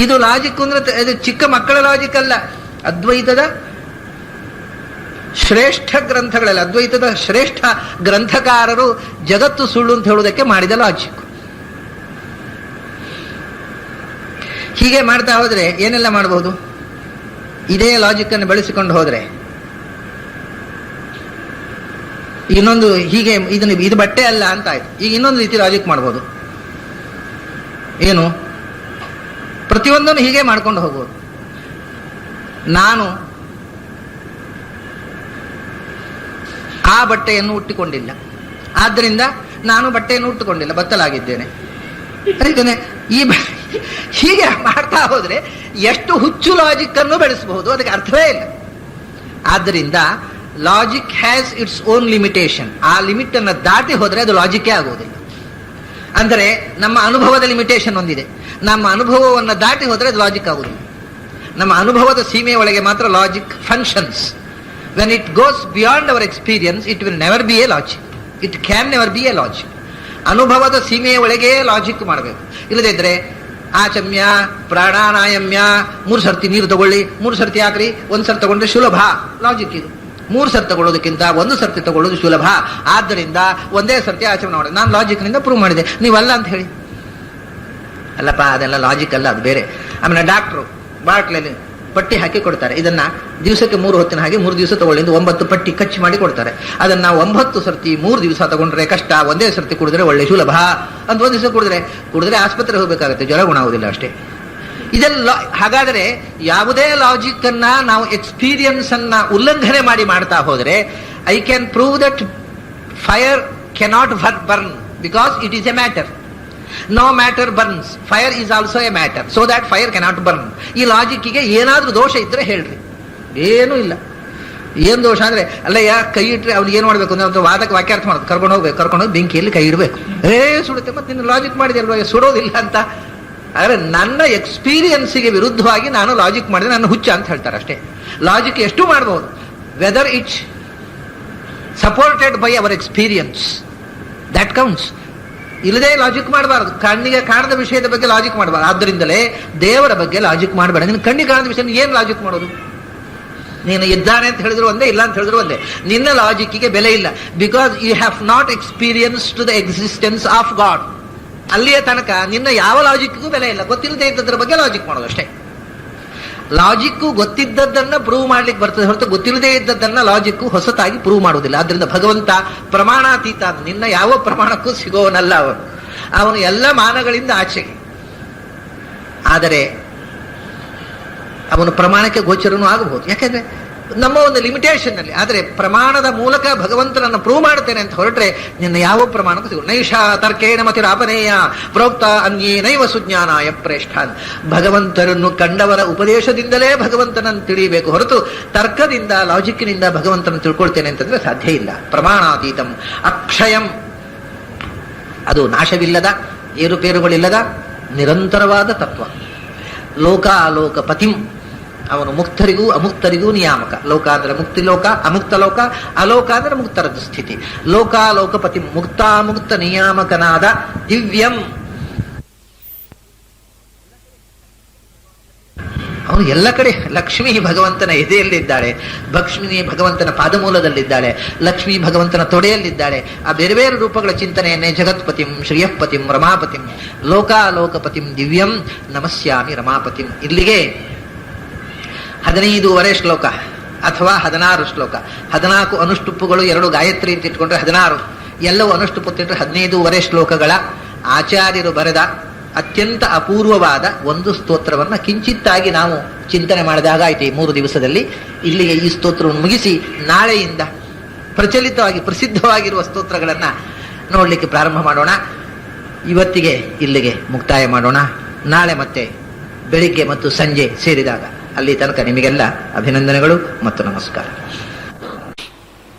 ಇದು ಲಾಜಿಕ್ ಅಂದ್ರೆ ಇದು ಚಿಕ್ಕ ಮಕ್ಕಳ ಲಾಜಿಕ್ ಅಲ್ಲ. ಅದ್ವೈತದ ಶ್ರೇಷ್ಠ ಗ್ರಂಥಗಳಲ್ಲಿ ಅದ್ವೈತದ ಶ್ರೇಷ್ಠ ಗ್ರಂಥಕಾರರು ಜಗತ್ತು ಸುಳ್ಳು ಅಂತ ಹೇಳುವುದಕ್ಕೆ ಮಾಡಿದ ಲಾಜಿಕ್. ಹೀಗೆ ಮಾಡ್ತಾ ಹೋದ್ರೆ ಏನೆಲ್ಲ ಮಾಡಬಹುದು? ಇದೇ ಲಾಜಿಕ್ ಅನ್ನು ಬೆಳೆಸಿಕೊಂಡು ಹೋದ್ರೆ ಇನ್ನೊಂದು ಹೀಗೆ ಇದು ಬಟ್ಟೆ ಅಲ್ಲ ಅಂತ ಆಯ್ತು. ಈಗ ಇನ್ನೊಂದು ರೀತಿ ಲಾಜಿಕ್ ಮಾಡಬಹುದು. ಏನು? ಪ್ರತಿಯೊಂದನ್ನು ಹೀಗೆ ಮಾಡ್ಕೊಂಡು ಹೋಗ್ಬೋದು. ನಾನು ಆ ಬಟ್ಟೆಯನ್ನು ಉಟ್ಟುಕೊಂಡಿಲ್ಲ, ಆದ್ದರಿಂದ ನಾನು ಬಟ್ಟೆಯನ್ನು ಉಟ್ಟುಕೊಂಡಿಲ್ಲ, ಬತ್ತಲಾಗಿದ್ದೇನೆ. ಹೀಗೆ ಮಾಡ್ತಾ ಹೋದ್ರೆ ಎಷ್ಟು ಹುಚ್ಚು ಲಾಜಿಕ್ ಅನ್ನು ಬೆಳೆಸಬಹುದು, ಅದಕ್ಕೆ ಅರ್ಥವೇ ಇಲ್ಲ. ಆದ್ದರಿಂದ logic has its own limitation. ಆ ಲಿಮಿಟ್ ಅನ್ನು ದಾಟಿ ಹೋದ್ರೆ ಅದು ಲಾಜಿಕ್ಕೇ ಆಗುವುದಿಲ್ಲ. ಅಂದರೆ ನಮ್ಮ ಅನುಭವದ ಲಿಮಿಟೇಷನ್ ಒಂದಿದೆ, ನಮ್ಮ ಅನುಭವವನ್ನು ದಾಟಿ ಹೋದ್ರೆ ಅದು ಲಾಜಿಕ್ ಆಗುವುದಿಲ್ಲ. ನಮ್ಮ ಅನುಭವದ ಸೀಮೆಯ ಒಳಗೆ ಮಾತ್ರ logic functions. When it goes beyond our experience it will never be A logic. It can never be A logic. ಅನುಭವದ ಸೀಮೆಯ ಒಳಗೆ ಲಾಜಿಕ್ ಮಾಡಬೇಕು. ಇಲ್ಲದೇ ಇದ್ರೆ ಆಚಮ್ಯ ಪ್ರಾಣಾನಾಯಮ್ಯ 3 ಸರ್ತಿ ನೀರು ತಗೊಳ್ಳಿ, 3 ಸರ್ತಿ ಹಾಕ್ರಿ, 1 ಸರ್ತಿ ತಗೊಂಡ್ರೆ ಸುಲಭ. ಲಾಜಿಕ್ ಇದು. 3 ಸರ್ತಿ ತಗೊಳ್ಳೋದಕ್ಕಿಂತ 1 ಸರ್ತಿ ತಗೊಳ್ಳೋದು ಸುಲಭ. ಆದ್ದರಿಂದ ಒಂದೇ ಸರ್ತಿ ಆಚಮನ ಮಾಡಿ. ನಾನು ಲಾಜಿಕ್ನಿಂದ ಪ್ರೂವ್ ಮಾಡಿದೆ, ನೀವಲ್ಲ ಅಂತ ಹೇಳಿ. ಅಲ್ಲಪ್ಪ, ಅದೆಲ್ಲ ಲಾಜಿಕ್ ಅಲ್ಲ, ಅದು ಬೇರೆ. ಆಮೇಲೆ ಡಾಕ್ಟ್ರು ಬಾಟ್ಲಲ್ಲಿ ಪಟ್ಟಿ ಹಾಕಿ ಕೊಡ್ತಾರೆ, ಇದನ್ನ ದಿವಸಕ್ಕೆ 3 ಹೊತ್ತಿನ ಹಾಗೆ 3 ದಿವಸ ತಗೊಳ್ಳಿ, 9 ಪಟ್ಟಿ ಕಚ್ಚಿ ಮಾಡಿ ಕೊಡ್ತಾರೆ. ಅದನ್ನ 9 ಸರ್ತಿ 3 ದಿವಸ ತಗೊಂಡ್ರೆ ಕಷ್ಟ, ಒಂದೇ ಸರ್ತಿ ಕುಡಿದ್ರೆ ಒಳ್ಳೆ ಸುಲಭ ಅಂತ 1 ದಿವಸ ಕುಡಿದ್ರೆ ಆಸ್ಪತ್ರೆ ಹೋಗ್ಬೇಕಾಗತ್ತೆ, ಜ್ವರ ಗುಣ ಆಗುದಿಲ್ಲ ಅಷ್ಟೇ. ಇದೆಲ್ಲ ಹಾಗಾದರೆ ಯಾವುದೇ ಲಾಜಿಕ್ ಅನ್ನ ನಾವು ಎಕ್ಸ್ಪೀರಿಯನ್ಸ್ ಅನ್ನ ಉಲ್ಲಂಘನೆ ಮಾಡಿ ಮಾಡ್ತಾ ಹೋದ್ರೆ, I can prove that fire cannot burn because it is a matter. No matter burns, fire is also a matter, so that fire cannot burn. ಈ ಲಾಜಿಕ್ಕಿಗೆ ಏನಾದ್ರೂ ದೋಷ ಇದ್ರೆ ಹೇಳ್ರಿ. ಏನೂ ಇಲ್ಲ. ಏನ್ ದೋಷ ಅಂದ್ರೆ, ಅಲ್ಲಯ್ಯ ಕೈ ಇಟ್ರೆ ಅವ್ನಿಗೆ ಏನ್ ಮಾಡ್ಬೇಕು ಅಂದ್ರೆ ವಾದಕ್ಕೆ ವಾಕ್ಯಾರ್ಥ ಮಾಡೋದು, ಕರ್ಕೊಂಡು ಹೋಗಿ ಬೆಂಕಿಯಲ್ಲಿ ಕೈ ಇಡಬೇಕು. ಸುಡುತ್ತೆ, ಮತ್ತೆ ನಿನ್ನ ಲಾಜಿಕ್ ಮಾಡಿದೆ ಅಲ್ವಾ ಸುಡೋದಿಲ್ಲ ಅಂತ. ಆದರೆ ನನ್ನ ಎಕ್ಸ್ಪೀರಿಯನ್ಸಿಗೆ ವಿರುದ್ಧವಾಗಿ ನಾನು ಲಾಜಿಕ್ ಮಾಡಿದ್ರೆ ನನ್ನ ಹುಚ್ಚ ಅಂತ ಹೇಳ್ತಾರೆ ಅಷ್ಟೇ. ಲಾಜಿಕ್ ಎಷ್ಟು ಮಾಡಬಹುದು, whether it's supported by our experience, that counts. ಇಲ್ಲದೆ ಲಾಜಿಕ್ ಮಾಡಬಾರದು. ಕಣ್ಣಿಗೆ ಕಾಣದ ವಿಷಯದ ಬಗ್ಗೆ ಲಾಜಿಕ್ ಮಾಡಬಾರದು. ಆದ್ದರಿಂದಲೇ ದೇವರ ಬಗ್ಗೆ ಲಾಜಿಕ್ ಮಾಡಬೇಡ. ನೀನು ಕಣ್ಣಿಗೆ ಕಾಣದ ವಿಷಯ ಏನು ಲಾಜಿಕ್ ಮಾಡೋದು? ನೀನು ಇದ್ದಾನೆ ಅಂತ ಹೇಳಿದ್ರು ಒಂದೇ, ಇಲ್ಲ ಅಂತ ಹೇಳಿದ್ರು ಒಂದೇ. ನಿನ್ನ ಲಾಜಿಕ್ಕಿಗೆ ಬೆಲೆ ಇಲ್ಲ. Because you have not experience to the existence of God. ಅಲ್ಲಿಯ ತನಕ ನಿನ್ನ ಯಾವ ಲಾಜಿಕ್ಗೂ ಬೆಲೆ ಇಲ್ಲ. ಗೊತ್ತಿಲ್ಲದೆ ಇದ್ದದ್ರ ಬಗ್ಗೆ ಲಾಜಿಕ್ ಮಾಡೋದು ಅಷ್ಟೇ. ಲಾಜಿಕ್ಕು ಗೊತ್ತಿದ್ದದ್ದನ್ನ ಪ್ರೂವ್ ಮಾಡ್ಲಿಕ್ಕೆ ಬರ್ತದೆ ಹೊರತು ಗೊತ್ತಿಲ್ಲದೆ ಇದ್ದದ್ದನ್ನ ಲಾಜಿಕ್ಕು ಹೊಸತಾಗಿ ಪ್ರೂವ್ ಮಾಡುವುದಿಲ್ಲ. ಆದ್ರಿಂದ ಭಗವಂತ ಪ್ರಮಾಣಾತೀತ, ನಿನ್ನ ಯಾವ ಪ್ರಮಾಣಕ್ಕೂ ಸಿಗೋವನಲ್ಲ. ಅವನು ಎಲ್ಲ ಮಾನಗಳಿಂದ ಆಚೆಗೆ. ಆದರೆ ಅವನು ಪ್ರಮಾಣಕ್ಕೆ ಗೋಚರನೂ ಆಗಬಹುದು, ಯಾಕೆಂದ್ರೆ ನಮ್ಮ ಒಂದು ಲಿಮಿಟೇಷನ್ ಅಲ್ಲಿ. ಆದರೆ ಪ್ರಮಾಣದ ಮೂಲಕ ಭಗವಂತನನ್ನು ಪ್ರೂವ್ ಮಾಡ್ತೇನೆ ಅಂತ ಹೊರಟ್ರೆ ನಿನ್ನ ಯಾವ ಪ್ರಮಾಣಕ್ಕೂ ಸಿಗು. ನೈಷ ತರ್ಕೇಣ ಮತಿರಾಪನೇಯ ಪ್ರೋಕ್ತ ಅನ್ಯೇನೈವ ಸುಜ್ಞಾನಾಯ ಪ್ರೇಷ್ಠ. ಭಗವಂತನನ್ನು ಕಂಡವರ ಉಪದೇಶದಿಂದಲೇ ಭಗವಂತನನ್ನು ತಿಳಿಯಬೇಕು ಹೊರತು ತರ್ಕದಿಂದ, ಲಾಜಿಕ್ನಿಂದ ಭಗವಂತನನ್ನು ತಿಳ್ಕೊಳ್ತೇನೆ ಅಂತಂದ್ರೆ ಸಾಧ್ಯ ಇಲ್ಲ. ಪ್ರಮಾಣಾತೀತಂ ಅಕ್ಷಯಂ, ಅದು ನಾಶವಿಲ್ಲದ, ಏರುಪೇರುಗಳಿಲ್ಲದ ನಿರಂತರವಾದ ತತ್ವ. ಲೋಕಾಲೋಕ ಪತಿಂ, ಅವನು ಮುಕ್ತರಿಗೂ ಅಮುಕ್ತರಿಗೂ ನಿಯಾಮಕ. ಲೋಕ ಅಂದ್ರೆ ಮುಕ್ತಿ ಲೋಕ, ಅಮುಕ್ತ ಲೋಕ, ಅಲೋಕ ಅಂದ್ರೆ ಮುಕ್ತರದ ಸ್ಥಿತಿ. ಲೋಕಾಲೋಕಪತಿ, ಮುಕ್ತಾಮುಕ್ತ ನಿಯಾಮಕನಾದ ದಿವ್ಯಂ ಅವನು ಎಲ್ಲ ಕಡೆ ಲಕ್ಷ್ಮೀ ಭಗವಂತನ ಎದೆಯಲ್ಲಿದ್ದಾಳೆ, ಲಕ್ಷ್ಮೀ ಭಗವಂತನ ಪಾದಮೂಲದಲ್ಲಿದ್ದಾಳೆ, ಲಕ್ಷ್ಮೀ ಭಗವಂತನ ತೊಡೆಯಲ್ಲಿದ್ದಾಳೆ. ಆ ಬೇರೆ ಬೇರೆ ರೂಪಗಳ ಚಿಂತನೆಯನ್ನೇ ಜಗತ್ಪತಿಂ ಶ್ರಿಯಃಪತಿಂ ರಮಾಪತಿಂ ಲೋಕಾಲೋಕಪತಿಂ ದಿವ್ಯಂ ನಮಸ್ಯಾಮಿ ರಮಾಪತಿಂ. ಇಲ್ಲಿಗೆ 15 ಶ್ಲೋಕ ಅಥವಾ 16 ಶ್ಲೋಕ, 14 ಅನುಷ್ಟುಪ್ಪುಗಳು, 2 ಗಾಯತ್ರಿ ಅಂತ ಇಟ್ಕೊಂಡ್ರೆ 16, ಎಲ್ಲವೂ ಅನುಷ್ಟುಪ್ಪು ತಿಂಟ್ರೆ 15 ಶ್ಲೋಕಗಳ ಆಚಾರ್ಯರು ಬರೆದ ಅತ್ಯಂತ ಅಪೂರ್ವವಾದ ಒಂದು ಸ್ತೋತ್ರವನ್ನು ಕಿಂಚಿತ್ತಾಗಿ ನಾವು ಚಿಂತನೆ ಮಾಡಿದಾಗ ಆಯ್ತು. ಈ 3 ದಿವಸದಲ್ಲಿ ಇಲ್ಲಿಗೆ ಈ ಸ್ತೋತ್ರವನ್ನು ಮುಗಿಸಿ ನಾಳೆಯಿಂದ ಪ್ರಚಲಿತವಾಗಿ ಪ್ರಸಿದ್ಧವಾಗಿರುವ ಸ್ತೋತ್ರಗಳನ್ನು ನೋಡಲಿಕ್ಕೆ ಪ್ರಾರಂಭ ಮಾಡೋಣ. ಇವತ್ತಿಗೆ ಇಲ್ಲಿಗೆ ಮುಕ್ತಾಯ ಮಾಡೋಣ. ನಾಳೆ ಮತ್ತೆ ಬೆಳಿಗ್ಗೆ ಮತ್ತು ಸಂಜೆ ಸೇರಿದಾಗ ಅಲ್ಲಿ ತನಕ ನಿಮಗೆಲ್ಲ ಅಭಿನಂದನೆಗಳು ಮತ್ತು ನಮಸ್ಕಾರ.